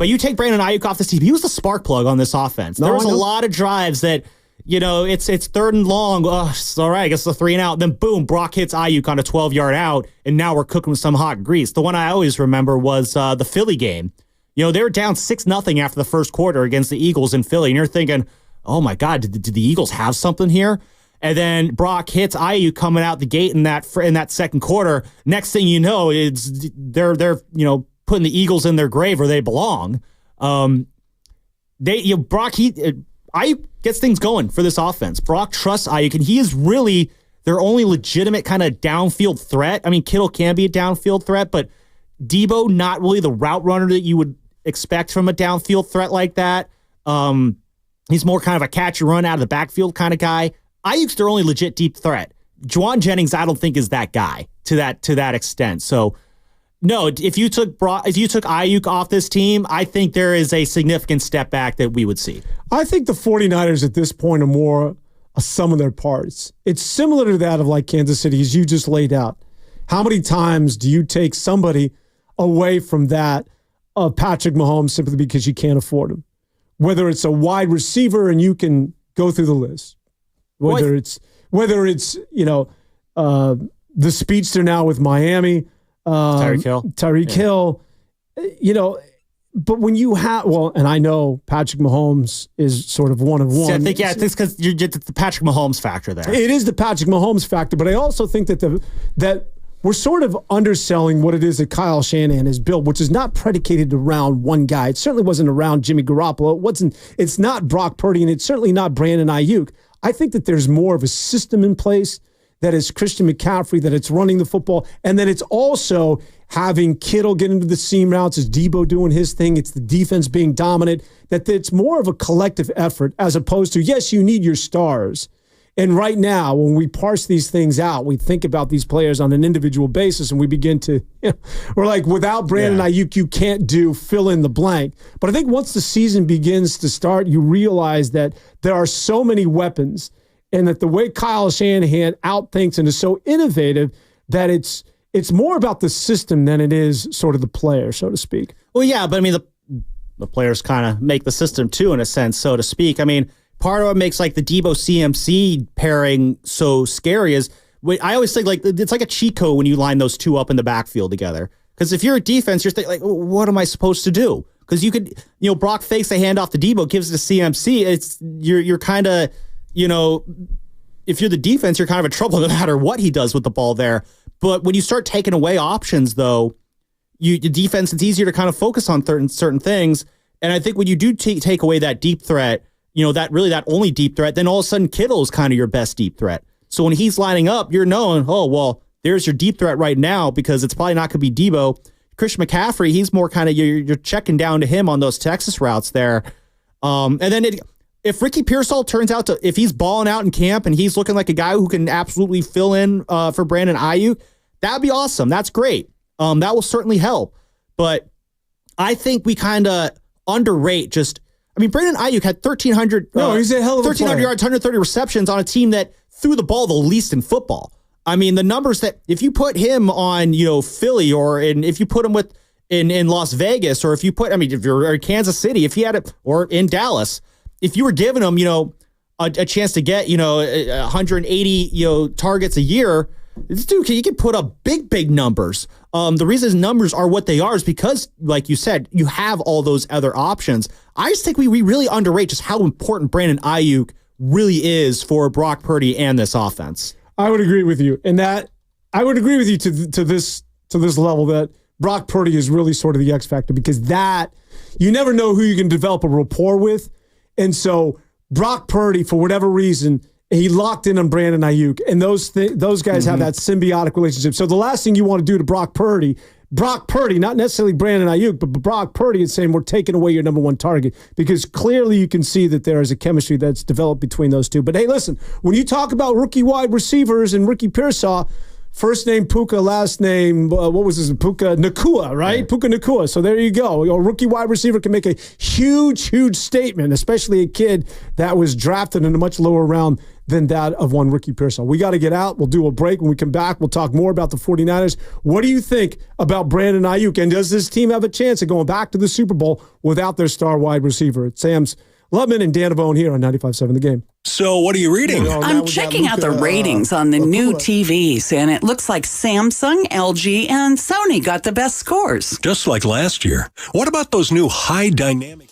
you take Brandon Aiyuk off this team, he was the spark plug on this offense. There was a lot of drives that. It's third and long. It's all right. I guess the 3 and out. Then boom, Brock hits Aiyuk on a 12-yard out, and now we're cooking with some hot grease. The one I always remember was the Philly game. They were down 6-0 after the first quarter against the Eagles in Philly, and you're thinking, oh my God, did the Eagles have something here? And then Brock hits Aiyuk coming out the gate in that second quarter. Next thing you know, they're putting the Eagles in their grave where they belong. Aiyuk gets things going for this offense. Brock trusts Aiyuk, and he is really their only legitimate kind of downfield threat. I mean, Kittle can be a downfield threat, but Debo, not really the route runner that you would expect from a downfield threat like that. He's more kind of a catch and run out of the backfield kind of guy. Aiyuk's their only legit deep threat. Juwan Jennings, I don't think is that guy to that extent. So, no, if you took Aiyuk off this team, I think there is a significant step back that we would see. I think the 49ers at this point are more a sum of their parts. It's similar to that of like Kansas City, as you just laid out. How many times do you take somebody away from that of Patrick Mahomes simply because you can't afford him? Whether it's a wide receiver, and you can go through the list. Whether it's the speedster now with Miami. Tyreek Hill, but when you have, and I know Patrick Mahomes is sort of one of one. I think, it's because you're the Patrick Mahomes factor there. It is the Patrick Mahomes factor, but I also think that we're sort of underselling what it is that Kyle Shanahan has built, which is not predicated around one guy. It certainly wasn't around Jimmy Garoppolo. It's not Brock Purdy, and it's certainly not Brandon Aiyuk. I think that there's more of a system in place. That it's Christian McCaffrey, that it's running the football, and then it's also having Kittle get into the seam routes, is Debo doing his thing, it's the defense being dominant, that it's more of a collective effort as opposed to, yes, you need your stars. And right now, when we parse these things out, we think about these players on an individual basis, and we begin to, we're like, without Brandon Aiyuk, you can't do fill in the blank. But I think once the season begins to start, you realize that there are so many weapons, and that the way Kyle Shanahan outthinks and is so innovative that it's more about the system than it is sort of the player, so to speak. Well, yeah, but I mean, the players kind of make the system too, in a sense, so to speak. I mean, part of what makes like the Debo CMC pairing so scary is I always think like it's like a cheat code when you line those two up in the backfield together. Because if you're a defense, you're thinking like, what am I supposed to do? Because you could, Brock fakes a handoff to Debo, gives it to CMC. You're kind of. If you're the defense, you're kind of in trouble no matter what he does with the ball there. But when you start taking away options, though, the defense, it's easier to kind of focus on certain things. And I think when you do take away that deep threat, that only deep threat, then all of a sudden Kittle is kind of your best deep threat. So when he's lining up, you're knowing, there's your deep threat right now because it's probably not going to be Debo. Christian McCaffrey, he's more kind of, you're checking down to him on those Texas routes there. And then if Ricky Pearsall turns out if he's balling out in camp and he's looking like a guy who can absolutely fill in for Brandon Aiyuk, that'd be awesome. That's great. That will certainly help. But I think we kind of underrate Brandon Aiyuk had 1,300 he's a hell of a 1,300 yards, 130 receptions on a team that threw the ball the least in football. I mean, the numbers that if you put him on, Philly if you put him in Las Vegas, or if you're in Kansas City, if he had it, or in Dallas, if you were giving him, a chance to get, 180, targets a year, this dude, he can put up big numbers. The reason his numbers are what they are is because, like you said, you have all those other options. I just think we really underrate just how important Brandon Aiyuk really is for Brock Purdy and this offense. I would agree with you. And that I would agree with you to this level that Brock Purdy is really sort of the X factor, because that you never know who you can develop a rapport with. And so Brock Purdy, for whatever reason, he locked in on Brandon Aiyuk, and those guys have that symbiotic relationship. So the last thing you want to do to Brock Purdy, not necessarily Brandon Aiyuk, but Brock Purdy is saying we're taking away your number one target, because clearly you can see that there is a chemistry that's developed between those two. But hey, listen, when you talk about rookie wide receivers and Ricky Pearsall, First name Puka, last name, what was his? Puka Nacua, right? Yeah. Puka Nacua. So there you go. A rookie wide receiver can make a huge, huge statement, especially a kid that was drafted in a much lower round than that of one Ricky Pearsall. We got to get out. We'll do a break. When we come back, we'll talk more about the 49ers. What do you think about Brandon Aiyuk? And does this team have a chance of going back to the Super Bowl without their star wide receiver? It's Sam's Lubman and Dan Avone here on 95.7 The Game. So what are you reading? I'm checking out the ratings on the new TVs, and it looks like Samsung, LG, and Sony got the best scores. Just like last year. What about those new high dynamic?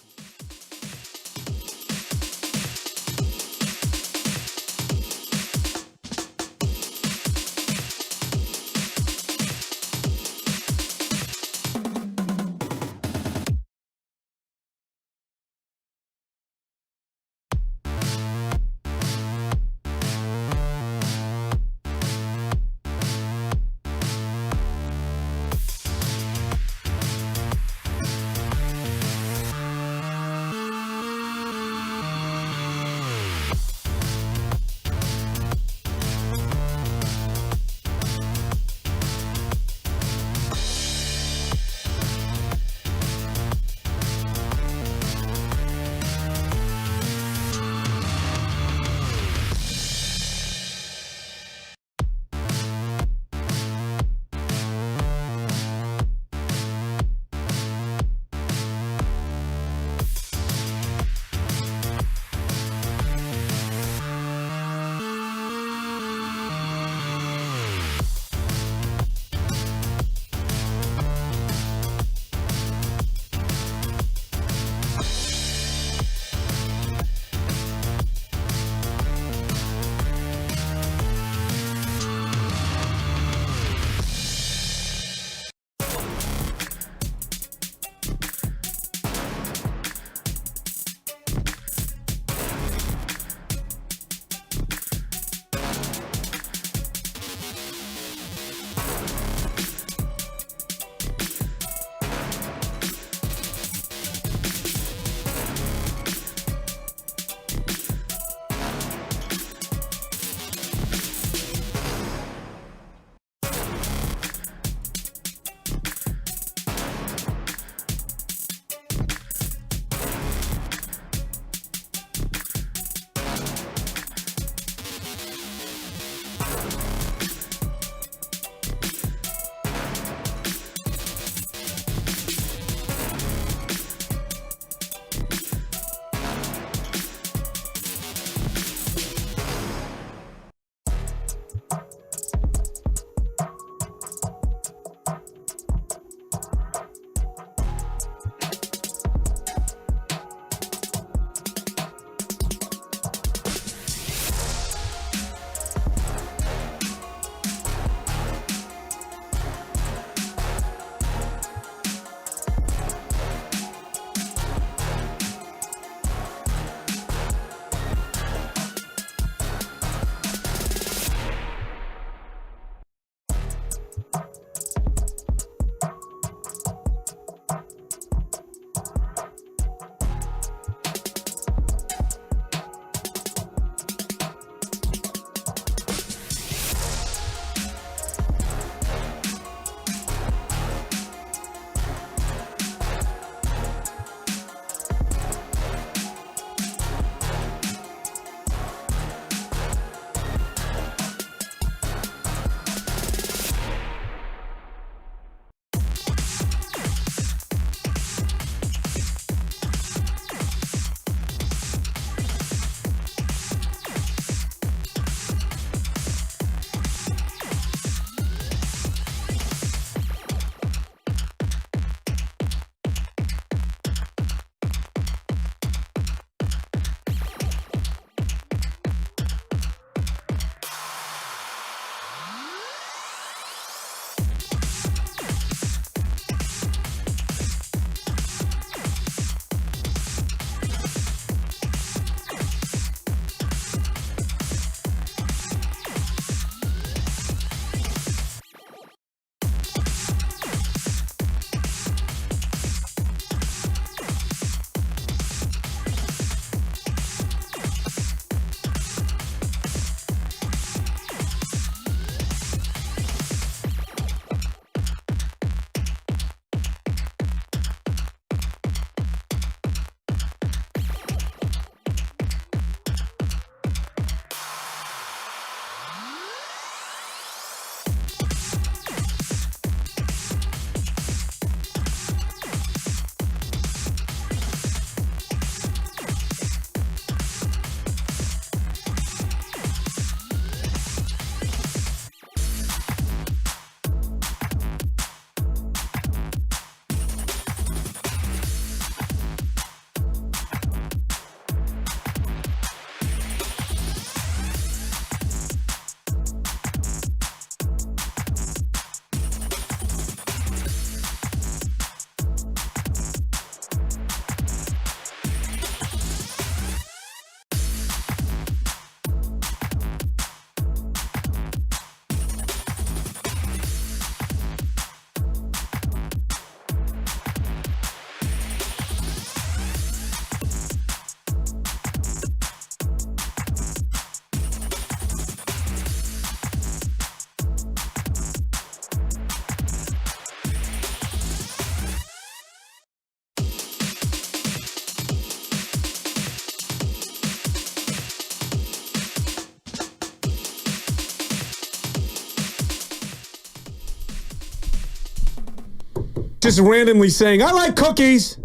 just randomly saying, I like cookies.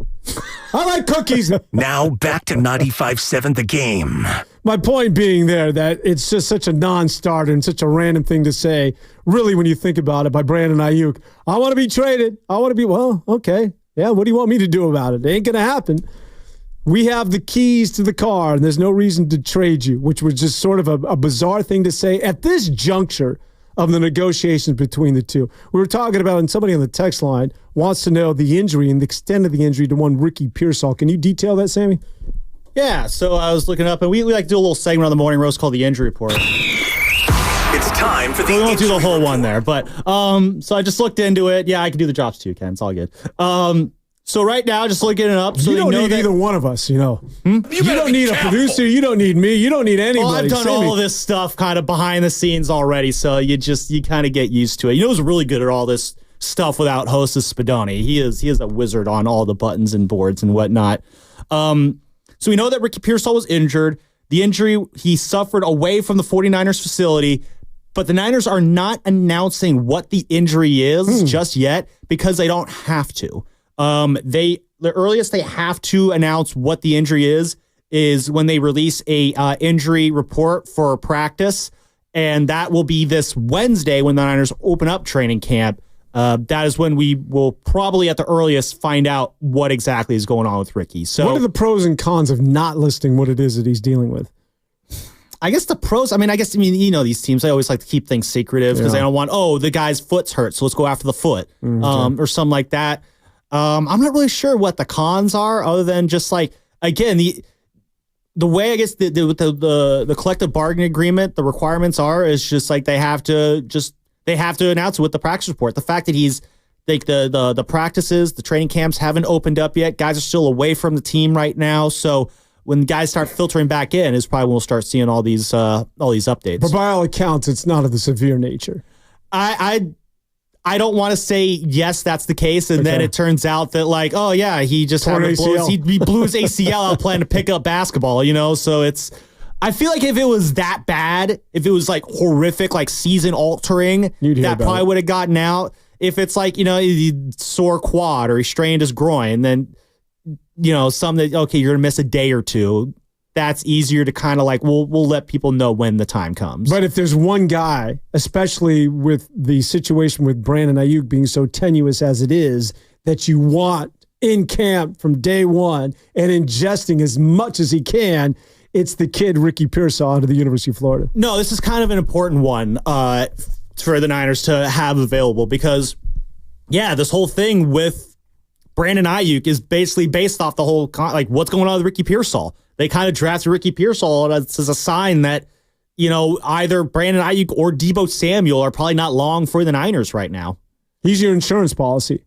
I like cookies. Now back to 95.7 The Game. My point being there that it's just such a non-starter and such a random thing to say, really, when you think about it, by Brandon Aiyuk. I want to be traded. I want to be, well, okay. Yeah, what do you want me to do about it? It ain't going to happen. We have the keys to the car, and there's no reason to trade you, which was just sort of a bizarre thing to say at this juncture of the negotiations between the two. We were talking about, and somebody on the text line wants to know the injury and the extent of the injury to one Ricky Pearsall. Can you detail that, Sammy? Yeah, so I was looking up, and we like to do a little segment on the morning roast called the injury report. It's time for the We won't do the whole one there, but so I just looked into it. Yeah, I can do the drops too, Ken. It's all good. So right now, just looking it up. So you don't need either one of us, you know. You don't need a producer. You don't need me. You don't need anybody. Well, I've done all of this stuff kind of behind the scenes already, so you kind of get used to it. You know who's really good at all this stuff without host is Spadoni. He is a wizard on all the buttons and boards and whatnot. So we know that Ricky Pearsall was injured. The injury he suffered away from the 49ers facility, but the Niners are not announcing what the injury is just yet because they don't have to. The earliest they have to announce what the injury is when they release a injury report for practice, and that will be this Wednesday when the Niners open up training camp. That is when we will probably at the earliest find out what exactly is going on with Ricky. So, what are the pros and cons of not listing what it is that he's dealing with? I guess the pros, you know, these teams, they always like to keep things secretive because they don't want, the guy's foot's hurt, so let's go after the foot, or something like that. I'm not really sure what the cons are other than just like, again, the way I guess the collective bargaining agreement, the requirements is just like they have to announce it with the practice report. The fact that he's like the practices, the training camps haven't opened up yet. Guys are still away from the team right now. So when guys start filtering back in is probably when we'll start seeing all these updates. But by all accounts, it's not of the severe nature. I don't want to say yes, that's the case, and then it turns out that like, oh yeah, he just he blew his ACL out playing to pick up basketball, you know. So I feel like if it was that bad, if it was like horrific, like season altering, that probably would have gotten out. If it's like, you know, he sore quad or he strained his groin, then you know, something that you're gonna miss a day or two. That's easier to kind of like, we'll let people know when the time comes. But if there's one guy, especially with the situation with Brandon Aiyuk being so tenuous as it is, that you want in camp from day one and ingesting as much as he can, it's the kid Ricky Pearsall out of the University of Florida. No, this is kind of an important one for the Niners to have available because, yeah, this whole thing with Brandon Aiyuk is basically based off the whole, like, what's going on with Ricky Pearsall. They kind of drafted Ricky Pearsall as a sign that, you know, either Brandon Aiyuk or Deebo Samuel are probably not long for the Niners right now. He's your insurance policy.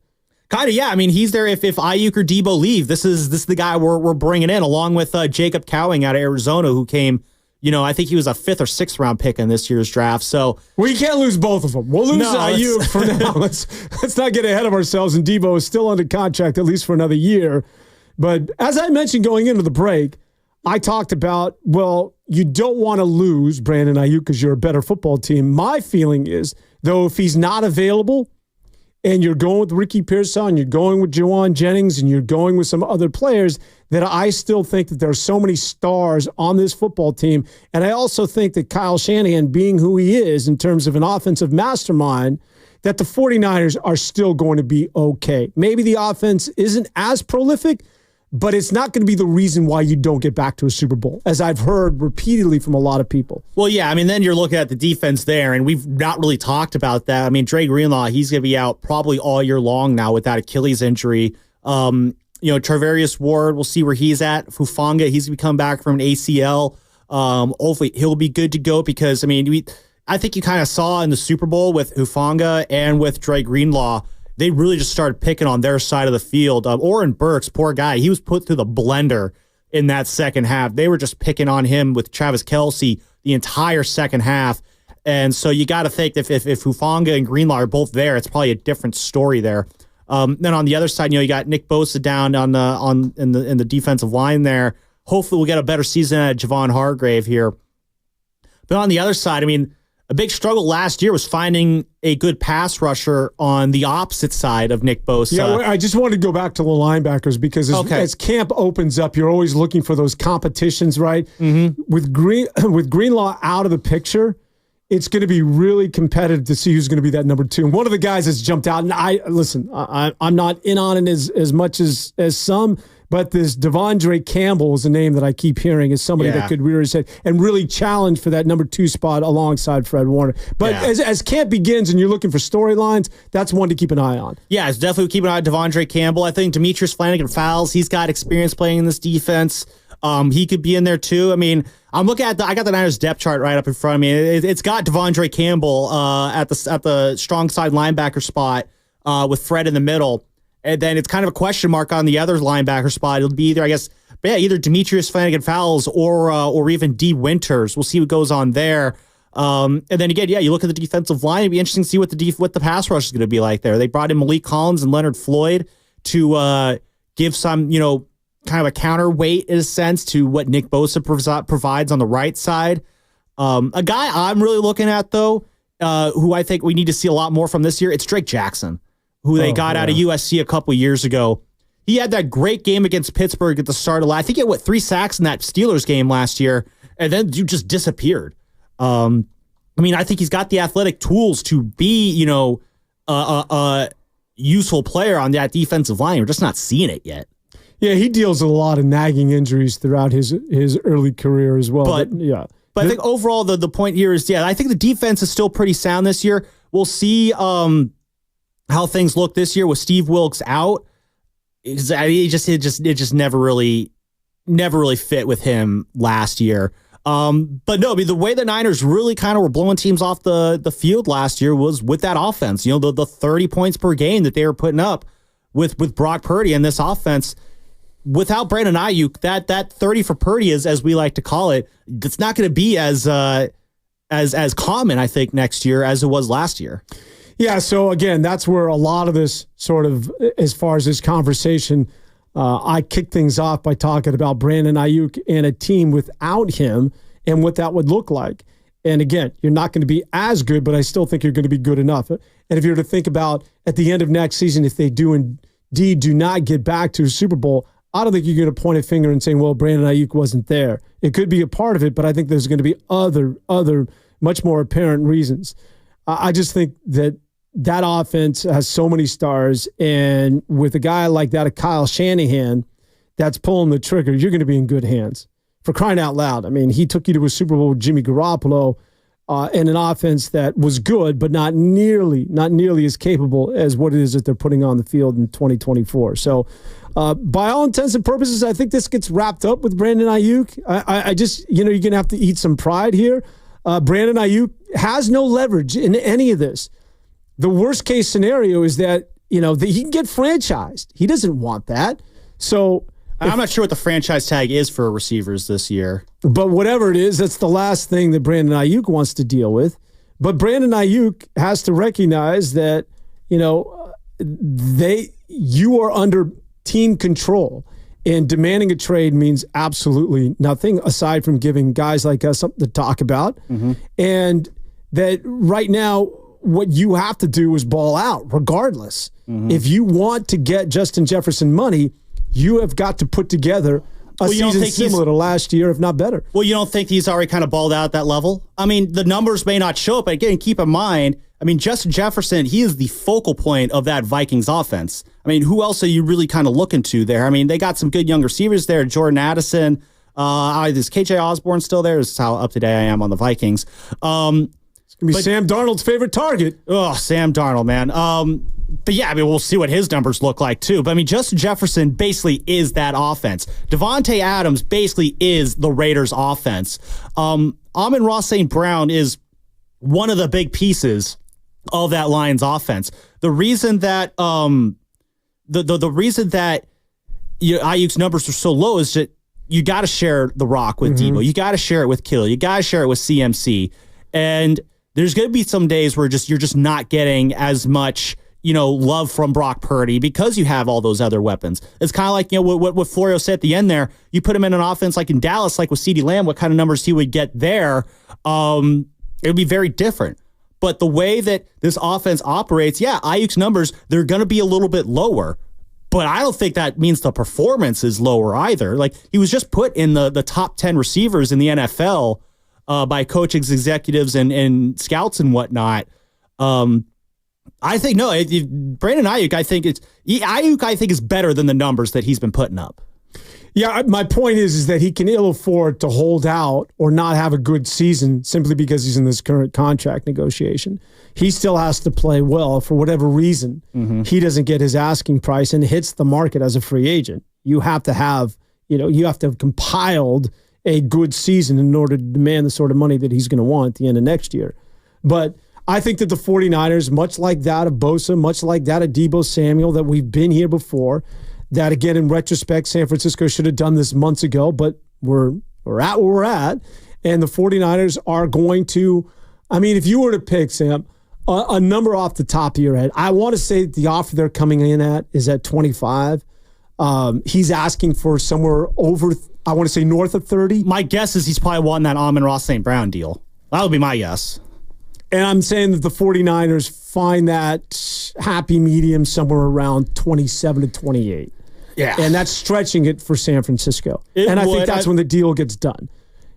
Kind of, yeah. I mean, he's there if Aiyuk or Deebo leave. This is the guy we're bringing in, along with Jacob Cowing out of Arizona, who came, you know, I think he was a 5th or 6th round pick in this year's draft. So we can't lose both of them. We'll lose Aiyuk for now. Let's not get ahead of ourselves. And Deebo is still under contract at least for another year. But as I mentioned going into the break, I talked about, well, you don't want to lose Brandon Aiyuk because you're a better football team. My feeling is, though, if he's not available and you're going with Ricky Pearsall and you're going with Juwan Jennings and you're going with some other players, that I still think that there are so many stars on this football team. And I also think that Kyle Shanahan, being who he is in terms of an offensive mastermind, that the 49ers are still going to be okay. Maybe the offense isn't as prolific, but it's not going to be the reason why you don't get back to a Super Bowl, as I've heard repeatedly from a lot of people. Well, yeah, I mean, then you're looking at the defense there, and we've not really talked about that. I mean, Dre Greenlaw, he's going to be out probably all year long now with that Achilles injury. You know, Tarvarius Ward, we'll see where he's at. Fufanga, he's going to come back from an ACL. Hopefully he'll be good to go because, I mean, I think you kind of saw in the Super Bowl with Hufanga and with Dre Greenlaw, they really just started picking on their side of the field. Oren Burks, poor guy, he was put through the blender in that second half. They were just picking on him with Travis Kelce the entire second half. And so you got to think if Hufanga and Greenlaw are both there, it's probably a different story there. Then on the other side, you know, you got Nick Bosa down in the defensive line there. Hopefully we'll get a better season out of Javon Hargrave here. But on the other side, I mean, a big struggle last year was finding a good pass rusher on the opposite side of Nick Bosa. Yeah, I just wanted to go back to the linebackers because as camp opens up, you're always looking for those competitions, right? Mm-hmm. With Greenlaw out of the picture, it's going to be really competitive to see who's going to be that number 2. And one of the guys that's jumped out, and I'm not in on it as much as some, but this Devondre Campbell is a name that I keep hearing as somebody that could rear his head and really challenge for that number 2 spot alongside Fred Warner. But as camp begins and you're looking for storylines, that's one to keep an eye on. Yeah, it's definitely keep an eye on Devondre Campbell. I think Demetrius Flanagan-Fowles, he's got experience playing in this defense. He could be in there too. I mean, I'm looking at I got the Niners depth chart right up in front of me. It's got Devondre Campbell at the strong side linebacker spot with Fred in the middle. And then it's kind of a question mark on the other linebacker spot. It'll be either, I guess, either Demetrius Flanagan-Fowles or even D. Winters. We'll see what goes on there. And then again, you look at the defensive line. It'd be interesting to see what the pass rush is going to be like there. They brought in Malik Collins and Leonard Floyd to give some, kind of a counterweight in a sense to what Nick Bosa provides on the right side. A guy I'm really looking at though, who I think we need to see a lot more from this year, it's Drake Jackson, who they got out of USC a couple years ago. He had that great game against Pittsburgh at the start of I think he had 3 sacks in that Steelers game last year, and then you just disappeared. I think he's got the athletic tools to be, a useful player on that defensive line. We're just not seeing it yet. Yeah, he deals with a lot of nagging injuries throughout his early career as well. But I think overall the point here is, I think the defense is still pretty sound this year. We'll see how things look this year with Steve Wilkes out. It just never really fit with him last year. But no, the way the Niners really kind of were blowing teams off the field last year was with that offense. The 30 points per game that they were putting up with Brock Purdy and this offense. Without Brandon Aiyuk, that 30 for Purdy is, as we like to call it, it's not going to be as common, I think, next year as it was last year. Yeah, so again, that's where a lot of this sort of, as far as this conversation, I kicked things off by talking about Brandon Aiyuk and a team without him and what that would look like. And again, you're not going to be as good, but I still think you're going to be good enough. And if you're to think about at the end of next season, if they do indeed do not get back to a Super Bowl, I don't think you're going to point a finger and saying, well, Brandon Aiyuk wasn't there. It could be a part of it, but I think there's going to be other much more apparent reasons. I just think that offense has so many stars, and with a guy like that, a Kyle Shanahan, that's pulling the trigger, you're going to be in good hands. For crying out loud. I mean, he took you to a Super Bowl with Jimmy Garoppolo in an offense that was good, but not nearly as capable as what it is that they're putting on the field in 2024. So, by all intents and purposes, I think this gets wrapped up with Brandon Aiyuk. I just, you're going to have to eat some pride here. Brandon Aiyuk has no leverage in any of this. The worst case scenario is that, that he can get franchised. He doesn't want that. So I'm not sure what the franchise tag is for receivers this year. But whatever it is, that's the last thing that Brandon Aiyuk wants to deal with. But Brandon Aiyuk has to recognize that, you are under team control, and demanding a trade means absolutely nothing aside from giving guys like us something to talk about. Mm-hmm. And that right now, what you have to do is ball out regardless. Mm-hmm. If you want to get Justin Jefferson money, you have got to put together a season similar to last year, if not better. Well, you don't think he's already kind of balled out at that level? I mean, the numbers may not show it, but again, keep in mind, Justin Jefferson, he is the focal point of that Vikings offense. Who else are you really kind of looking to there? They got some good young receivers there. Jordan Addison. Is KJ Osborne still there? This is how up to date I am on the Vikings. It's going to be Sam Darnold's favorite target. Oh, Sam Darnold, man. But yeah, we'll see what his numbers look like too. But Justin Jefferson basically is that offense. Devontae Adams basically is the Raiders offense. Amon-Ra St. Brown is one of the big pieces of that Lions offense. The reason that the reason that Aiyuk's numbers are so low is that you got to share the rock with Debo. You got to share it with Kittle. You got to share it with CMC. And there's going to be some days where you're just not getting as much love from Brock Purdy because you have all those other weapons. It's kind of like what Florio said at the end there. You put him in an offense like in Dallas, like with CeeDee Lamb, what kind of numbers he would get there. It would be very different. But the way that this offense operates, Aiyuk's numbers, they're going to be a little bit lower. But I don't think that means the performance is lower either. Like, he was just put in the top 10 receivers in the NFL by coaches, executives, and scouts and whatnot. I think, Brandon Aiyuk, I think is better than the numbers that he's been putting up. Yeah, my point is that he can ill afford to hold out or not have a good season simply because he's in this current contract negotiation. He still has to play well for whatever reason. He doesn't get his asking price and hits the market as a free agent. You have to have compiled a good season in order to demand the sort of money that he's going to want at the end of next year. But I think that the 49ers, much like that of Bosa, much like that of Deebo Samuel, that we've been here before, that, again, in retrospect, San Francisco should have done this months ago, but we're at where we're at. And the 49ers are going to, if you were to pick, Sam, a number off the top of your head, I want to say the offer they're coming in at is at 25. He's asking for somewhere over, I want to say north of 30. My guess is he's probably won that Amon-Ra St. Brown deal. That would be my guess. And I'm saying that the 49ers find that happy medium somewhere around 27 to 28. Yeah. And that's stretching it for San Francisco. I think that's when the deal gets done.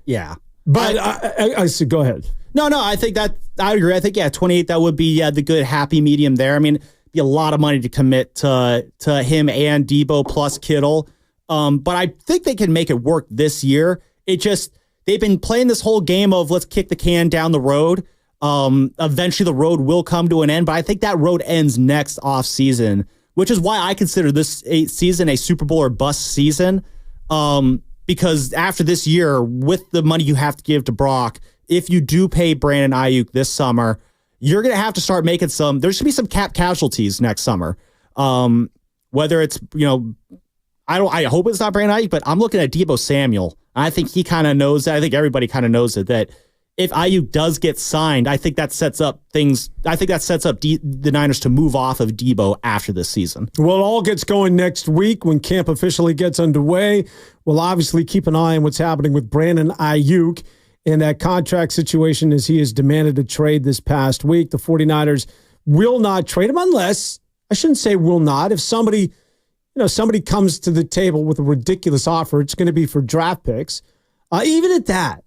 Yeah. But I said, go ahead. No, I think that, I agree. I think, 28, that would be the good happy medium there. It'd be a lot of money to commit to him and Deebo plus Kittle. But I think they can make it work this year. They've been playing this whole game of let's kick the can down the road. Eventually the road will come to an end, but I think that road ends next off season, which is why I consider this season a Super Bowl or bust season. Because after this year, with the money you have to give to Brock, if you do pay Brandon Aiyuk this summer, you're going to have to start making there should be some cap casualties next summer. Whether it's, I hope it's not Brandon Aiyuk, but I'm looking at Deebo Samuel. I think he kind of knows that. I think everybody kind of knows it, that if Aiyuk does get signed, I think that sets up the Niners to move off of Deebo after this season. Well, it all gets going next week when camp officially gets underway. We'll obviously keep an eye on what's happening with Brandon Aiyuk and that contract situation as he has demanded a trade this past week. The 49ers will not trade him unless, I shouldn't say will not, if somebody comes to the table with a ridiculous offer, it's going to be for draft picks. Even at that.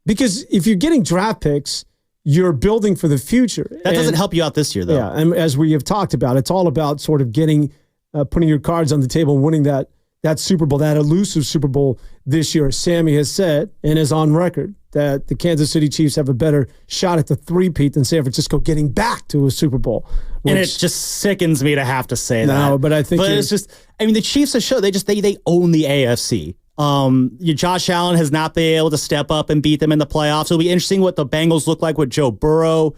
Because if you're getting draft picks, you're building for the future. That doesn't help you out this year, though. Yeah, and as we have talked about, it's all about sort of getting, putting your cards on the table and winning that Super Bowl, that elusive Super Bowl this year. Sammy has said and is on record that the Kansas City Chiefs have a better shot at the three-peat than San Francisco getting back to a Super Bowl. And it just sickens me to have to say that. No, but I think it's just, the Chiefs have shown they own the AFC. Josh Allen has not been able to step up and beat them in the playoffs. It'll be interesting what the Bengals look like with Joe Burrow.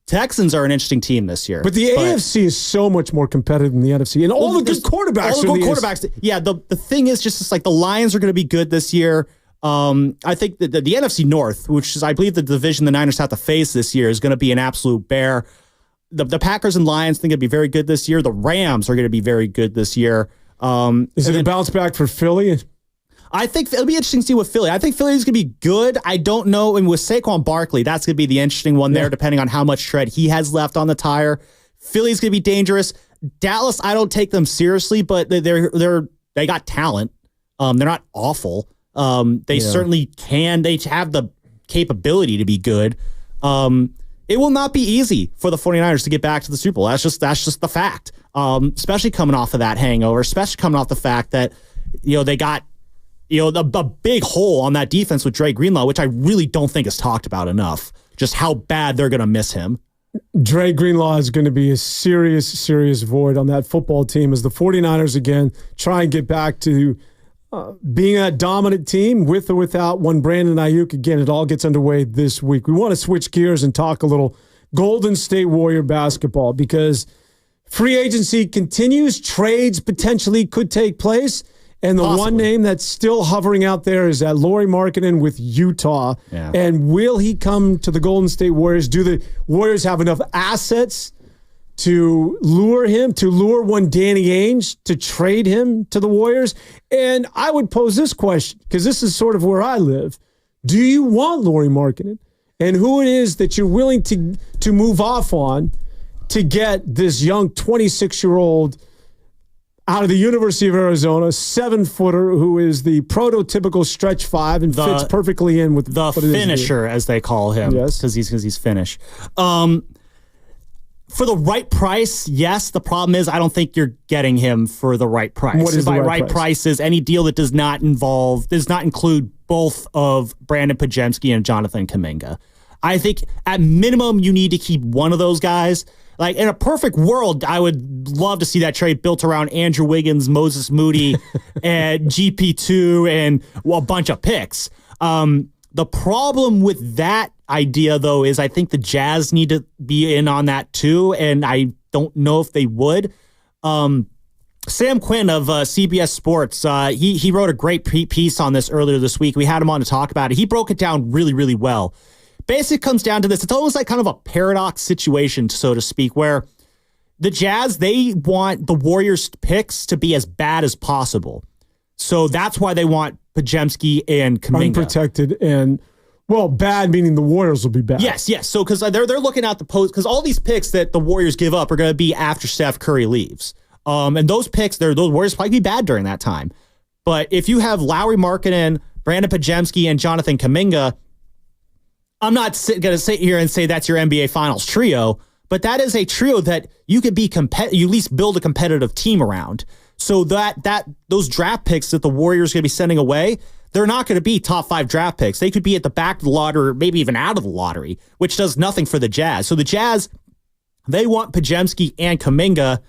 Texans are an interesting team this year. But the AFC is so much more competitive than the NFC. And all the good quarterbacks are the quarterbacks. Yeah, the thing is just like the Lions are going to be good this year. I think that the NFC North, which is, I believe, the division the Niners have to face this year, is going to be an absolute bear. The Packers and Lions think it'll be very good this year. The Rams are going to be very good this year. Is it a bounce back for Philly? I think it'll be interesting to see with Philly. I think Philly's going to be good. I don't know. And with Saquon Barkley, that's going to be the interesting one there, depending on how much tread he has left on the tire. Philly's going to be dangerous. Dallas, I don't take them seriously, but they got talent. They're not awful. They certainly can. They have the capability to be good. It will not be easy for the 49ers to get back to the Super Bowl. That's just the fact. Especially coming off of that hangover, especially coming off the fact that, they got, a big hole on that defense with Dre Greenlaw, which I really don't think is talked about enough. Just how bad they're going to miss him. Dre Greenlaw is going to be a serious, serious void on that football team as the 49ers, again, try and get back to being a dominant team with or without one Brandon Aiyuk. Again, it all gets underway this week. We want to switch gears and talk a little Golden State Warrior basketball because free agency continues. Trades potentially could take place. And the one name that's still hovering out there is that Lauri Markkanen with Utah. Yeah. And will he come to the Golden State Warriors? Do the Warriors have enough assets to lure one Danny Ainge, to trade him to the Warriors? And I would pose this question, because this is sort of where I live. Do you want Lauri Markkanen? and who it is that you're willing to move off on to get this young 26-year-old out of the University of Arizona, 7-footer who is the prototypical stretch 5 and fits perfectly in with the finisher, as they call him. Yes, because he's Finnish. For the right price, yes. The problem is I don't think you're getting him for the right price. What is the right price? Is any deal that does not include both of Brandon Podziemski and Jonathan Kuminga. I think at minimum you need to keep one of those guys. Like in a perfect world, I would love to see that trade built around Andrew Wiggins, Moses Moody, and GP2 and a bunch of picks. The problem with that idea, though, is I think the Jazz need to be in on that too, and I don't know if they would. Sam Quinn of CBS Sports, he wrote a great piece on this earlier this week. We had him on to talk about it. He broke it down really, really well. Basically, it comes down to this. It's almost like kind of a paradox situation, so to speak, where the Jazz, they want the Warriors' picks to be as bad as possible. So that's why they want Podziemski and Kuminga. Unprotected and, well, bad meaning the Warriors will be bad. Yes. So because they're looking at the post, because all these picks that the Warriors give up are going to be after Steph Curry leaves. And those picks, those Warriors probably be bad during that time. But if you have Lauri Markkanen, Brandon Podziemski, and Jonathan Kuminga, I'm not going to sit here and say that's your NBA Finals trio, but that is a trio that you could be you at least build a competitive team around. So that those draft picks that the Warriors are going to be sending away, they're not going to be top 5 draft picks. They could be at the back of the lottery, or maybe even out of the lottery, which does nothing for the Jazz. So the Jazz, they want Podziemski and Kuminga,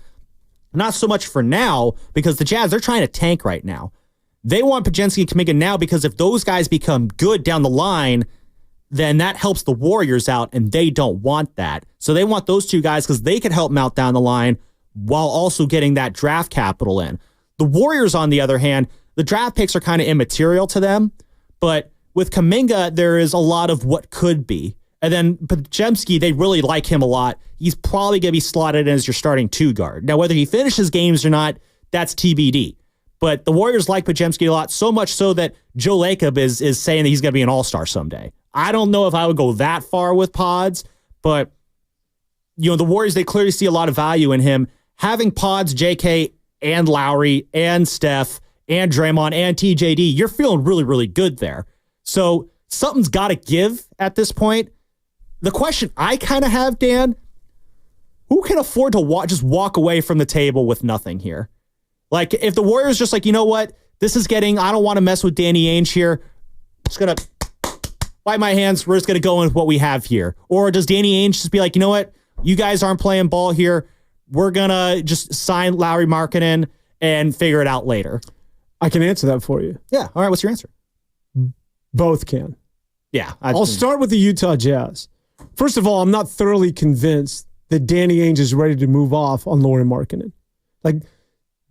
not so much for now, because the Jazz, they're trying to tank right now. They want Podziemski and Kuminga now because if those guys become good down the line, then that helps the Warriors out, and they don't want that. So they want those two guys because they could help them out down the line while also getting that draft capital in. The Warriors, on the other hand, the draft picks are kind of immaterial to them, but with Kuminga, there is a lot of what could be. And then Podziemski, they really like him a lot. He's probably going to be slotted in as your starting 2 guard. Now, whether he finishes games or not, that's TBD. But the Warriors like Podziemski a lot, so much so that Joe Lacob is saying that he's going to be an all-star someday. I don't know if I would go that far with Pods, but the Warriors, they clearly see a lot of value in him. Having Pods, JK, and Lauri, and Steph, and Draymond, and TJD, you're feeling really, really good there. So something's got to give at this point. The question I kind of have, Dan, who can afford to just walk away from the table with nothing here? Like, if the Warriors just like, you know what, this is getting, I don't want to mess with Danny Ainge here. Just going to wipe my hands. We're just going to go in with what we have here. Or does Danny Ainge just be like, you know what, you guys aren't playing ball here. We're going to just sign Lauri Markkanen and figure it out later. I can answer that for you. Yeah. All right. What's your answer? Both can. Yeah. I'll start with the Utah Jazz. First of all, I'm not thoroughly convinced that Danny Ainge is ready to move off on Lauri Markkanen. Like,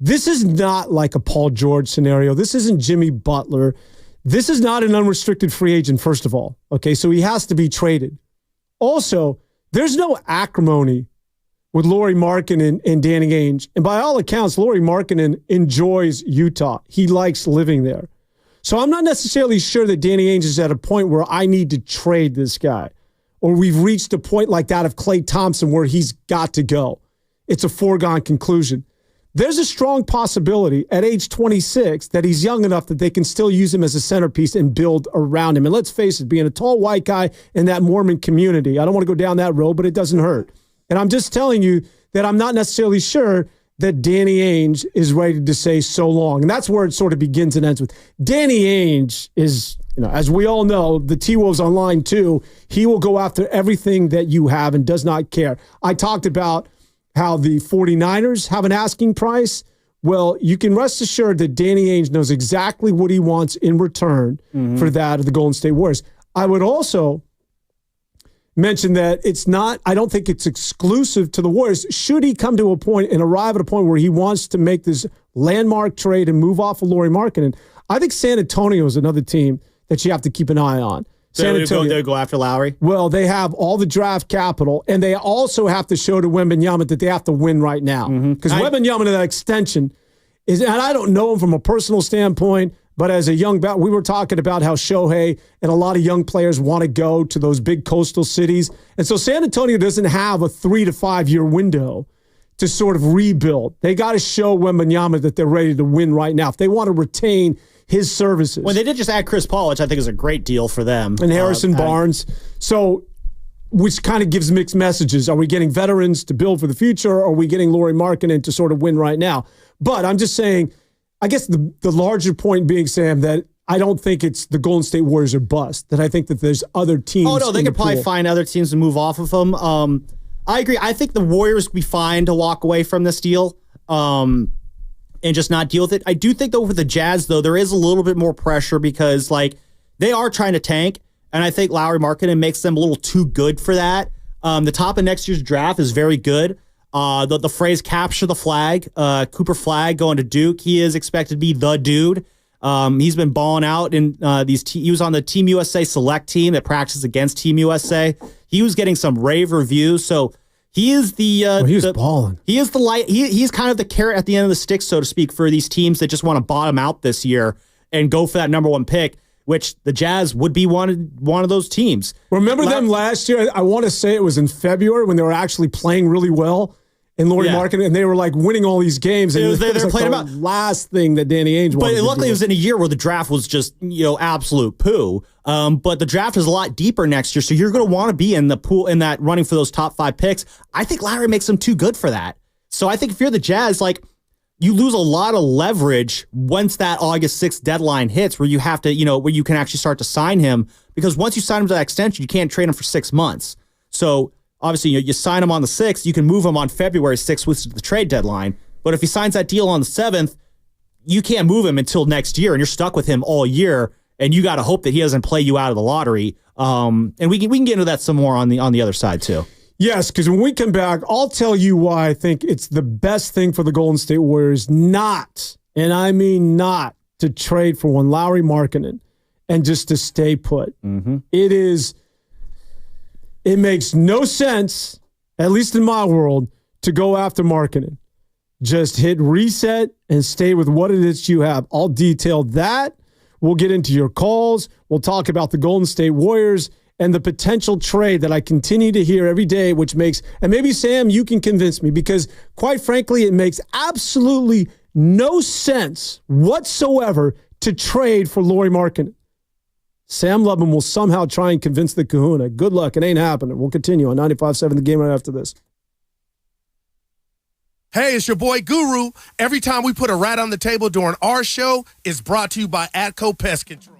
this is not like a Paul George scenario. This isn't Jimmy Butler. This is not an unrestricted free agent, first of all. Okay, so he has to be traded. Also, there's no acrimony with Lauri Markkanen and Danny Ainge. And by all accounts, Lauri Markkanen enjoys Utah. He likes living there. So I'm not necessarily sure that Danny Ainge is at a point where I need to trade this guy, or we've reached a point like that of Klay Thompson where he's got to go. It's a foregone conclusion. There's a strong possibility at age 26 that he's young enough that they can still use him as a centerpiece and build around him. And let's face it, being a tall white guy in that Mormon community, I don't want to go down that road, but it doesn't hurt. And I'm just telling you that I'm not necessarily sure that Danny Ainge is ready to say so long. And that's where it sort of begins and ends with. Danny Ainge is, as we all know, the T-Wolves online too. He will go after everything that you have and does not care. I talked about how the 49ers have an asking price. Well, you can rest assured that Danny Ainge knows exactly what he wants in return for that of the Golden State Warriors. I would also mention that I don't think it's exclusive to the Warriors. Should he come to a point and arrive at a point where he wants to make this landmark trade and move off of Lauri Markkanen, I think San Antonio is another team that you have to keep an eye on. San Antonio, they'll go after Lauri? Well, they have all the draft capital, and they also have to show to Wembanyama that they have to win right now. Because Wembanyama, that extension, and I don't know him from a personal standpoint, But as a young bat, we were talking about how Shohei and a lot of young players want to go to those big coastal cities. And so San Antonio doesn't have a 3 to 5 year window to sort of rebuild. They got to show Wembanyama that they're ready to win right now. If they want to retain his services. Well, they did just add Chris Paul, which I think is a great deal for them. And Harrison Barnes. So, which kind of gives mixed messages. Are we getting veterans to build for the future, or are we getting Lauri Markkanen to sort of win right now? But I'm just saying, I guess the larger point being, Sam, that I don't think it's the Golden State Warriors are bust. That I think that there's other teams. Oh, no, they could probably find other teams to move off of them. I agree. I think the Warriors would be fine to walk away from this deal and just not deal with it. I do think, though, with the Jazz, though, there is a little bit more pressure because, like, they are trying to tank, and I think Lauri Markkanen makes them a little too good for that. The top of next year's draft is very good. The phrase "capture the flag," Cooper Flagg going to Duke. He is expected to be the dude. He's been balling out in he was on the Team USA select team that practices against Team USA. He was getting some rave reviews. So he is he was balling. He is the light. He's kind of the carrot at the end of the stick, so to speak, for these teams that just want to bottom out this year and go for that number one pick, which the Jazz would be one of those teams. Remember them last year? I want to say it was in February when they were actually playing really well. And Lauri Markkanen, and they were like winning all these games. And they were playing the last thing that Danny Ainge wanted. But luckily, it was in a year where the draft was just absolute poo. But the draft is a lot deeper next year, so you're going to want to be in the pool in that running for those top 5 picks. I think Lauri makes them too good for that. So I think if you're the Jazz, like, you lose a lot of leverage once that August 6th deadline hits, where you have to, where you can actually start to sign him, because once you sign him to that extension, you can't trade him for 6 months. So obviously, you sign him on the 6th, you can move him on February 6th, which is the trade deadline. But if he signs that deal on the 7th, you can't move him until next year, and you're stuck with him all year, and you got to hope that he doesn't play you out of the lottery. And we can get into that some more on the other side too. Yes, because when we come back, I'll tell you why I think it's the best thing for the Golden State Warriors not, and I mean not, to trade for one Lauri Markkanen and just to stay put. Mm-hmm. It makes no sense, at least in my world, to go after Markkanen. Just hit reset and stay with what it is you have. I'll detail that. We'll get into your calls. We'll talk about the Golden State Warriors and the potential trade that I continue to hear every day, which makes, and maybe, Sam, you can convince me, because quite frankly, it makes absolutely no sense whatsoever to trade for Lauri Markkanen. Sam Lubman will somehow try and convince the kahuna. Good luck. It ain't happening. We'll continue on 95.7 The Game right after this. Hey, it's your boy Guru. Every time we put a rat on the table during our show, it's brought to you by Atco Pest Control.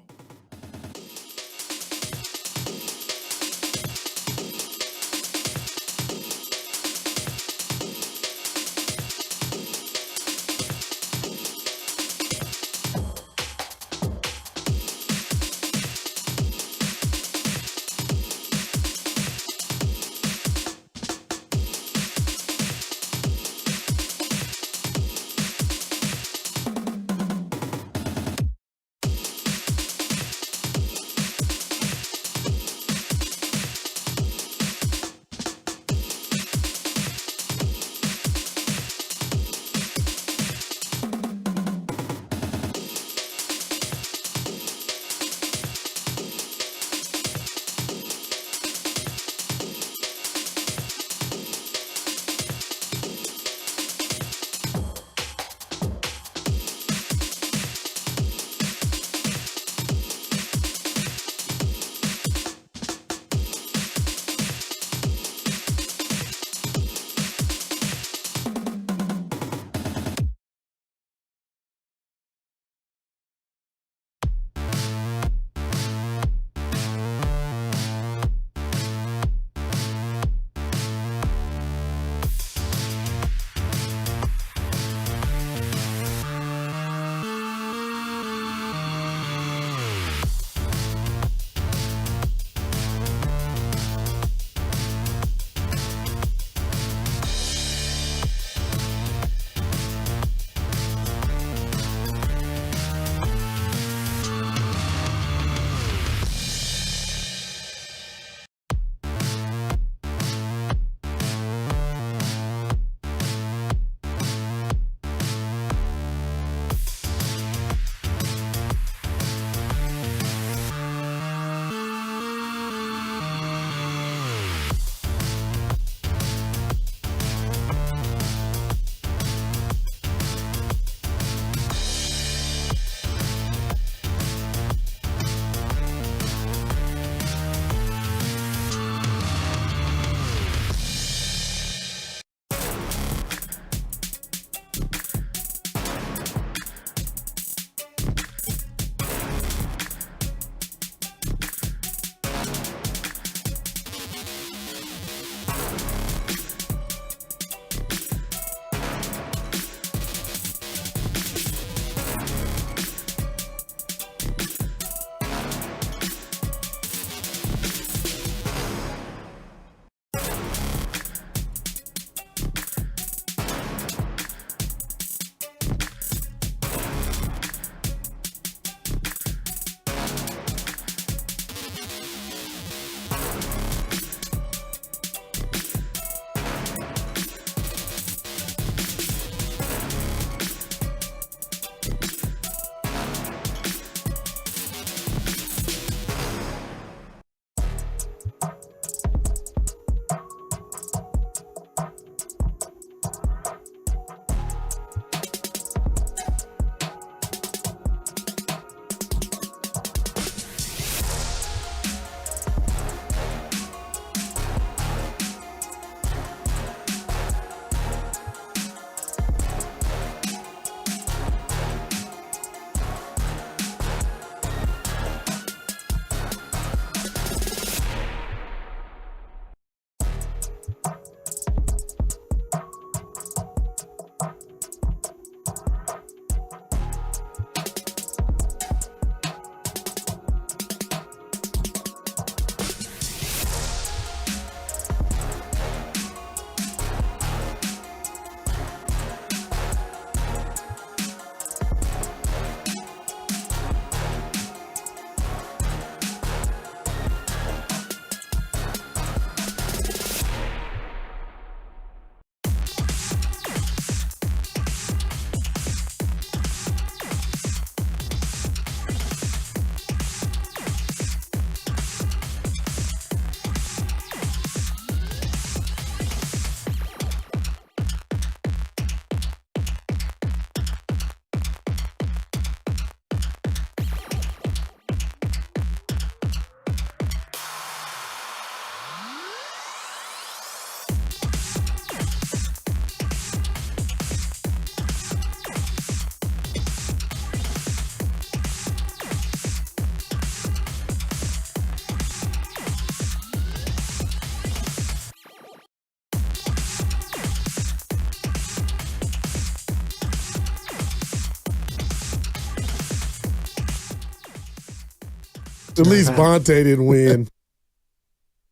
At least Bonte didn't win.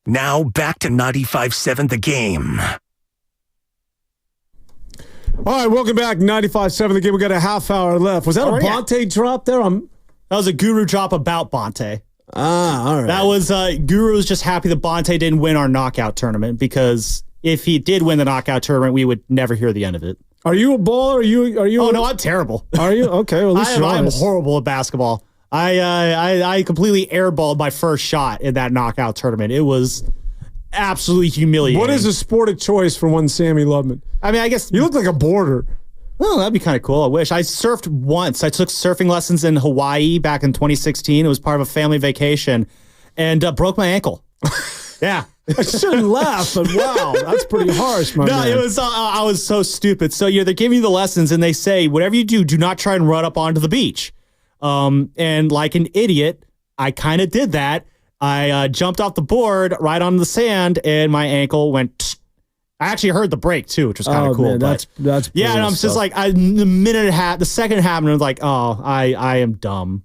Now back to 95.7 The Game. All right, welcome back. 95.7 The Game. We got a half hour left. Was that a Bonte drop there? That was a Guru drop about Bonte. All right. That was Guru was just happy that Bonte didn't win our knockout tournament, because if he did win the knockout tournament, we would never hear the end of it. Are you a baller? Are you? Oh no, I'm terrible. Are you? Okay, well, at least I'm horrible at basketball. I completely airballed my first shot in that knockout tournament. It was absolutely humiliating. What is a sport of choice for one Sammy Lubman? I mean, I guess you look like a boarder. Oh, that'd be kind of cool. I wish. I surfed once. I took surfing lessons in Hawaii back in 2016. It was part of a family vacation, and broke my ankle. Yeah. I shouldn't laugh, but wow, that's pretty harsh, man. It was. I was so stupid. So they're giving you the lessons, and they say, whatever you do not try and run up onto the beach. And like an idiot, I kind of did that. I jumped off the board right on the sand, and my ankle went. I actually heard the break too, which was kind of cool. Man, that's yeah. And I'm just like, the second happened, I was like, oh, I am dumb.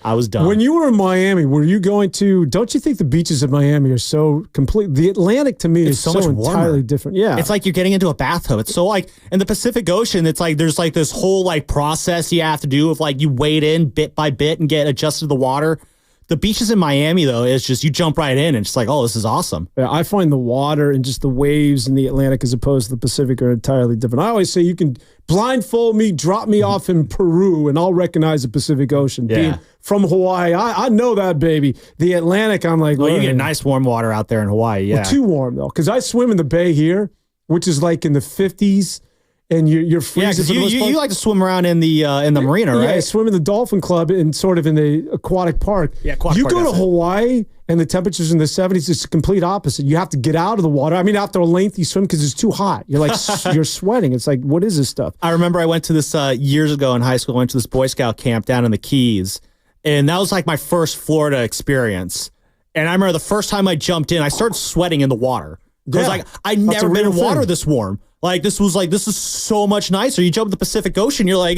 I was dumb. When you were in Miami, were you going to? Don't you think the beaches of Miami are so complete? The Atlantic to me is so much entirely different. Yeah, it's like you're getting into a bathtub. It's so like in the Pacific Ocean, it's like there's like this whole like process you have to do of like you wade in bit by bit and get adjusted to the water. The beaches in Miami, though, is just you jump right in and it's like, oh, this is awesome. Yeah, I find the water and just the waves in the Atlantic as opposed to the Pacific are entirely different. I always say you can blindfold me, drop me off in Peru, and I'll recognize the Pacific Ocean. Yeah. Being from Hawaii, I know that, baby. The Atlantic, I'm like, well, you get nice warm water out there in Hawaii, yeah. Well, too warm, though, because I swim in the bay here, which is like in the 50s. And you're freezing. Yeah, you like to swim around in the marina, right? Yeah, I swim in the Dolphin Club and sort of in the aquatic park. Yeah, aquatic you park. You go to Hawaii and the temperature's in the 70s. It's the complete opposite. You have to get out of the water. I mean, after a lengthy swim because it's too hot. You're like you're sweating. It's like, what is this stuff? I remember I went to this years ago in high school. I went to this Boy Scout camp down in the Keys, and that was like my first Florida experience. And I remember the first time I jumped in, I started sweating in the water. I was like, I'd never been in water this warm. Like, this is so much nicer. You jump in the Pacific Ocean, you're like,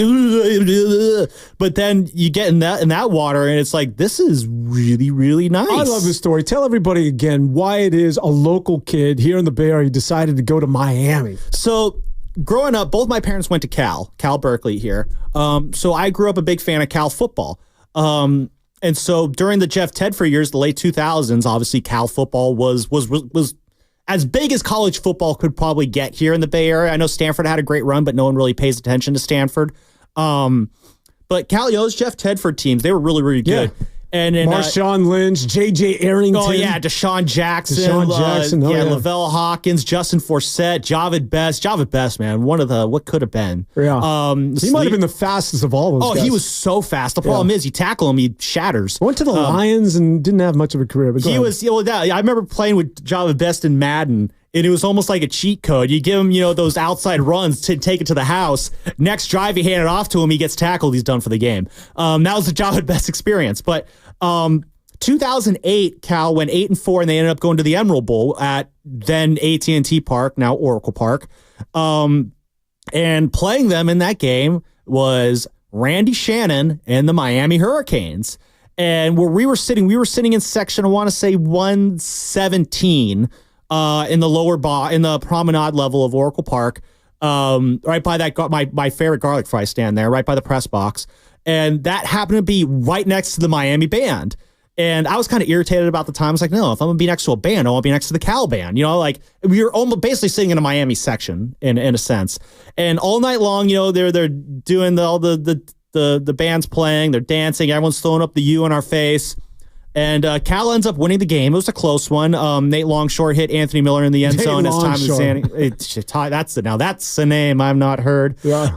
but then you get in that water, and it's like, this is really, really nice. I love this story. Tell everybody again why it is a local kid here in the Bay Area decided to go to Miami. So, growing up, both my parents went to Cal Berkeley here. So I grew up a big fan of Cal football. And so during the Jeff Tedford years, the late 2000s, obviously Cal football was as big as college football could probably get here in the Bay Area. I know Stanford had a great run, but no one really pays attention to Stanford. But Cal, those Jeff Tedford teams, they were really, really good. Yeah. And Marshawn Lynch, J.J. Arrington. Oh, yeah, Deshaun Jackson. Lavelle Hawkins, Justin Forsett, Javid Best, man, one of the what could have been. Yeah. He might have been the fastest of all those guys. He was so fast. The problem is you tackle him, he shatters. Went to the Lions and didn't have much of a career. But I remember playing with Javid Best in Madden, and it was almost like a cheat code. You give him, those outside runs to take it to the house. Next drive, you hand it off to him. He gets tackled. He's done for the game. That was the Javid Best experience. But 2008, Cal went 8-4, and they ended up going to the Emerald Bowl at then AT&T Park, now Oracle Park. And playing them in that game was Randy Shannon and the Miami Hurricanes. And where we were sitting in section, I want to say 117. In the promenade level of Oracle Park, right by that my favorite garlic fry stand there, right by the press box, and that happened to be right next to the Miami band. And I was kind of irritated about the time. I was like, no, if I'm gonna be next to a band, I want to be next to the Cal band. Like we were almost basically sitting in a Miami section in a sense. And all night long, they're doing all the band's playing, they're dancing, everyone's throwing up the U in our face. And Cal ends up winning the game. It was a close one. Nate Longshore hit Anthony Miller in the end zone as time was standing. That's the name I've not heard. Yeah.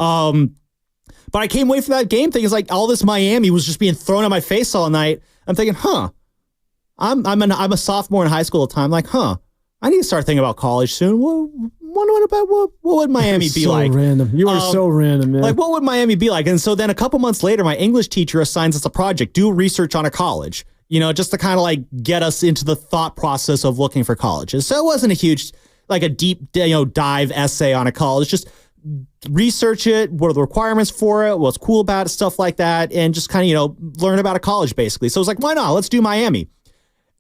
But I came away from that game thinking, it's like all this Miami was just being thrown in my face all night. I'm thinking, I'm a sophomore in high school at the time. Like, I need to start thinking about college soon. What would Miami be like? So random. You are so random, man. Like, what would Miami be like? And so then a couple months later, my English teacher assigns us a project, do research on a college. Just to kind of like get us into the thought process of looking for colleges. So it wasn't a huge, like a deep, dive essay on a college. Just research it. What are the requirements for it? What's cool about it? Stuff like that. And just kind of, learn about a college basically. So I was like, why not? Let's do Miami.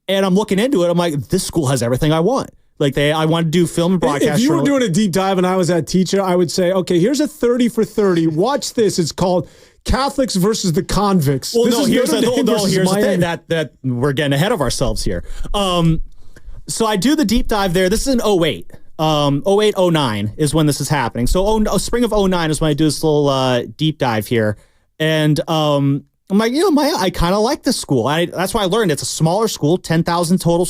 And I'm looking into it. I'm like, this school has everything I want. Like I want to do film and broadcast. If you were doing a deep dive and I was that teacher, I would say, okay, here's a 30 for 30. Watch this. It's called Catholics versus the Convicts. Well, here's the thing that we're getting ahead of ourselves here. So I do the deep dive there. This is in 08. 08-09 is when this is happening. So spring of 09 is when I do this little deep dive here. And I'm like, I kind of like this school. That's why I learned it's a smaller school, 10,000 total,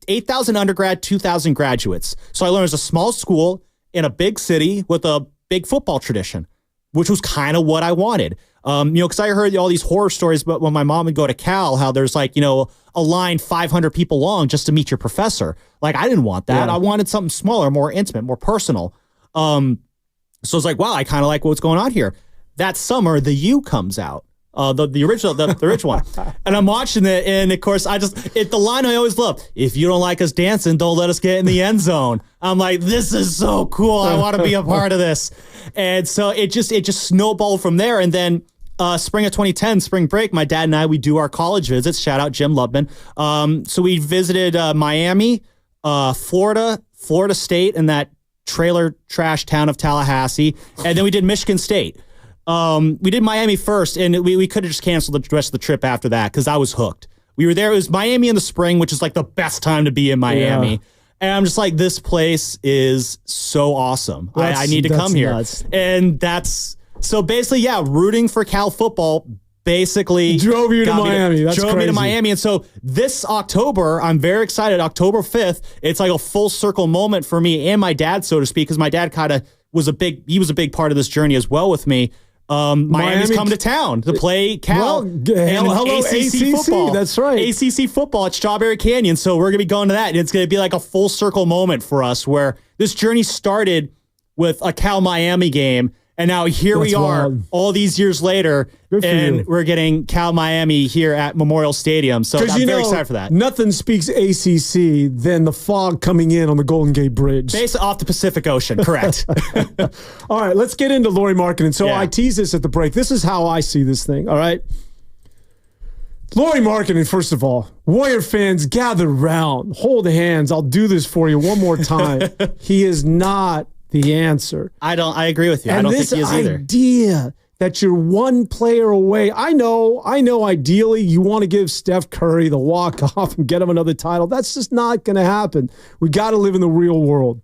8,000 undergrad, 2,000 graduates. So I learned it's a small school in a big city with a big football tradition, which was kind of what I wanted. Because I heard all these horror stories, but when my mom would go to Cal, how there's a line 500 people long just to meet your professor. Like, I didn't want that. Yeah. I wanted something smaller, more intimate, more personal. So it's like, wow, I kind of like what's going on here. That summer, the U comes out, the original one, and I'm watching it, and of course, the line I always love: if you don't like us dancing, don't let us get in the end zone. I'm like, this is so cool. I want to be a part of this, and so it just snowballed from there. And then spring of 2010, spring break, my dad and I, we do our college visits. Shout out Jim Lubman. So we visited Miami, Florida State, and that trailer trash town of Tallahassee, and then we did Michigan State. We did Miami first, and we could have just canceled the rest of the trip after that because I was hooked. We were there. It was Miami in the spring, which is like the best time to be in Miami. Yeah. And I'm just like, this place is so awesome. I need to come here. Nuts. And so basically, rooting for Cal football basically drove you to Miami. Drove me to Miami. And so this October, I'm very excited. October 5th, it's like a full circle moment for me and my dad, so to speak, because my dad kind of was a big part of this journey as well with me. Miami's come to town to play Cal. Hello, ACC football. That's right. ACC football at Strawberry Canyon. So we're going to be going to that. And it's going to be like a full circle moment for us where this journey started with a Cal-Miami game. And now here we are all these years later, and we're getting Cal-Miami here at Memorial Stadium. So I'm very excited for that. Nothing speaks ACC than the fog coming in on the Golden Gate Bridge. Based off the Pacific Ocean, correct. All right, let's get into Lauri Markkanen. So I teased this at the break. This is how I see this thing, all right? Lauri Markkanen, first of all, Warrior fans, gather round, hold hands. I'll do this for you one more time. He is not the answer. I agree with you. And I don't think he is either. This idea that you're one player away. I know ideally you want to give Steph Curry the walk-off and get him another title. That's just not going to happen. We got to live in the real world.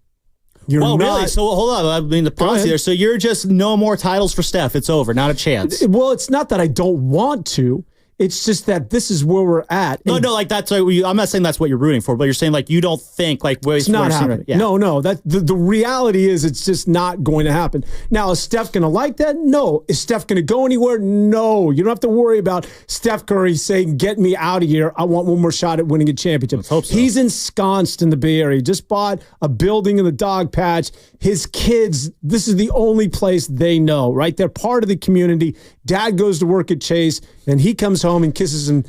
Really? So hold on. I mean, the policy there. So you're just no more titles for Steph. It's over. Not a chance. Well, it's not that I don't want to. It's just that this is where we're at. No, like that's like I'm not saying that's what you're rooting for, but you're saying like you don't think like it's not happening. Yeah. No. That the reality is it's just not going to happen. Now, is Steph going to like that? No. Is Steph going to go anywhere? No. You don't have to worry about Steph Curry saying, "Get me out of here. I want one more shot at winning a championship." Let's hope so. He's ensconced in the Bay Area. He just bought a building in the dog patch. His kids, this is the only place they know, right? They're part of the community. Dad goes to work at Chase, and he comes home and kisses him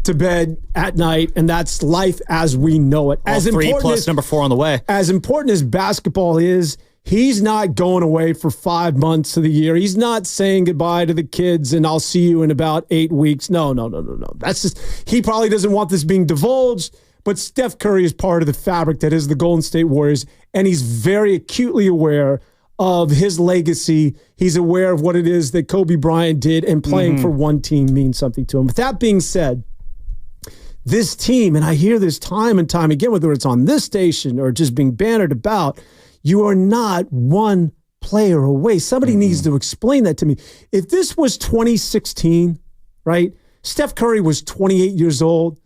to bed at night, and that's life as we know it. As 3 plus number 4 on the way. As important as basketball is, he's not going away for 5 months of the year. He's not saying goodbye to the kids and I'll see you in about 8 weeks. No. That's just, he probably doesn't want this being divulged, but Steph Curry is part of the fabric that is the Golden State Warriors, and he's very acutely aware of his legacy. He's aware of what it is that Kobe Bryant did, and playing for one team means something to him. With that being said, this team, and I hear this time and time again, whether it's on this station or just being bannered about, you are not one player away. Somebody needs to explain that to me. If this was 2016, right? Steph Curry was 28 years old.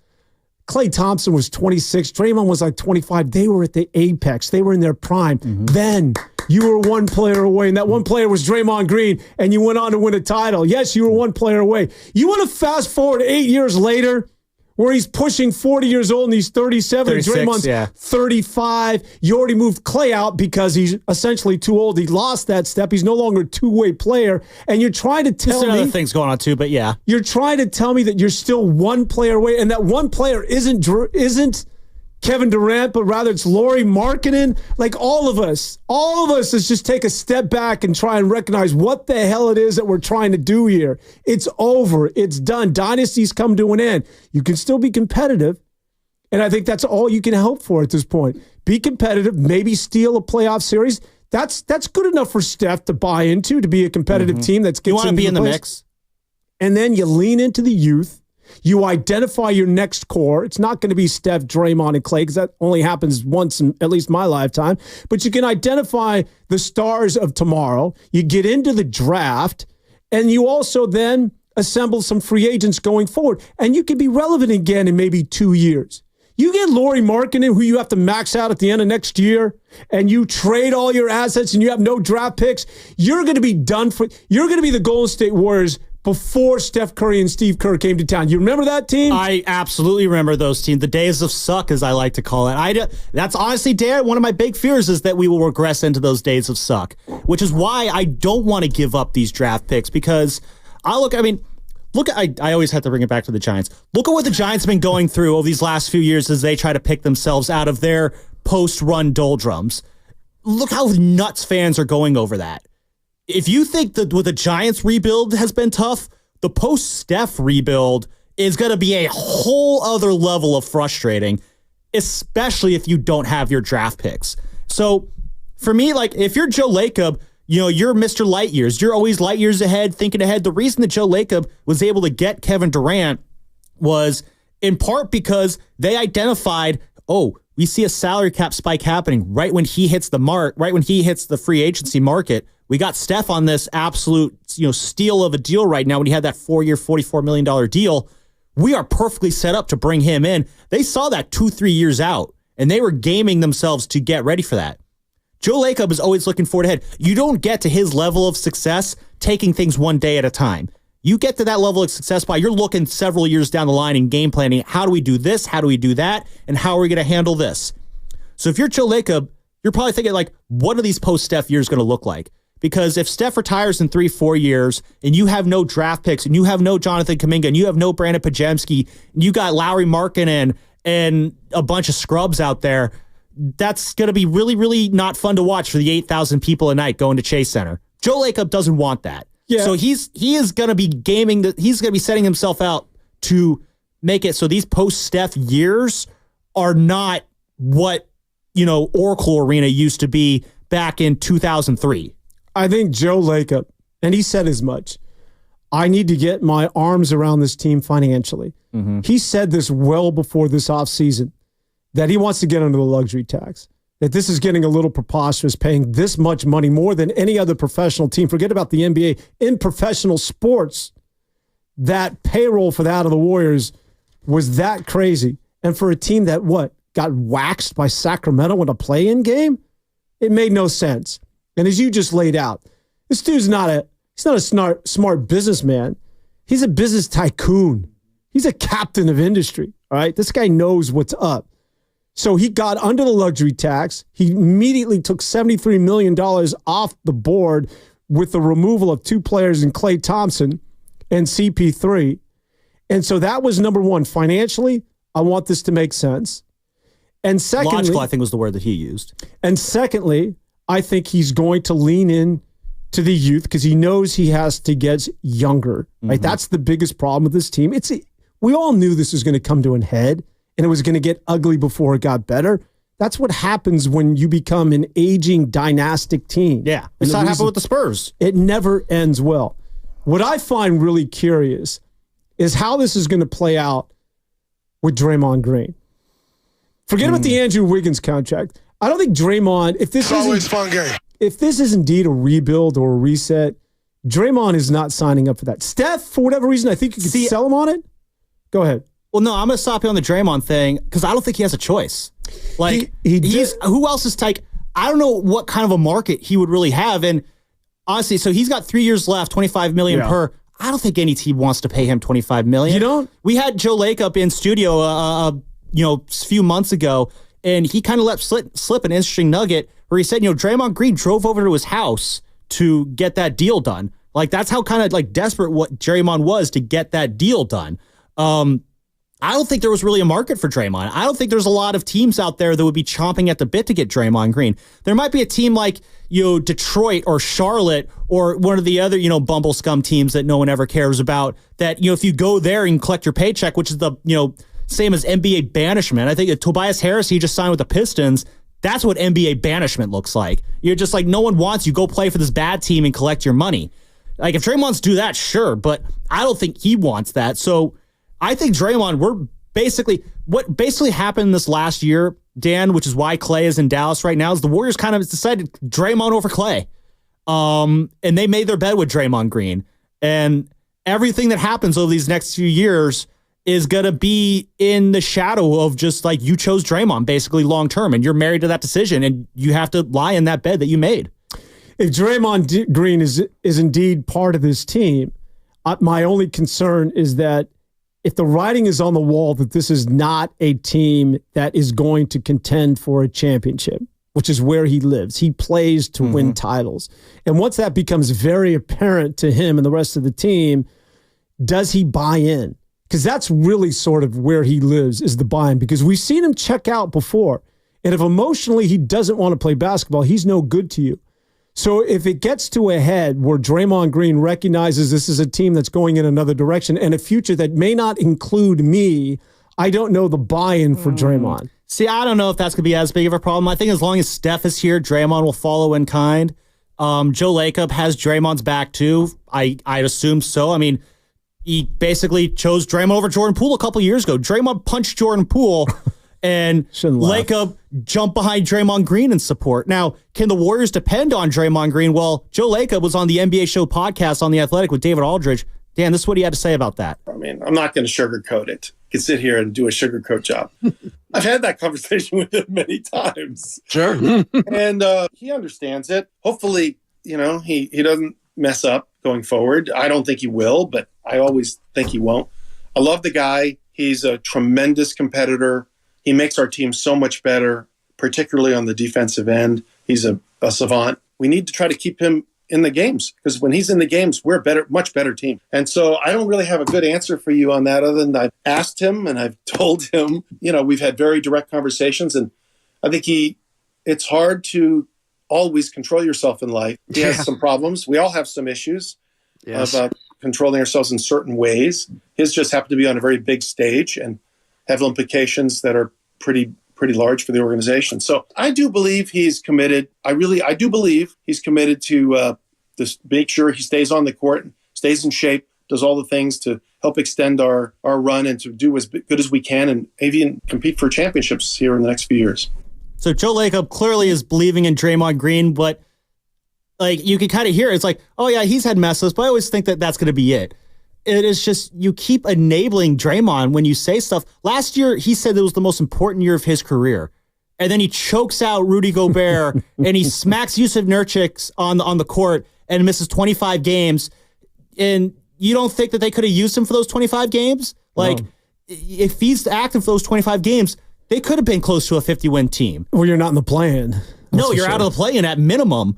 Klay Thompson was 26. Draymond was like 25. They were at the apex. They were in their prime. Then you were one player away, and that one player was Draymond Green, and you went on to win a title. Yes, you were one player away. You want to fast forward 8 years later, where he's pushing 40 years old and he's 37. 36, Draymond's 35. You already moved Klay out because he's essentially too old. He lost that step. He's no longer a two-way player. And you're trying to tell me... There's other things going on too, but yeah. You're trying to tell me that you're still one player away, and that one player isn't Kevin Durant, but rather it's Lauri Markkanen. Like all of us, let's just take a step back and try and recognize what the hell it is that we're trying to do here. It's over. It's done. Dynasties come to an end. You can still be competitive, and I think that's all you can hope for at this point. Be competitive, maybe steal a playoff series. That's good enough for Steph to buy into, to be a competitive team that's you want to be in the mix. And then you lean into the youth. You identify your next core. It's not going to be Steph, Draymond, and Clay because that only happens once in at least my lifetime. But you can identify the stars of tomorrow. You get into the draft, and you also then assemble some free agents going forward. And you can be relevant again in maybe 2 years. You get Lauri Markkanen, who you have to max out at the end of next year, and you trade all your assets and you have no draft picks, you're going to be done for. You're going to be the Golden State Warriors before Steph Curry and Steve Kerr came to town. You remember that team? I absolutely remember those teams. The days of suck, as I like to call it. That's honestly, Dan, one of my big fears is that we will regress into those days of suck, which is why I don't want to give up these draft picks because I always have to bring it back to the Giants. Look at what the Giants have been going through over these last few years as they try to pick themselves out of their post-run doldrums. Look how nuts fans are going over that. If you think that with the Giants rebuild has been tough, the post-Steph rebuild is going to be a whole other level of frustrating, especially if you don't have your draft picks. So for me, like if you're Joe Lacob, you're Mr. Light Years. You're always light years ahead, thinking ahead. The reason that Joe Lacob was able to get Kevin Durant was in part because they identified, we see a salary cap spike happening right when he hits the free agency market. We got Steph on this absolute, steal of a deal right now when he had that 4-year, $44 million deal. We are perfectly set up to bring him in. They saw that 2-3 years out, and they were gaming themselves to get ready for that. Joe Lacob is always looking forward ahead. You don't get to his level of success taking things one day at a time. You get to that level of success by you're looking several years down the line and game planning. How do we do this? How do we do that? And how are we going to handle this? So if you're Joe Lacob, you're probably thinking like, what are these post-Steph years going to look like? Because if Steph retires in 3-4 years and you have no draft picks and you have no Jonathan Kuminga and you have no Brandon Pajemski and you got Lauri Markkanen and a bunch of scrubs out there, that's going to be really, really not fun to watch for the 8,000 people a night going to Chase Center. Joe Lacob doesn't want that. Yeah. So he is going to be he's going to be setting himself out to make it so these post-Steph years are not what, Oracle Arena used to be back in 2003. I think Joe Lacob, and he said as much, I need to get my arms around this team financially. Mm-hmm. He said this well before this offseason, that he wants to get under the luxury tax, that this is getting a little preposterous, paying this much money, more than any other professional team. Forget about the NBA. In professional sports, that payroll for that of the Warriors was that crazy. And for a team that, got waxed by Sacramento in a play-in game? It made no sense. And as you just laid out, this dude's not a smart businessman. He's a business tycoon. He's a captain of industry, all right? This guy knows what's up. So he got under the luxury tax. He immediately took $73 million off the board with the removal of 2 players in Klay Thompson and CP3. And so that was number one. Financially, I want this to make sense. And secondly, logical, I think, was the word that he used. And secondly, I think he's going to lean in to the youth because he knows he has to get younger. Right? Mm-hmm. That's the biggest problem with this team. We all knew this was going to come to an head and it was going to get ugly before it got better. That's what happens when you become an aging dynastic team. Yeah. It's not happening with the Spurs. It never ends well. What I find really curious is how this is going to play out with Draymond Green. Forget about the Andrew Wiggins contract. I don't think Draymond, if this is indeed a rebuild or a reset, Draymond is not signing up for that. Steph, for whatever reason, I think you could sell him on it. Go ahead. Well, no, I'm going to stop you on the Draymond thing because I don't think he has a choice. Like, who else is like, I don't know what kind of a market he would really have. And honestly, so he's got 3 years left, $25 million per. I don't think any team wants to pay him $25 million. You don't? We had Joe Lacob in studio, a few months ago, and he kind of let slip an interesting nugget where he said, Draymond Green drove over to his house to get that deal done. Like, that's how kind of like desperate what Draymond was to get that deal done. I don't think there was really a market for Draymond. I don't think there's a lot of teams out there that would be chomping at the bit to get Draymond Green. There might be a team like, Detroit or Charlotte or one of the other, bumble scum teams that no one ever cares about that, if you go there and collect your paycheck, which is the, same as NBA banishment. I think that Tobias Harris, he just signed with the Pistons. That's what NBA banishment looks like. You're just like, no one wants you. Go play for this bad team and collect your money. Like, if Draymond wants to do that, sure, but I don't think he wants that. So I think Draymond, what basically happened this last year, Dan, which is why Clay is in Dallas right now, is the Warriors kind of decided Draymond over Clay. And they made their bed with Draymond Green. And everything that happens over these next few years is going to be in the shadow of just like you chose Draymond basically long term, and you're married to that decision, and you have to lie in that bed that you made. If Draymond Green is indeed part of this team, my only concern is that if the writing is on the wall that this is not a team that is going to contend for a championship, which is where he lives. He plays to win titles. And once that becomes very apparent to him and the rest of the team, does he buy in? Because that's really sort of where he lives, is the buy-in. Because we've seen him check out before. And if emotionally he doesn't want to play basketball, he's no good to you. So if it gets to a head where Draymond Green recognizes this is a team that's going in another direction and a future that may not include me, I don't know the buy-in for Draymond. See, I don't know if that's going to be as big of a problem. I think as long as Steph is here, Draymond will follow in kind. Joe Lacob has Draymond's back too. I'd assume so. I mean, he basically chose Draymond over Jordan Poole a couple years ago. Draymond punched Jordan Poole, and Lacob jumped behind Draymond Green in support. Now, can the Warriors depend on Draymond Green? Well, Joe Lacob was on the NBA Show podcast on The Athletic with David Aldridge. Dan, this is what he had to say about that. I mean, I'm not going to sugarcoat it. I can sit here and do a sugarcoat job. I've had that conversation with him many times. Sure. And he understands it. Hopefully, he doesn't mess up going forward. I don't think he will, but I always think he won't. I love the guy. He's a tremendous competitor. He makes our team so much better, particularly on the defensive end. He's a savant. We need to try to keep him in the games, because when he's in the games, we're a much better team. And so I don't really have a good answer for you on that, other than I've asked him and I've told him, we've had very direct conversations, and I think it's hard to always control yourself in life. He has some problems. We all have some issues about controlling ourselves in certain ways. His just happened to be on a very big stage and have implications that are pretty large for the organization. So I do believe he's committed. I do believe he's committed to just make sure he stays on the court, stays in shape, does all the things to help extend our run and to do as good as we can and even compete for championships here in the next few years. So Joe Lacob clearly is believing in Draymond Green, but like you can kind of hear it's like, oh yeah, he's had messes, but I always think that that's going to be it. It is just, you keep enabling Draymond when you say stuff. Last year, he said it was the most important year of his career. And then he chokes out Rudy Gobert and he smacks Yusuf Nurkic on the court and misses 25 games. And you don't think that they could have used him for those 25 games? Like, if he's active for those 25 games, they could have been close to a 50-win team. Well, you're not in the play-in. No, you're out of the play-in at minimum.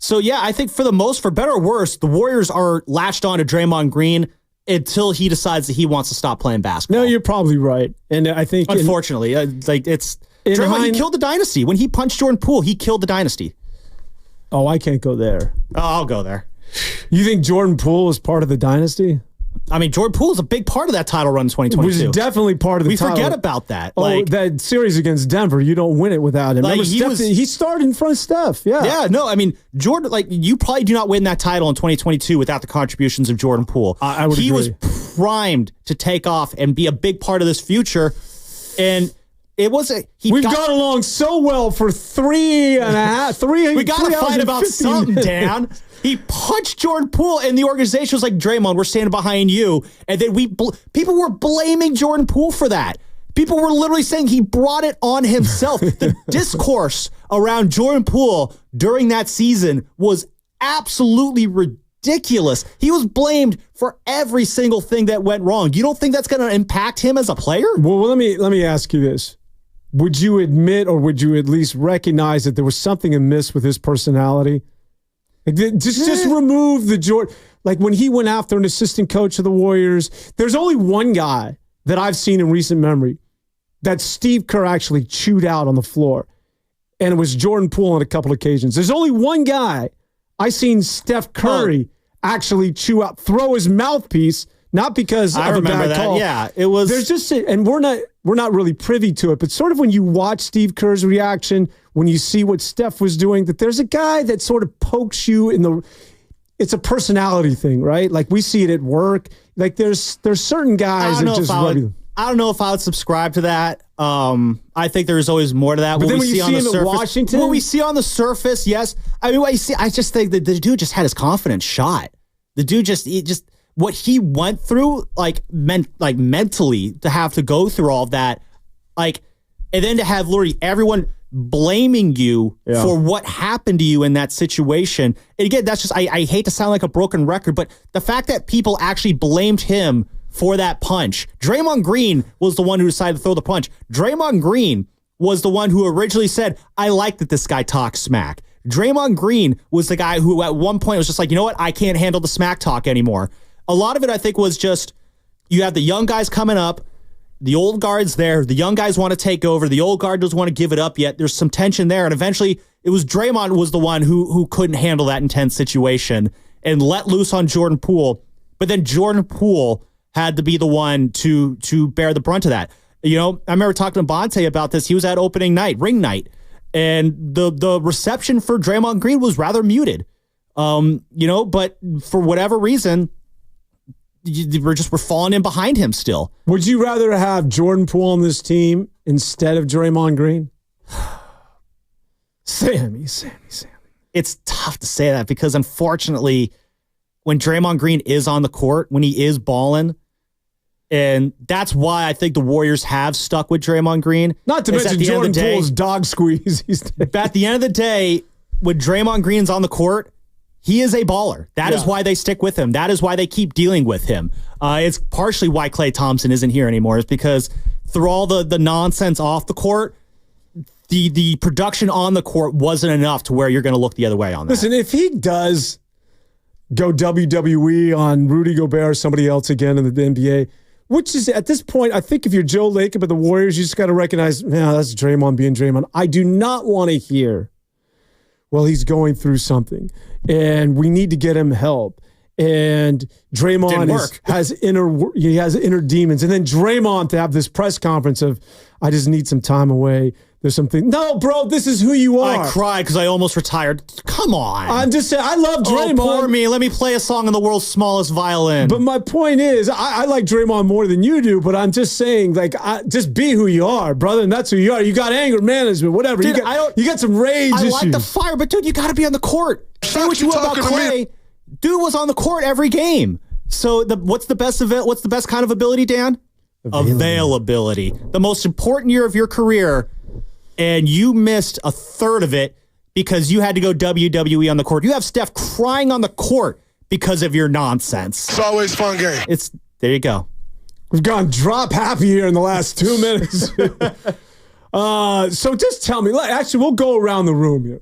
So, yeah, I think for better or worse, the Warriors are latched on to Draymond Green until he decides that he wants to stop playing basketball. No, you're probably right. And I think... Unfortunately, Draymond, he killed the dynasty. When he punched Jordan Poole, he killed the dynasty. Oh, I can't go there. Oh, I'll go there. You think Jordan Poole is part of the dynasty? I mean, Jordan Poole is a big part of that title run in 2022. Was definitely part of the title. We forget about that. That series against Denver, you don't win it without him. He started in front of Steph. Yeah. Yeah, no, I mean, Jordan, you probably do not win that title in 2022 without the contributions of Jordan Poole. I would agree. He was primed to take off and be a big part of this future. And it was We've gone along so well for 3.5. We got to fight about something, Dan. He punched Jordan Poole, and the organization was like, Draymond, we're standing behind you. And then people were blaming Jordan Poole for that. People were literally saying he brought it on himself. The discourse around Jordan Poole during that season was absolutely ridiculous. He was blamed for every single thing that went wrong. You don't think that's going to impact him as a player? Well, let me ask you this. Would you admit, or would you at least recognize that there was something amiss with his personality? Just remove the Jordan. Like when he went after an assistant coach of the Warriors, there's only one guy that I've seen in recent memory that Steve Kerr actually chewed out on the floor. And it was Jordan Poole on a couple occasions. There's only one guy I seen Steph Curry actually throw his mouthpiece, not because of a bad call. Yeah, it was. There's just, and we're not really privy to it, but sort of when you watch Steve Kerr's reaction, when you see what Steph was doing, that there's a guy that sort of pokes you in the. It's a personality thing, right? Like we see it at work. Like there's certain guys that just rub you. I don't know if I would subscribe to that. I think there's always more to that. But then when you see him at Washington, what we see on the surface, yes. I mean, I just think that the dude just had his confidence shot. The dude just what he went through, mentally to have to go through all of that, and then to have literally everyone blaming you for what happened to you in that situation. And again, that's just I hate to sound like a broken record, but the fact that people actually blamed him for that punch. Draymond Green was the one who decided to throw the punch. Draymond Green was the one who originally said, I like that this guy talks smack. Draymond Green was the guy who at one point was just like, you know what? I can't handle the smack talk anymore. A lot of it, I think, was just you have the young guys coming up, the old guard's there, the young guys want to take over, the old guard doesn't want to give it up yet. There's some tension there, and eventually it was Draymond was the one who couldn't handle that intense situation and let loose on Jordan Poole. But then Jordan Poole had to be the one to bear the brunt of that. I remember talking to Bonte about this. He was at opening night, ring night, and the reception for Draymond Green was rather muted. But for whatever reason, we're falling in behind him still. Would you rather have Jordan Poole on this team instead of Draymond Green? Sammy. It's tough to say that because unfortunately, when Draymond Green is on the court, when he is balling, and that's why I think the Warriors have stuck with Draymond Green. Not to mention Jordan Poole's dog squeeze. At the end of the day, when Draymond Green's on the court, he is a baller. That is why they stick with him. That is why they keep dealing with him. It's partially why Klay Thompson isn't here anymore. It's because through all the nonsense off the court, the production on the court wasn't enough to where you're going to look the other way on that. Listen, if he does go WWE on Rudy Gobert or somebody else again in the NBA, which is at this point, I think if you're Joe Lacob of the Warriors, you just got to recognize, that's Draymond being Draymond. I do not want to hear, well, he's going through something and we need to get him help. And Draymond has inner demons. And then Draymond to have this press conference of, I just need some time away. There's something. No, bro, this is who you are. I cried because I almost retired. Come on. I'm just saying, I love Draymond. Oh, poor me. Let me play a song on the world's smallest violin. But my point is, I like Draymond more than you do, but I'm just saying, just be who you are, brother, and that's who you are. You got anger management, whatever. Dude, you got some rage issues. I like the fire, but dude, you got to be on the court. Say what you will about Klay. Dude was on the court every game. So what's the best kind of ability, Dan? Availability. The most important year of your career, and you missed a third of it because you had to go WWE on the court. You have Steph crying on the court because of your nonsense. It's always fun game. There you go. We've gone drop happy here in the last 2 minutes. So just tell me. Actually, we'll go around the room here.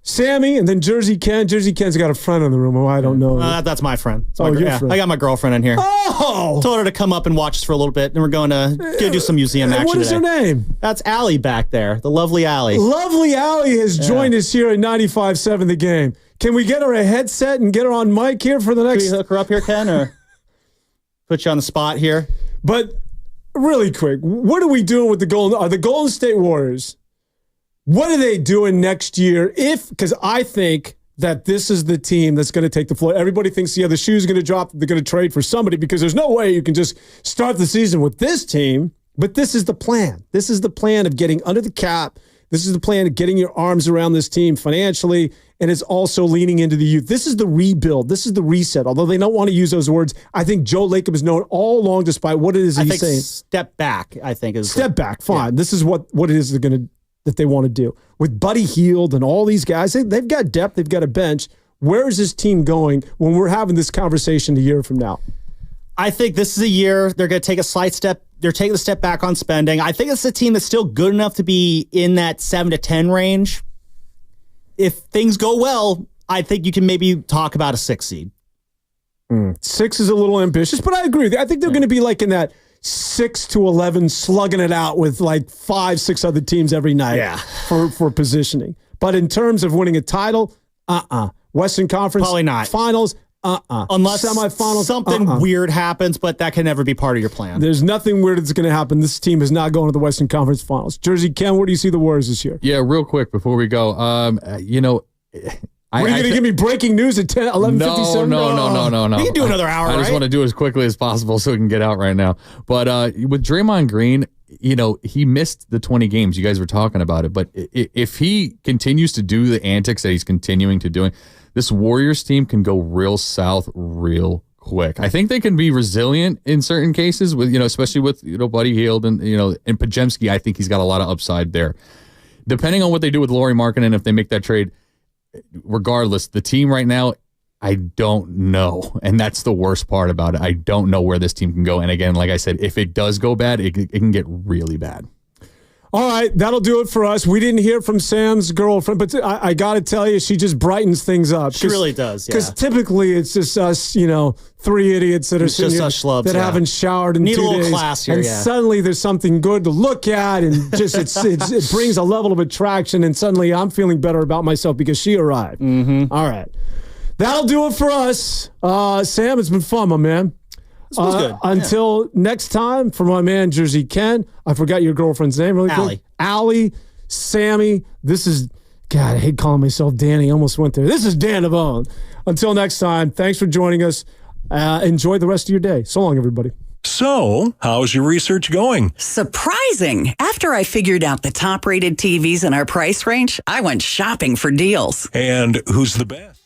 Sammy and then Jersey Ken. Jersey Ken's got a friend in the room. Oh, I don't know. That's my friend. Your friend. I got my girlfriend in here. Oh! Told her to come up and watch us for a little bit, and we're going to do some museum action. What is today. her name? That's Allie back there. The lovely Allie. Lovely Allie has joined us here at 95.7 The Game. Can we get her a headset and get her on mic here for the next... Can we hook her up here, Ken, or put you on the spot here? But really quick, what are we doing with the Golden State Warriors? What are they doing next year? Because I think that this is the team that's going to take the floor. Everybody thinks the shoe's going to drop. They're going to trade for somebody because there's no way you can just start the season with this team. But this is the plan. This is the plan of getting under the cap. This is the plan of getting your arms around this team financially, and it's also leaning into the youth. This is the rebuild. This is the reset. Although they don't want to use those words, I think Joe Lacob has known all along, despite what it is he's saying. Step back, I think. Step back, fine. Yeah. This is what it is that they want to do. With Buddy Hield and all these guys, they've got depth, they've got a bench. Where is this team going when we're having this conversation a year from now? I think this is a year they're going to take a slight step. They're taking a step back on spending. I think it's a team that's still good enough to be in that 7 to 10 range. If things go well, I think you can maybe talk about a 6 seed. 6 is a little ambitious, but I agree. I think they're going to be like in that 6 to 11, slugging it out with like 5, 6 other teams every night for positioning. But in terms of winning a title, Western Conference, probably not. Finals, unless semifinals, something weird happens, but that can never be part of your plan. There's nothing weird that's going to happen. This team is not going to the Western Conference Finals. Jersey, Ken, where do you see the Warriors this year? Yeah, real quick before we go, Are you going to give me breaking news at 11:57? No. We can do another hour, I just want to do it as quickly as possible so we can get out right now. But with Draymond Green, he missed the 20 games. You guys were talking about it. But if he continues to do the antics that he's continuing to do, this Warriors team can go real south real quick. I think they can be resilient in certain cases, with especially with Buddy Hield and and Podziemski. I think he's got a lot of upside there. Depending on what they do with Lauri Markkanen, if they make that trade, regardless, the team right now, I don't know. And that's the worst part about it. I don't know where this team can go. And again, like I said, if it does go bad, it can get really bad. All right, that'll do it for us. We didn't hear from Sam's girlfriend, but I got to tell you, she just brightens things up. She really does, yeah. Because typically it's just us, 3 idiots that are sitting here that haven't showered in 2 days. Need a little class here, and suddenly there's something good to look at, and just it brings a level of attraction, and suddenly I'm feeling better about myself because she arrived. Mm-hmm. All right. That'll do it for us. Sam, it's been fun, my man. This was good. Until next time, for my man, Jersey Ken. I forgot your girlfriend's name really quick. Allie, Sammy. This is, God, I hate calling myself Danny. Almost went there. This is Dan Devone. Until next time, thanks for joining us. Enjoy the rest of your day. So long, everybody. So, how's your research going? Surprising. After I figured out the top-rated TVs in our price range, I went shopping for deals. And who's the best?